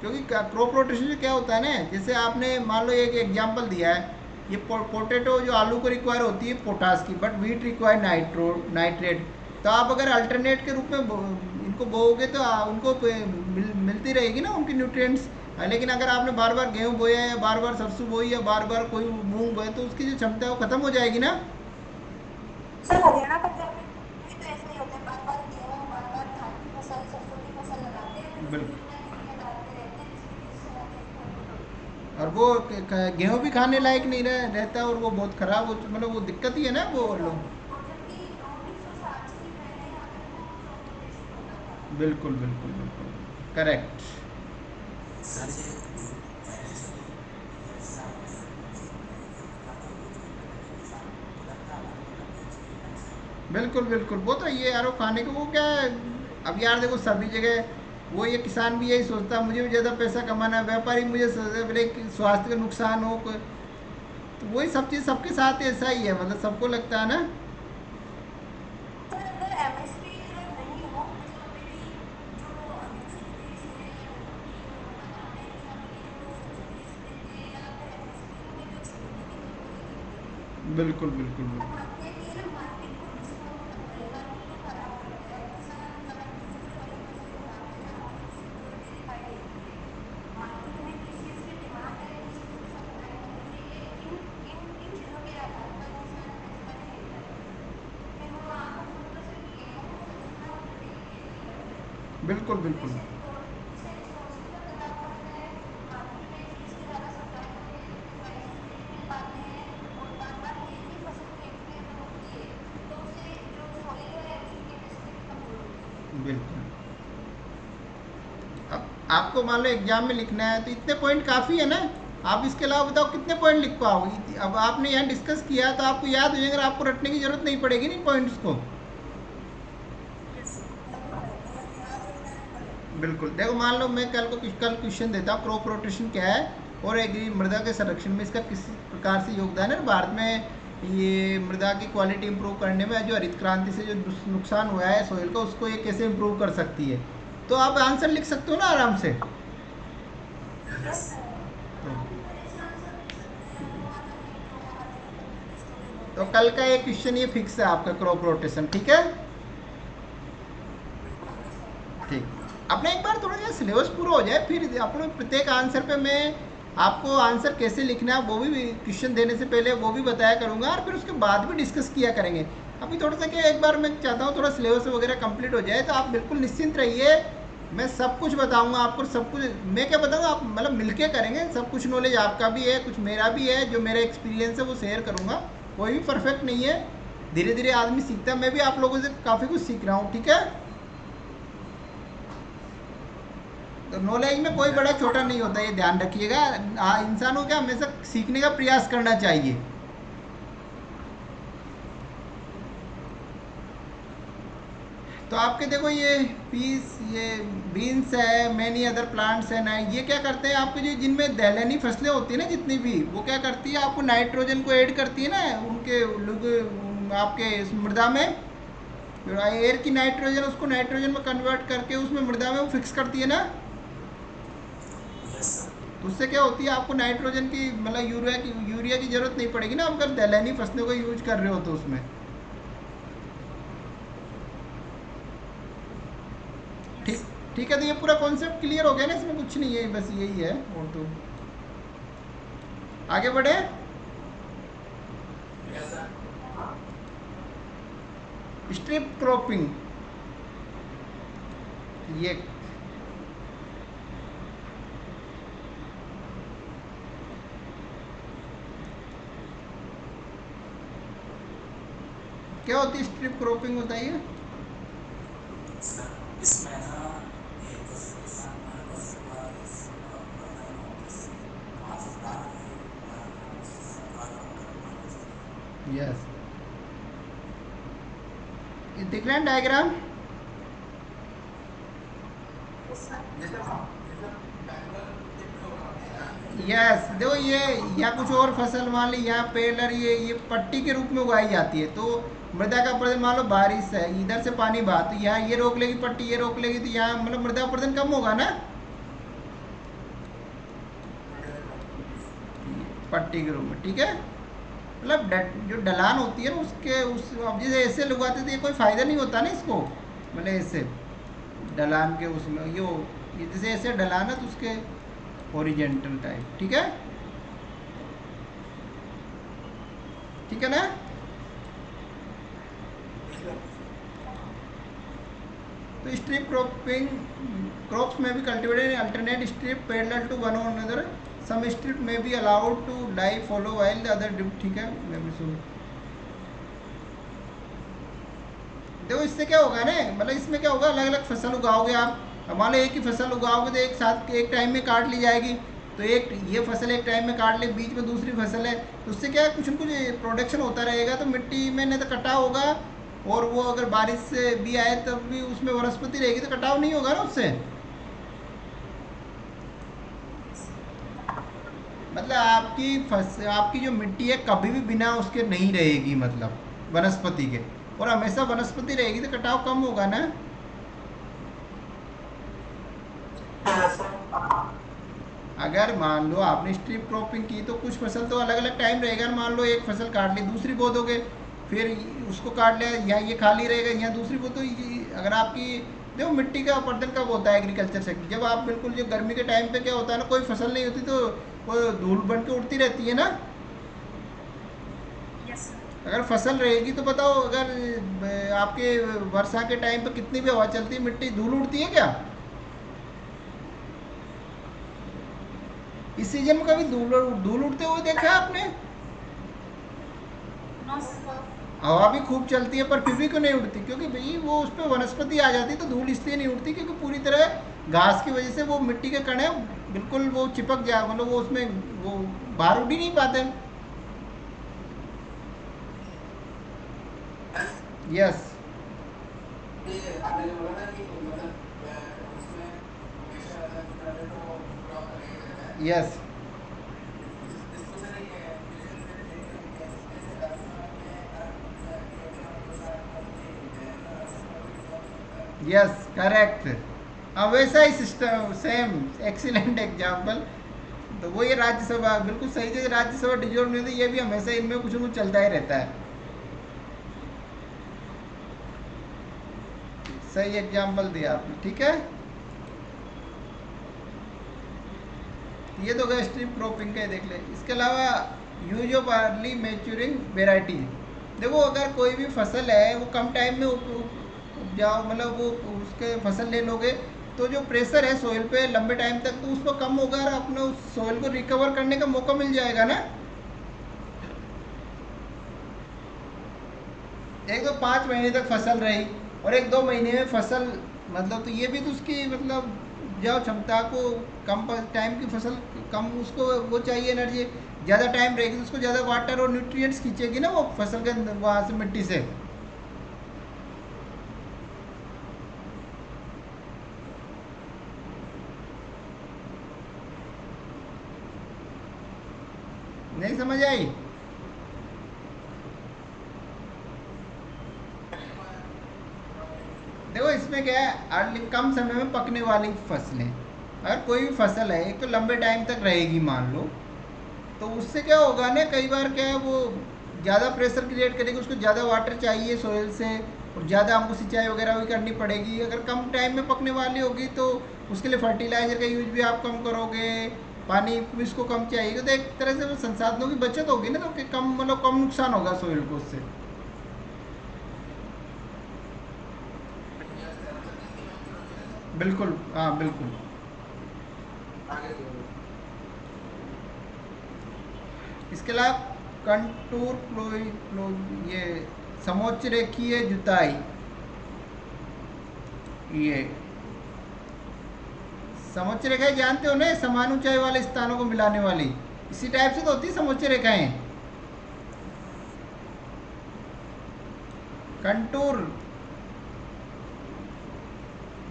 Speaker 1: क्योंकि क्रॉप रोटेशन से क्या होता है ना, जैसे आपने मान लो एक एग्जांपल दिया है, ये पोटैटो जो आलू को रिक्वायर होती है पोटास की, बट वीट रिक्वायर नाइट्रेट। तो आप अगर अल्टरनेट के रूप में इनको बोओगे तो उनको मिलती रहेगी ना उनकी न्यूट्रिएंट्स। लेकिन अगर आपने बार बार गेहूँ बोया या बार बार सरसों बोई या बार बार कोई मूंग बोया, तो उसकी जो क्षमता है वो खत्म हो जाएगी ना।
Speaker 2: सर हरियाणा पंजाब में भी तो ऐसा ही होता है, बार बार गेहूँ बार बार धान की फसल सरसों की फसल लगाते हैं, फिर
Speaker 1: बिल्कुल।
Speaker 2: उसमें बिना यूरिया डालते रहते हैं, जिसकी वजह से आगे फल होती है।
Speaker 1: और वो गेहूँ भी खाने लायक नहीं रहता, और वो बहुत खराब हो, मतलब वो दिक्कत ही है ना वो
Speaker 2: यस सर।
Speaker 1: लोग।
Speaker 2: और जबकि 1960 से भी पहले यहाँ पे तो क्रॉप रोटेशन होता था।
Speaker 1: बिल्कुल बिल्कुल बिल्कुल करेक्ट।
Speaker 3: सर ये जो पहले से तो ये जैसे आपने ये बताते हो कि पहले किसान उधर का अलग अलग एक्सपीरियंस है।
Speaker 1: बिल्कुल बिल्कुल वो तो ये यार, वो खाने को वो क्या है। अब यार देखो सभी जगह वो, ये किसान भी यही सोचता है मुझे भी ज़्यादा पैसा कमाना है, व्यापारी मुझे बोले कि स्वास्थ्य का नुकसान हो कोई, तो वही सब चीज़ सबके साथ ऐसा ही है मतलब, सबको लगता है ना।
Speaker 2: सर अगर एमएसपी अगर नहीं हो, मतलब मेरी जो विकसित देश है या डेवलप्ड मतलब अमेरिका में ये जो सब्सिडीज देते हैं, या फिर एमएसपी होगी तो खेती की जरूरत ही नहीं पड़ेगी।
Speaker 1: बिल्कुल बिल्कुल
Speaker 2: अब
Speaker 1: बिल्कुल
Speaker 2: बात यह है कि ना मार्केट को डिस्काउंट
Speaker 1: बिल्कुल बिल्कुल बिल्कुल। अब आपको मान लो एग्जाम में लिखना है तो इतने पॉइंट काफ़ी है ना। आप इसके अलावा बताओ कितने पॉइंट लिख पाओगे। अब आपने यहाँ डिस्कस किया तो आपको याद हो जाएगा, आपको रटने की जरूरत नहीं पड़ेगी नहीं पॉइंट्स को। बिल्कुल। देखो मान लो मैं कल क्वेश्चन देता हूँ, क्रॉप रोटेशन क्या है और एग्री मृदा के संरक्षण में इसका किस प्रकार से योगदान है भारत में। ये मृदा की क्वालिटी इंप्रूव करने में जो हरित क्रांति से जो नुकसान हुआ है सोइल का, उसको ये कैसे इंप्रूव कर सकती है। तो आप आंसर लिख सकते हो ना आराम से। तो कल का एक क्वेश्चन ये फिक्स है आपका, क्रॉप रोटेशन। ठीक है, ठीक। अपना एक बार थोड़ा सा सिलेबस पूरा हो जाए, फिर अपने प्रत्येक आंसर पे मैं आपको आंसर कैसे लिखना है वो भी क्वेश्चन देने से पहले वो भी बताया करूँगा, और फिर उसके बाद भी डिस्कस किया करेंगे। अभी थोड़ा सा क्या, एक बार मैं चाहता हूँ थोड़ा सिलेबस वगैरह कंप्लीट हो जाए, तो आप बिल्कुल निश्चिंत रहिए, मैं सब कुछ बताऊँगा आपको। सब कुछ मैं क्या बताऊँगा, आप मतलब मिलके करेंगे। सब कुछ नॉलेज आपका भी है, कुछ मेरा भी है, जो मेरा एक्सपीरियंस है वो शेयर करूँगा। कोई भी परफेक्ट नहीं है, धीरे धीरे आदमी सीखता है। मैं भी आप लोगों से काफ़ी कुछ सीख रहा हूँ। ठीक है, तो नॉलेज में कोई बड़ा छोटा नहीं होता, ये ध्यान रखिएगा। इंसान को क्या हमेशा सीखने का प्रयास करना चाहिए। तो आपके देखो ये पीस, ये बीन्स है, मैनी अदर प्लांट्स है ना, ये क्या करते हैं आपके जो जिनमें दलहनी फसलें होती है ना जितनी भी, वो क्या करती है आपको नाइट्रोजन को ऐड करती है ना उनके आपके इस मृदा में। एयर की नाइट्रोजन, उसको नाइट्रोजन में कन्वर्ट करके उसमें मृदा में वो फिक्स करती है ना। तो उससे क्या होती है, आपको नाइट्रोजन की मतलब यूरिया की जरूरत नहीं पड़ेगी ना, अगर दलहनी फसलों को यूज कर रहे हो तो उसमें। ठीक ठीक है, तो ये पूरा कॉन्सेप्ट क्लियर हो गया ना, इसमें कुछ नहीं है, बस यही है। और तो आगे बढ़े। स्ट्रिप क्रॉपिंग, ये क्या होती है स्ट्रिप क्रॉपिंग, बताइए।
Speaker 3: इसमें ना एक फसल के साथ में फसल का वर्णन हो, जैसे आज हम दाल है, दाल में हम उसके साथ कार्बन का निर्माण करते हैं।
Speaker 1: यस, ये दिख रहा है डायग्राम। यस, देखो ये या कुछ और फसल मान ली यहाँ पेलर, ये पट्टी के रूप में उगाई जाती है। तो मृदा का अपरदन, मान लो बारिश है, इधर से पानी बहा, तो यहाँ ये रोक लेगी पट्टी, ये रोक लेगी, तो यहाँ मतलब मृदा अपरदन कम होगा ना पट्टी के रूप में। ठीक है, मतलब जो ढलान होती है ना उसके उस, अब जैसे ऐसे लगाते तो ये कोई फ़ायदा नहीं होता ना इसको, मतलब ऐसे ढलान के उसमें ये जैसे ऐसे ढलान है तो उसके हॉरिजेंटल टाइप। ठीक है, ठीक है ना। तो स्ट्रिप क्रॉपिंग, क्रॉप्स में भी cultivated alternate strip parallel to one another, some strip में be allowed to die fallow while the other strip. ठीक है, मैं भी सुन। देखो इससे क्या होगा ना, मतलब इसमें क्या होगा, अलग अलग फसल उगाओगे आप। मान लो एक ही फसल उगाओगे तो एक साथ एक टाइम में काट ली जाएगी। तो एक ये फसल एक टाइम में काट ले, बीच में दूसरी फसल है, तो उससे क्या कुछ न कुछ प्रोडक्शन होता रहेगा। तो मिट्टी में नहीं तो कटाव होगा, और वो अगर बारिश से भी आए तब भी उसमें वनस्पति रहेगी, तो कटाव नहीं होगा ना उससे। मतलब आपकी जो मिट्टी है कभी भी बिना उसके नहीं रहेगी, मतलब वनस्पति के, और हमेशा वनस्पति रहेगी, तो कटाव कम होगा ना। अगर मान लो आपने स्ट्रिप क्रॉपिंग की तो कुछ फसल तो अलग अलग टाइम रहेगा। मान लो एक फसल काट ली, दूसरी बो दोगे, फिर उसको काट लिया, यहाँ ये खाली रहेगा, यहाँ दूसरी बो। तो अगर आपकी देखो मिट्टी का अपरदन कब होता है एग्रीकल्चर सेक्टर, जब आप बिल्कुल जो गर्मी के टाइम पे क्या होता है ना, कोई फसल नहीं होती तो वो धूल बन के उड़ती रहती है ना। अगर फसल रहेगी तो बताओ, अगर आपके वर्षा के टाइम पे कितनी भी हवा चलती है, मिट्टी धूल उड़ती है क्या? इस सीजन में कभी धूल धूल उड़ते हुए देखा है आपने?
Speaker 2: No sir.
Speaker 1: हवा भी खूब चलती है पर फिर भी क्यों नहीं उड़ती? क्योंकि भाई वो उस पर वनस्पति आ जाती है, तो धूल इसलिए नहीं उड़ती क्योंकि पूरी तरह घास की वजह से वो मिट्टी के कण है, बिल्कुल वो चिपक जा, मतलब वो उसमें वो बाहर उड़ ही नहीं पाते। यस।
Speaker 3: ये आपने जो बोला ना कि मतलब उसमें हमेशा जितना रहे तो वो क्रॉप का नहीं रहता है।
Speaker 1: यस।
Speaker 3: इसको सर ये एप्लीकेशन से रिलेट करके जैसे राजस्थान में एक बार 2 साल बाद में समर भी क्रॉप होता है।
Speaker 1: Yes correct. हाँ वैसा ही सिस्टम, सेम। Excellent example. तो वो ये राज्यसभा बिल्कुल सही, जैसे राज्यसभा डिजोल्व नहीं होती, ये भी हमेशा इनमें कुछ ना कुछ चलता ही रहता है। सही एग्जाम्पल दिया आपने, ठीक है। ये तो गए स्ट्रिप क्रॉपिंग के, देख ले। इसके अलावा use of early maturing variety. देखो अगर कोई भी फसल है वो कम टाइम में उपजाओ, मतलब वो उसके फसल ले लोगे तो जो प्रेशर है सोइल पे लंबे टाइम तक तो उसको कम होगा और अपने उस सोइल को रिकवर करने का मौका मिल जाएगा ना। एक तो 5 महीने तक फसल रही और 1-2 महीने में फसल, मतलब तो ये भी तो उसकी मतलब उपजाऊ क्षमता को कम टाइम की फसल कम उसको वो चाहिए एनर्जी, ज़्यादा टाइम रहेगी तो उसको ज़्यादा वाटर और न्यूट्रिएंट्स खींचेगी ना वो फसल के अंदर वहाँ से मिट्टी से। नहीं समझ आई? देखो इसमें क्या है, अर्ली कम समय में पकने वाली फसलें, अगर कोई भी फसल है एक तो लंबे टाइम तक रहेगी मान लो, तो उससे क्या होगा ना, कई बार क्या है वो ज़्यादा प्रेशर क्रिएट करेगी, उसको ज़्यादा वाटर चाहिए सोइल से और ज़्यादा हमको सिंचाई वगैरह भी करनी पड़ेगी। अगर कम टाइम में पकने वाली होगी तो उसके लिए फर्टिलाइज़र का यूज भी आप कम करोगे, पानी भी इसको कम चाहिए, तो एक तरह से वो संसाधनों की बचत होगी ना, तो कम मतलब कम नुकसान होगा सोइल को उससे।
Speaker 3: मतलब 30 किलोमीटर होती है ना सर।
Speaker 1: बिल्कुल हाँ बिल्कुल।
Speaker 3: आगे बोलो।
Speaker 1: इसके अलावा कंटूर ये समोच्च रेखीय जुताई, ये समोच्च रेखाएं जानते हो ना, समान ऊंचाई वाले स्थानों को मिलाने वाली, इसी टाइप से तो होती है समोच्च रेखाएं। कंटूर,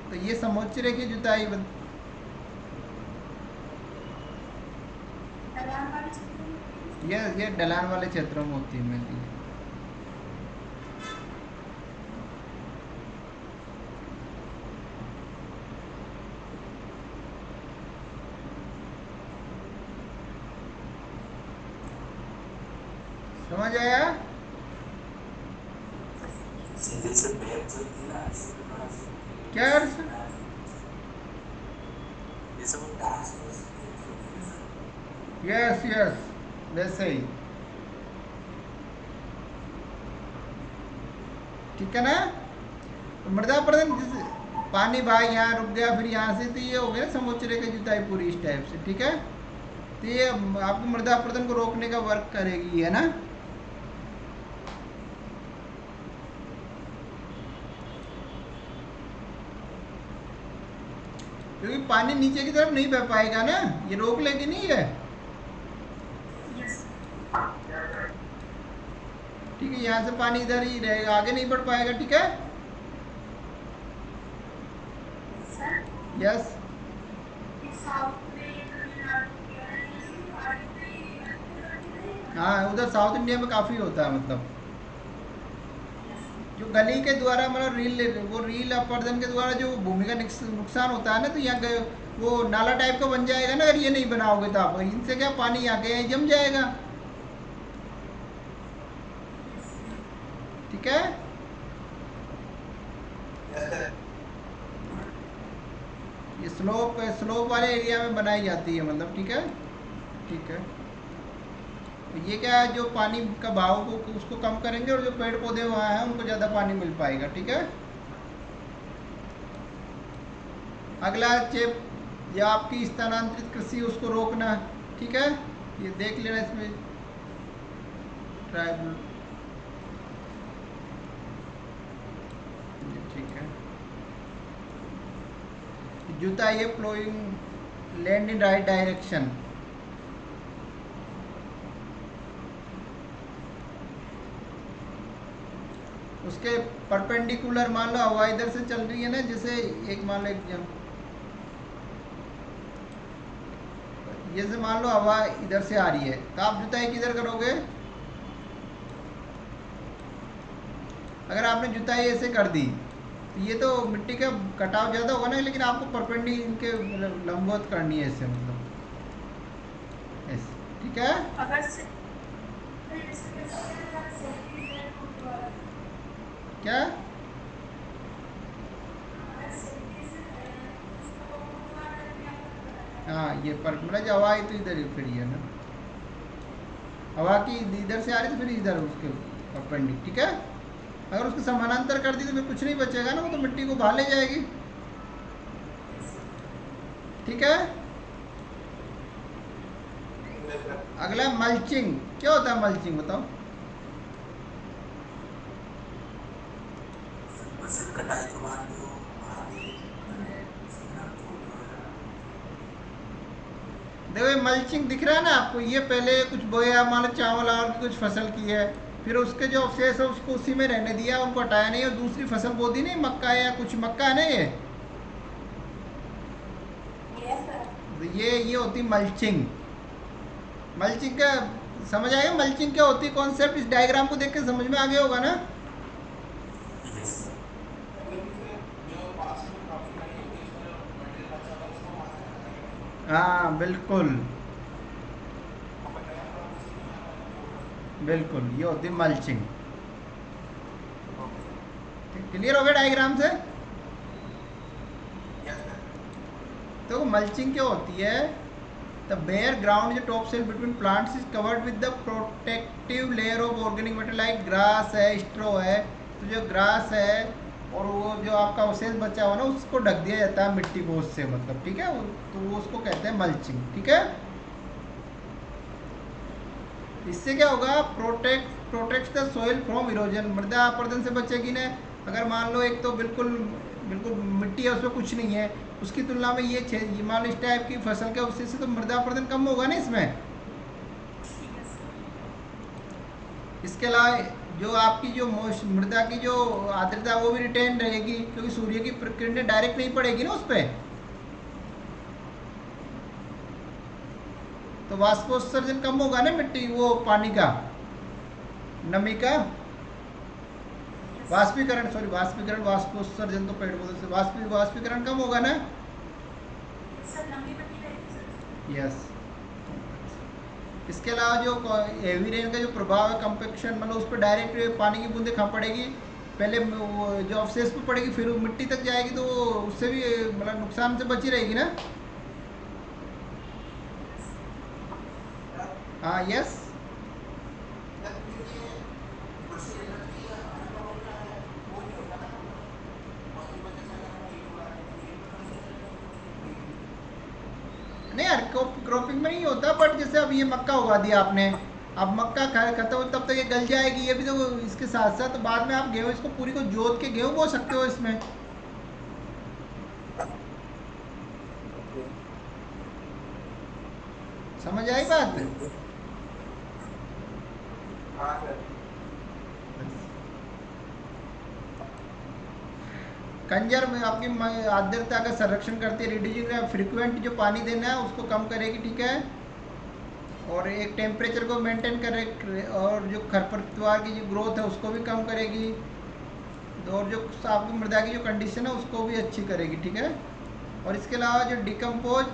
Speaker 1: तो ये समोच्च रेखीय जुताई
Speaker 2: ढलान वाले क्षेत्रों में होती है ना
Speaker 1: ये ढलान वाले क्षेत्रों में होती है मेनली। समझ आया?
Speaker 3: सीधे से बैग जो थी ना ये भी बड़ा
Speaker 1: क्या
Speaker 3: सीधी
Speaker 1: अर्थ?
Speaker 3: बनाया जैसे वो डांस वाली सीधी होती है ना सर।
Speaker 1: यस यस, वैसे ही, ठीक है ना। तो मृदा अपरदन जैसे पानी भाई यहाँ रुक गया, फिर यहाँ से, तो ये हो गया समोच्च रेखा जुताई पूरी इस टाइप से, ठीक है। तो ये आपको मृदा अपरदन को रोकने का वर्क करेगी, है ना। क्योंकि पानी नीचे की तरफ नहीं बह पाएगा ना, ये रोक लेगी नहीं है,
Speaker 2: यस
Speaker 1: ठीक है। यहाँ से पानी इधर ही रहेगा, आगे नहीं बढ़ पाएगा, ठीक है।
Speaker 2: सर।
Speaker 1: यस।
Speaker 2: ये साउथ में ये तमिलनाडु वगैरह ये ऐसी पहाड़ियों में ये अधिकतर करते हैं।
Speaker 1: हाँ उधर साउथ इंडिया में काफ़ी होता है, मतलब
Speaker 2: यस
Speaker 1: जो गली के द्वारा, मतलब वो रील अपरदन के द्वारा जो भूमि का नुकसान होता है ना, तो यहाँ वो नाला टाइप का बन जाएगा ना, अगर ये नहीं बनाओगे तो आप, इनसे क्या पानी यहाँ के यहाँ जम जाएगा,
Speaker 2: यस
Speaker 1: ठीक है। ये स्लोप वाले एरिया में बनाई जाती है, मतलब ठीक है, ठीक है। तो ये क्या है, जो पानी का बहाव को उसको कम करेंगे और जो पेड़ पौधे वहाँ हैं उनको ज़्यादा पानी मिल पाएगा। ठीक है। अगला चेप या आपकी स्थानांतरित कृषि, उसको रोकना। ठीक है, ये देख लेना इसमें ट्राइबल। ठीक है, जुताई है ploughing land in right direction. उसके परपेंडिकुलर, मान लो हवा इधर से चल रही है ना, जैसे एक मान लो जैसे मान लो हवा इधर से आ रही है, तो आप जुताई किधर करोगे? अगर आपने जुताई ऐसे कर दी तो ये तो मिट्टी का कटाव ज़्यादा होगा ना, लेकिन आपको परपेंडी इनके लंबवत करनी है ऐसे, मतलब ऐसे। ठीक है।
Speaker 2: अगर से
Speaker 1: क्या? हाँ, ये पर मतलब हवा ही तो इधर फिर है ना, हवा की इधर से आ रही तो फिर इधर उसके परपेंडिक। ठीक है। अगर उसको समानांतर कर दी तो फिर कुछ नहीं बचेगा ना, वो तो मिट्टी को बाहर ले जाएगी। ठीक है। अगला मल्चिंग। क्या होता है मल्चिंग, बताओ?
Speaker 3: फसल कटाई के बाद जो आगे सीधा छोड़ दो है।
Speaker 1: देखो ये मल्चिंग दिख रहा है ना आपको, ये पहले कुछ बोया, मान लो चावल और की कुछ फसल की है, फिर उसके जो अवशेष है उसको उसी में रहने दिया, उनको हटाया नहीं और दूसरी फसल बो दी नहीं, मक्का या कुछ मक्का है ना ये, तो ये होती मल्चिंग। मल्चिंग का समझ आएगा? मल्चिंग क्या होती है कॉन्सेप्ट, इस डायग्राम को देख के समझ में आ गया होगा ना?
Speaker 3: यस।
Speaker 1: हाँ बिल्कुल बिल्कुल, ये होती है मल्चिंग। क्लियर हो गया डायग्राम से? तो मल्चिंग क्या होती है? द बेयर ग्राउंड जो top soil between plants is covered with the protective layer of organic matter, like grass है, स्ट्रो है। तो जो ग्रास है और वो जो आपका अवशेष बचा हुआ ना, उसको ढक दिया जाता है मिट्टी बोझ से, मतलब। ठीक है, तो वो उसको कहते हैं मल्चिंग। ठीक है। इससे क्या होगा? Protects the soil from erosion, मृदा अपरदन से बचेगी ना। अगर मान लो एक तो बिल्कुल बिल्कुल मिट्टी है, उसमें कुछ नहीं है, उसकी तुलना में ये मान लो इस टाइप की फसल के अवशेष से, तो मृदा अपरदन कम होगा ना इसमें। इसके अलावा जो आपकी जो मृदा की जो आर्द्रता वो भी रिटेन रहेगी, क्योंकि सूर्य की किरणें डायरेक्ट नहीं पड़ेगी ना उस पर, तो वाष्पोत्सर्जन कम होगा ना मिट्टी वो पानी का, नमी का वाष्पीकरण, सॉरी वाष्पीकरण, वाष्पोत्सर्जन तो पेड़ पौधे से, वाष्पीकरण कम होगा ना। यस। इसके अलावा जो हेवी रेन का जो प्रभाव है, कंपेक्शन, मतलब उस पर डायरेक्ट पानी की बूंदें कहाँ पड़ेगी, पहले वो जो अवशेष पे पड़ेगी, फिर वो मिट्टी तक जाएगी, तो उससे भी मतलब नुकसान से बची रहेगी ना। हाँ यस। नहीं यार, क्रॉपिंग में नहीं होता, बट जैसे अब ये मक्का उगा दिया आपने, अब मक्का खत्म हो तब तक ये गल जाएगी, ये भी तो इसके साथ साथ, तो बाद में आप गेहूँ इसको पूरी को जोत के गेहूँ बो सकते हो इसमें। समझ आई बात? कंजर में आपकी आर्द्रता का संरक्षण करती है, रिड्यूसिंग फ्रिक्वेंट जो पानी देना है उसको कम करेगी। ठीक है। और एक टेम्परेचर को मेंटेन करे, और जो खरपतवार की जो ग्रोथ है उसको भी कम करेगी, और जो आपकी मृदा की जो कंडीशन है उसको भी अच्छी करेगी। ठीक है। और इसके अलावा जो डिकम्पोज,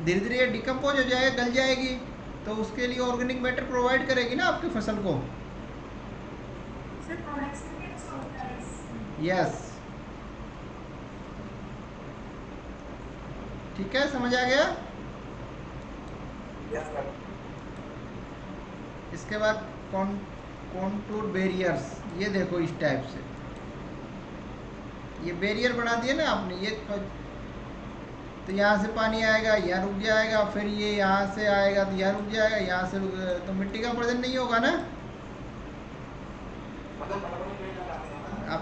Speaker 1: धीरे धीरे डिकम्पोज हो जाएगा, गल जाएगी, तो उसके लिए ऑर्गेनिक मैटर प्रोवाइड करेगी ना आपकी फसल को। यस। ठीक है, समझ आ गया? इसके बाद कॉन्टूर बैरियर्स, ये देखो इस टाइप से ये बैरियर बना दिया ना आपने, ये तो यहाँ से पानी आएगा, यहाँ रुक जाएगा, फिर ये यहाँ से आएगा तो यहाँ रुक जाएगा, यहाँ से तो मिट्टी का प्रदूषण नहीं होगा ना।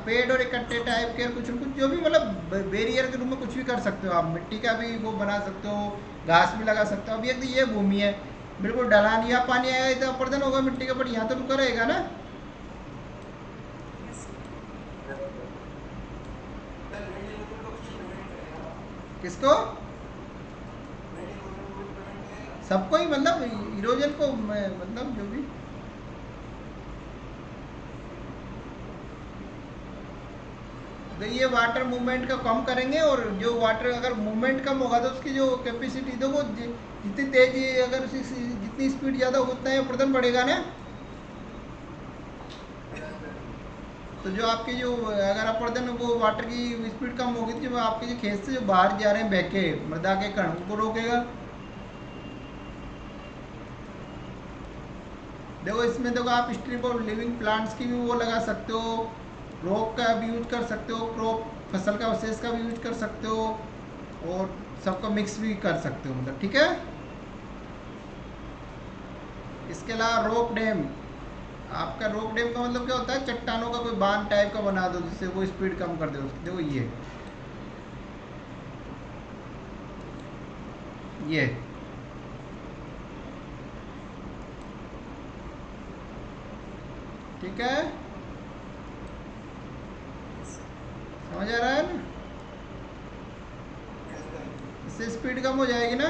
Speaker 1: पेड़ और इकट्ठे टाइप के कुछ कुछ जो भी मतलब बैरियर के रूप में कुछ भी कर सकते हो आप, मिट्टी का भी वो बना सकते हो, घास भी लगा सकते हो। अब ये भूमि है बिल्कुल ढलान, यहाँ पानी आएगा इतना प्रदूषण होगा मिट्टी का, बट यहाँ तो रुका रहेगा ना। किसको? सबको ही, मतलब इरोजन को, मतलब जो भी तो ये वाटर मूवमेंट का कम करेंगे, और जो वाटर अगर मूवमेंट कम होगा तो उसकी जो कैपेसिटी तो वो जितनी तेज, अगर जितनी स्पीड ज़्यादा होगा उतना ये प्रदूषण बढ़ेगा ना। तो जो आपकी जो अगर अपर्दन वो वाटर की स्पीड कम होगी तो जो आपके जो खेत से जो बाहर जा रहे हैं बहके मृदा के कण, उनको रोकेगा। देखो इसमें देखो आप स्ट्रिप और लिविंग प्लांट्स की भी वो लगा सकते हो, रॉक का भी यूज कर सकते हो, क्रॉप फसल का अवशेष का भी यूज कर सकते हो, और सबको मिक्स भी कर सकते हो, मतलब ठीक है। इसके अलावा रॉक डैम, आपका रॉक डैम का मतलब क्या होता है, चट्टानों का कोई बांध टाइप का बना दो जिससे वो स्पीड कम कर दे उसकी। देखो ये ठीक है, समझ आ रहा है ना, इससे स्पीड कम हो जाएगी ना।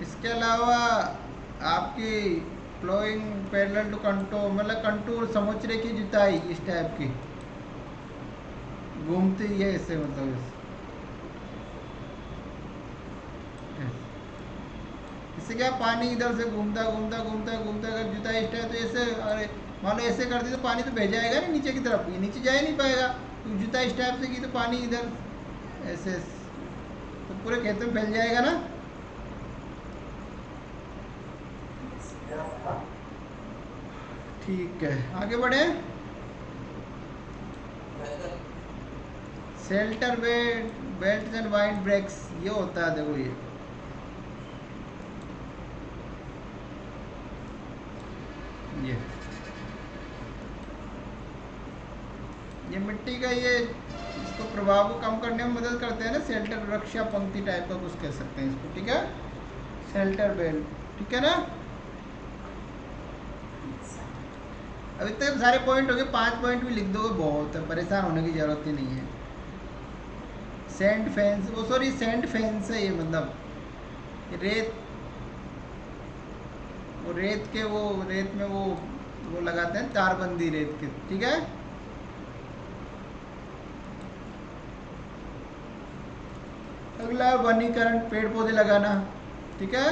Speaker 1: इसके अलावा आपकी फ्लोइंग पैरेलल टू कंटूर, मतलब कंटूर समुच्चय की जुताई इस टाइप की घूमती है इससे, मतलब इससे क्या पानी इधर से घूमता घूमता घूमता घूमता अगर जुताई इस टाइप, तो ऐसे अरे मान लो ऐसे करती तो पानी तो बह जाएगा ना नीचे की तरफ, ये नीचे जा ही नहीं पाएगा, तो जुताई इस टाइप से की तो पानी इधर ऐसे तो पूरे खेत में फैल जाएगा ना। ठीक है, आगे बढ़े। Shelter belt and wind breaks, ये होता है, देखो ये मिट्टी का ये इसको प्रभाव को कम करने में मदद करते हैं ना, शेल्टर रक्षा पंक्ति टाइप का कुछ कह सकते हैं इसको, ठीक है, शेल्टर बेल्ट, ठीक है ना। अब इतने सारे पॉइंट हो गए, 5 पॉइंट भी लिख दोगे बहुत है, परेशान होने की जरूरत ही नहीं है। सैंड फेंस, वो सॉरी सैंड फेंस है ये, मतलब रेत, वो रेत के वो रेत में वो लगाते हैं तारबंदी रेत के, ठीक है। अगला वनीकरण, पेड़ पौधे लगाना, ठीक है।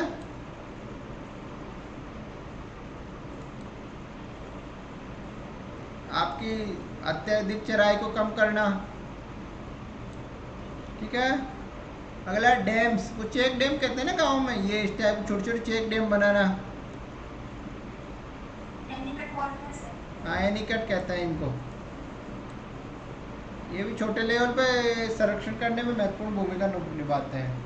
Speaker 1: आपकी अत्यधिक चराई को कम करना, ठीक है। अगला डैम्स, वो चेक डैम कहते हैं ना गाँव में, ये इस टाइप छोटे छोटे चेक डैम बनाना, हाँ एनीकट कहता है इनको। ये भी छोटे लेवल पे संरक्षण करने में महत्वपूर्ण भूमिका निभाते हैं।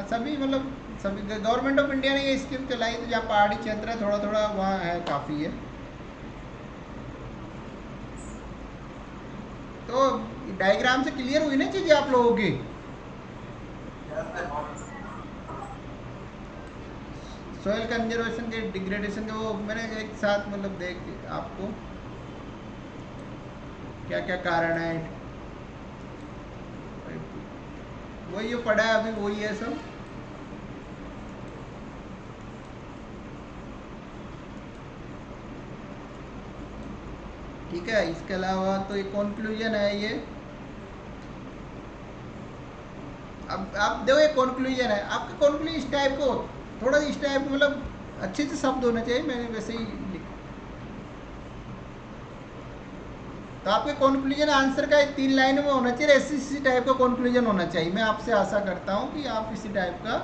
Speaker 1: सभी मतलब सभी गवर्नमेंट ऑफ इंडिया ने ये स्कीम चलाई, तो जहाँ पहाड़ी क्षेत्र है थोड़ा थोड़ा वहाँ है, काफ़ी है। तो डायग्राम से क्लियर हुई ना चीज़ें आप लोगों की। सॉइल कंजर्वेशन के, डिग्रेडेशन के, वो मैंने एक साथ मतलब देख आपको क्या क्या कारण है, वही जो पढ़ा है अभी वही है सब। ठीक है, इसके अलावा तो ये कंक्लूजन है ये। अब आप देखो ये कंक्लूजन है आपका, कंक्लूजन इस टाइप को, थोड़ा इस टाइप मतलब अच्छे से शब्द होना चाहिए, मैंने वैसे ही तो आपके कंक्लूजन आंसर का 3 लाइनों में होना चाहिए, इसी टाइप का कंक्लूजन होना चाहिए। मैं आपसे आशा करता हूँ कि आप इसी टाइप का,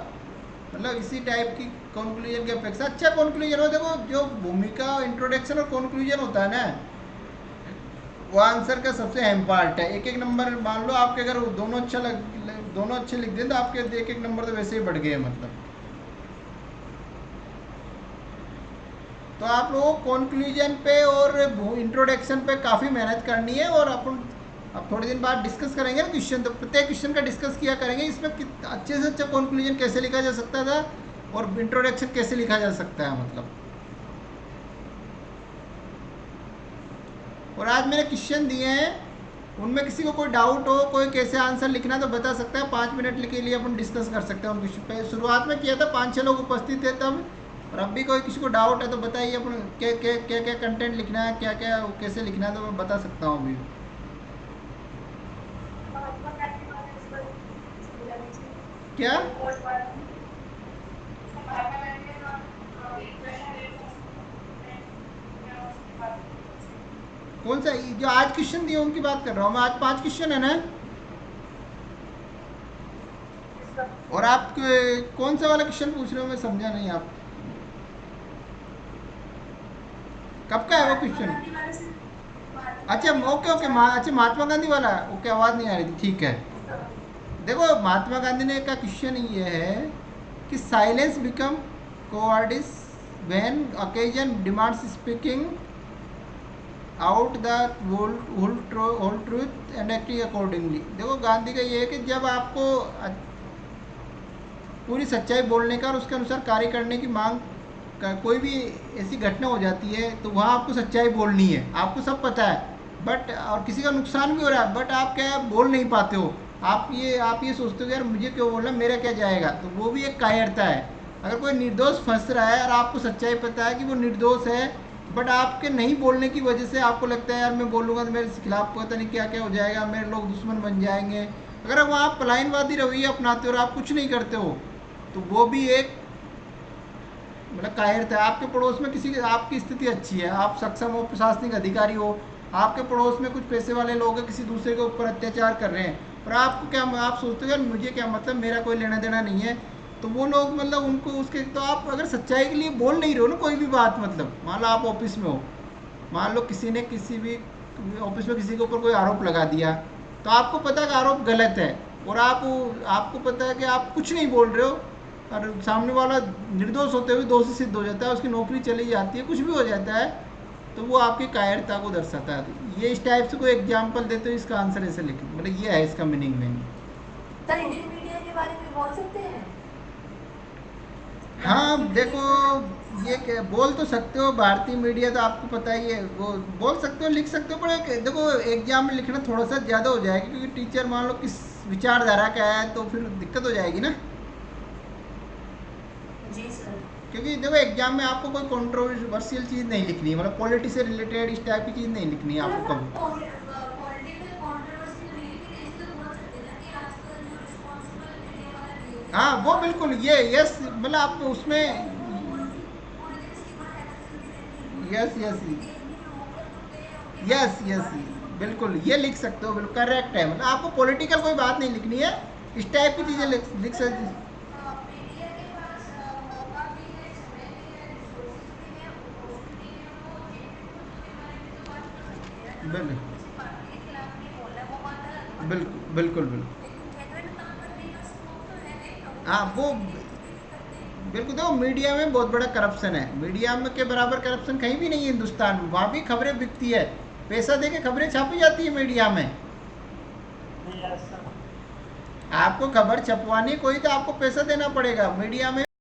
Speaker 1: मतलब इसी टाइप की कंक्लूजन की अपेक्षा अच्छा कंक्लूजन हो। देखो जो भूमिका, इंट्रोडक्शन और कंक्लूजन होता है ना, वो आंसर का सबसे अहम पार्ट है। एक एक नंबर मान लो आपके अगर दोनों अच्छे लिख दें तो आपके एक एक नंबर तो वैसे ही बढ़ गए मतलब। तो आप लोगों को कंक्लूजन पे और इंट्रोडक्शन पे काफ़ी मेहनत करनी है, और अपन अब थोड़े दिन बाद डिस्कस करेंगे ना क्वेश्चन, तो प्रत्येक क्वेश्चन का डिस्कस किया करेंगे इसमें अच्छे से अच्छा कंक्लूजन कैसे लिखा जा सकता था और इंट्रोडक्शन कैसे लिखा जा सकता है मतलब। और आज मैंने क्वेश्चन दिए हैं, उनमें किसी को कोई डाउट हो, कोई कैसे आंसर लिखना तो बता सकता है। 5 मिनट के लिए अपन डिस्कस कर सकते हैं उन क्वेश्चन पे। शुरुआत में किया था 5-6 लोग उपस्थित थे तब, और अब भी कोई किसी को डाउट है तो बताइए अपन क्या क्या क्या क्या कंटेंट लिखना है, क्या क्या कैसे लिखना है, तो मैं बता सकता हूँ अभी।
Speaker 2: महात्मा गांधी वाले इस पर समझा दीजिए।
Speaker 1: क्या
Speaker 2: रिपोर्ट वाला महात्मा गांधी का एक प्रश्न है या उसकी बात
Speaker 1: कौन सा, जो आज क्वेश्चन दिए उनकी बात कर रहा हूँ मैं। आज 5 क्वेश्चन है ना,
Speaker 2: इसका
Speaker 1: और आप कौन सा वाला क्वेश्चन पूछ रहे हो, मैं समझा नहीं। आप कब का है वो
Speaker 2: महात्मा
Speaker 1: क्वेश्चन?
Speaker 2: गांधी वाले से
Speaker 1: अच्छा ओके ओके, अच्छा महात्मा गांधी वाला, ओके आवाज़ नहीं आ रही थी, ठीक है। देखो महात्मा गांधी ने का क्वेश्चन ये है कि silence become cowardice when occasion demands speaking out the whole truth and acting accordingly. देखो गांधी का ये है कि जब आपको पूरी सच्चाई बोलने का और उसके अनुसार कार्य करने की मांग कोई भी ऐसी घटना हो जाती है तो वहाँ आपको सच्चाई बोलनी है, आपको सब पता है, बट और किसी का नुकसान भी हो रहा है, बट आप क्या है, बोल नहीं पाते हो। आप ये सोचते हो यार मुझे क्यों बोलना, मेरा क्या जाएगा, तो वो भी एक कायरता है। अगर कोई निर्दोष फंस रहा है और आपको सच्चाई पता है कि वो निर्दोष है, बट आपके नहीं बोलने की वजह से आपको लगता है यार मैं बोलूँगा तो मेरे खिलाफ पता नहीं क्या क्या हो जाएगा, मेरे लोग दुश्मन बन जाएंगे। अगर वहाँ आप पलायनवादी रवैया अपनाते हो और आप कुछ नहीं करते हो, तो वो भी एक मतलब कायरता है। आपके पड़ोस में किसी की, आपकी स्थिति अच्छी है, आप सक्षम हो, प्रशासनिक अधिकारी हो, आपके पड़ोस में कुछ पैसे वाले लोग हैं, किसी दूसरे के ऊपर अत्याचार कर रहे हैं, पर आपको क्या, आप सोचते हो यार मुझे क्या मतलब, मेरा कोई लेना देना नहीं है, तो वो लोग मतलब उनको उसके, तो आप अगर सच्चाई के लिए बोल नहीं रहे हो ना कोई भी बात, मतलब मान लो आप ऑफिस में हो, मान लो किसी ने किसी भी ऑफिस में किसी के ऊपर कोई आरोप लगा दिया, तो आपको पता है कि आरोप गलत है, और आपको पता है कि आप कुछ नहीं बोल रहे हो, और सामने वाला निर्दोष होते हुए दोषी सिद्ध हो जाता है, उसकी नौकरी चली जाती है, कुछ भी हो जाता है, तो वो आपकी कायरता को दर्शाता है। तो ये इस टाइप से कोई एग्जाम्पल देते हो, इसका आंसर ऐसे लिखें, मतलब ये है इसका मीनिंग में।
Speaker 2: सर इंडियन मीडिया के बारे में बोल सकते हैं?
Speaker 1: हाँ देखो, ये क्या बोल तो सकते हो, भारतीय मीडिया तो आपको पता ही है, वो बोल सकते हो, लिख सकते हो, पर देखो एग्जाम में लिखना थोड़ा सा ज़्यादा हो जाएगा, क्योंकि टीचर मान लो किस विचारधारा का है तो फिर दिक्कत हो जाएगी ना।
Speaker 2: जी सर।
Speaker 1: क्योंकि देखो एग्जाम में आपको कोई कंट्रोवर्शियल चीज़ नहीं लिखनी है, मतलब पॉलिटिक्स से रिलेटेड इस टाइप की चीज़ नहीं लिखनी है आपको कभी।
Speaker 2: पॉलिटिकल कंट्रोवर्सी में नहीं, लेकिन ऐसे तो बोल सकते हैं ना कि आजकल जो रिस्पॉन्सिबल मीडिया वाला बिहेवियर
Speaker 1: हाँ
Speaker 2: है
Speaker 1: वो
Speaker 2: वहाँ पे
Speaker 1: बिल्कुल, ये यस, मतलब आप उसमें
Speaker 2: वो पूरे दिन सीमा हैदर चलती रहती है, पूरे
Speaker 1: यस
Speaker 2: दिन
Speaker 1: यस
Speaker 2: अपनी देखनी में होकर तो पे उनके बारे
Speaker 1: यस
Speaker 2: में
Speaker 1: यस
Speaker 2: बातें सुनो।
Speaker 1: बिल्कुल ये लिख सकते हो, बिल्कुल करेक्ट है, मतलब आपको पॉलिटिकल कोई बात नहीं लिखनी है, इस टाइप की चीज़ें
Speaker 2: हाँ
Speaker 1: लिख
Speaker 2: सर,
Speaker 1: सकते।
Speaker 2: मीडिया के पास मौका भी है, समय भी है, रिसोर्सेज भी है, अपॉर्चुनिटी है, वो जेन्युइन मुद्दों के बारे में तो बात कर सकते हैं। अगर
Speaker 1: बिल,
Speaker 2: उनको किसी पार्टी के खिलाफ नहीं बोलना है वो बात अलग बात है,
Speaker 1: बिल्कुल बिल्कुल बिल्कुल।
Speaker 2: लेकिन जेन्युइन काम करने का स्कोप तो है नहीं, अब वो
Speaker 1: हाँ वो
Speaker 2: इसलिए भी नहीं खुद भी नहीं करते।
Speaker 1: बिल्कुल, देखो मीडिया में बहुत बड़ा करप्शन है, मीडिया में के बराबर करप्शन कहीं भी नहीं है हिंदुस्तान में, वहाँ भी खबरें बिकती है, पैसा दे के खबरें छापी जाती है मीडिया में।
Speaker 4: Yes sir.
Speaker 1: आपको खबर छपवानी कोई तो आपको पैसा देना पड़ेगा मीडिया में।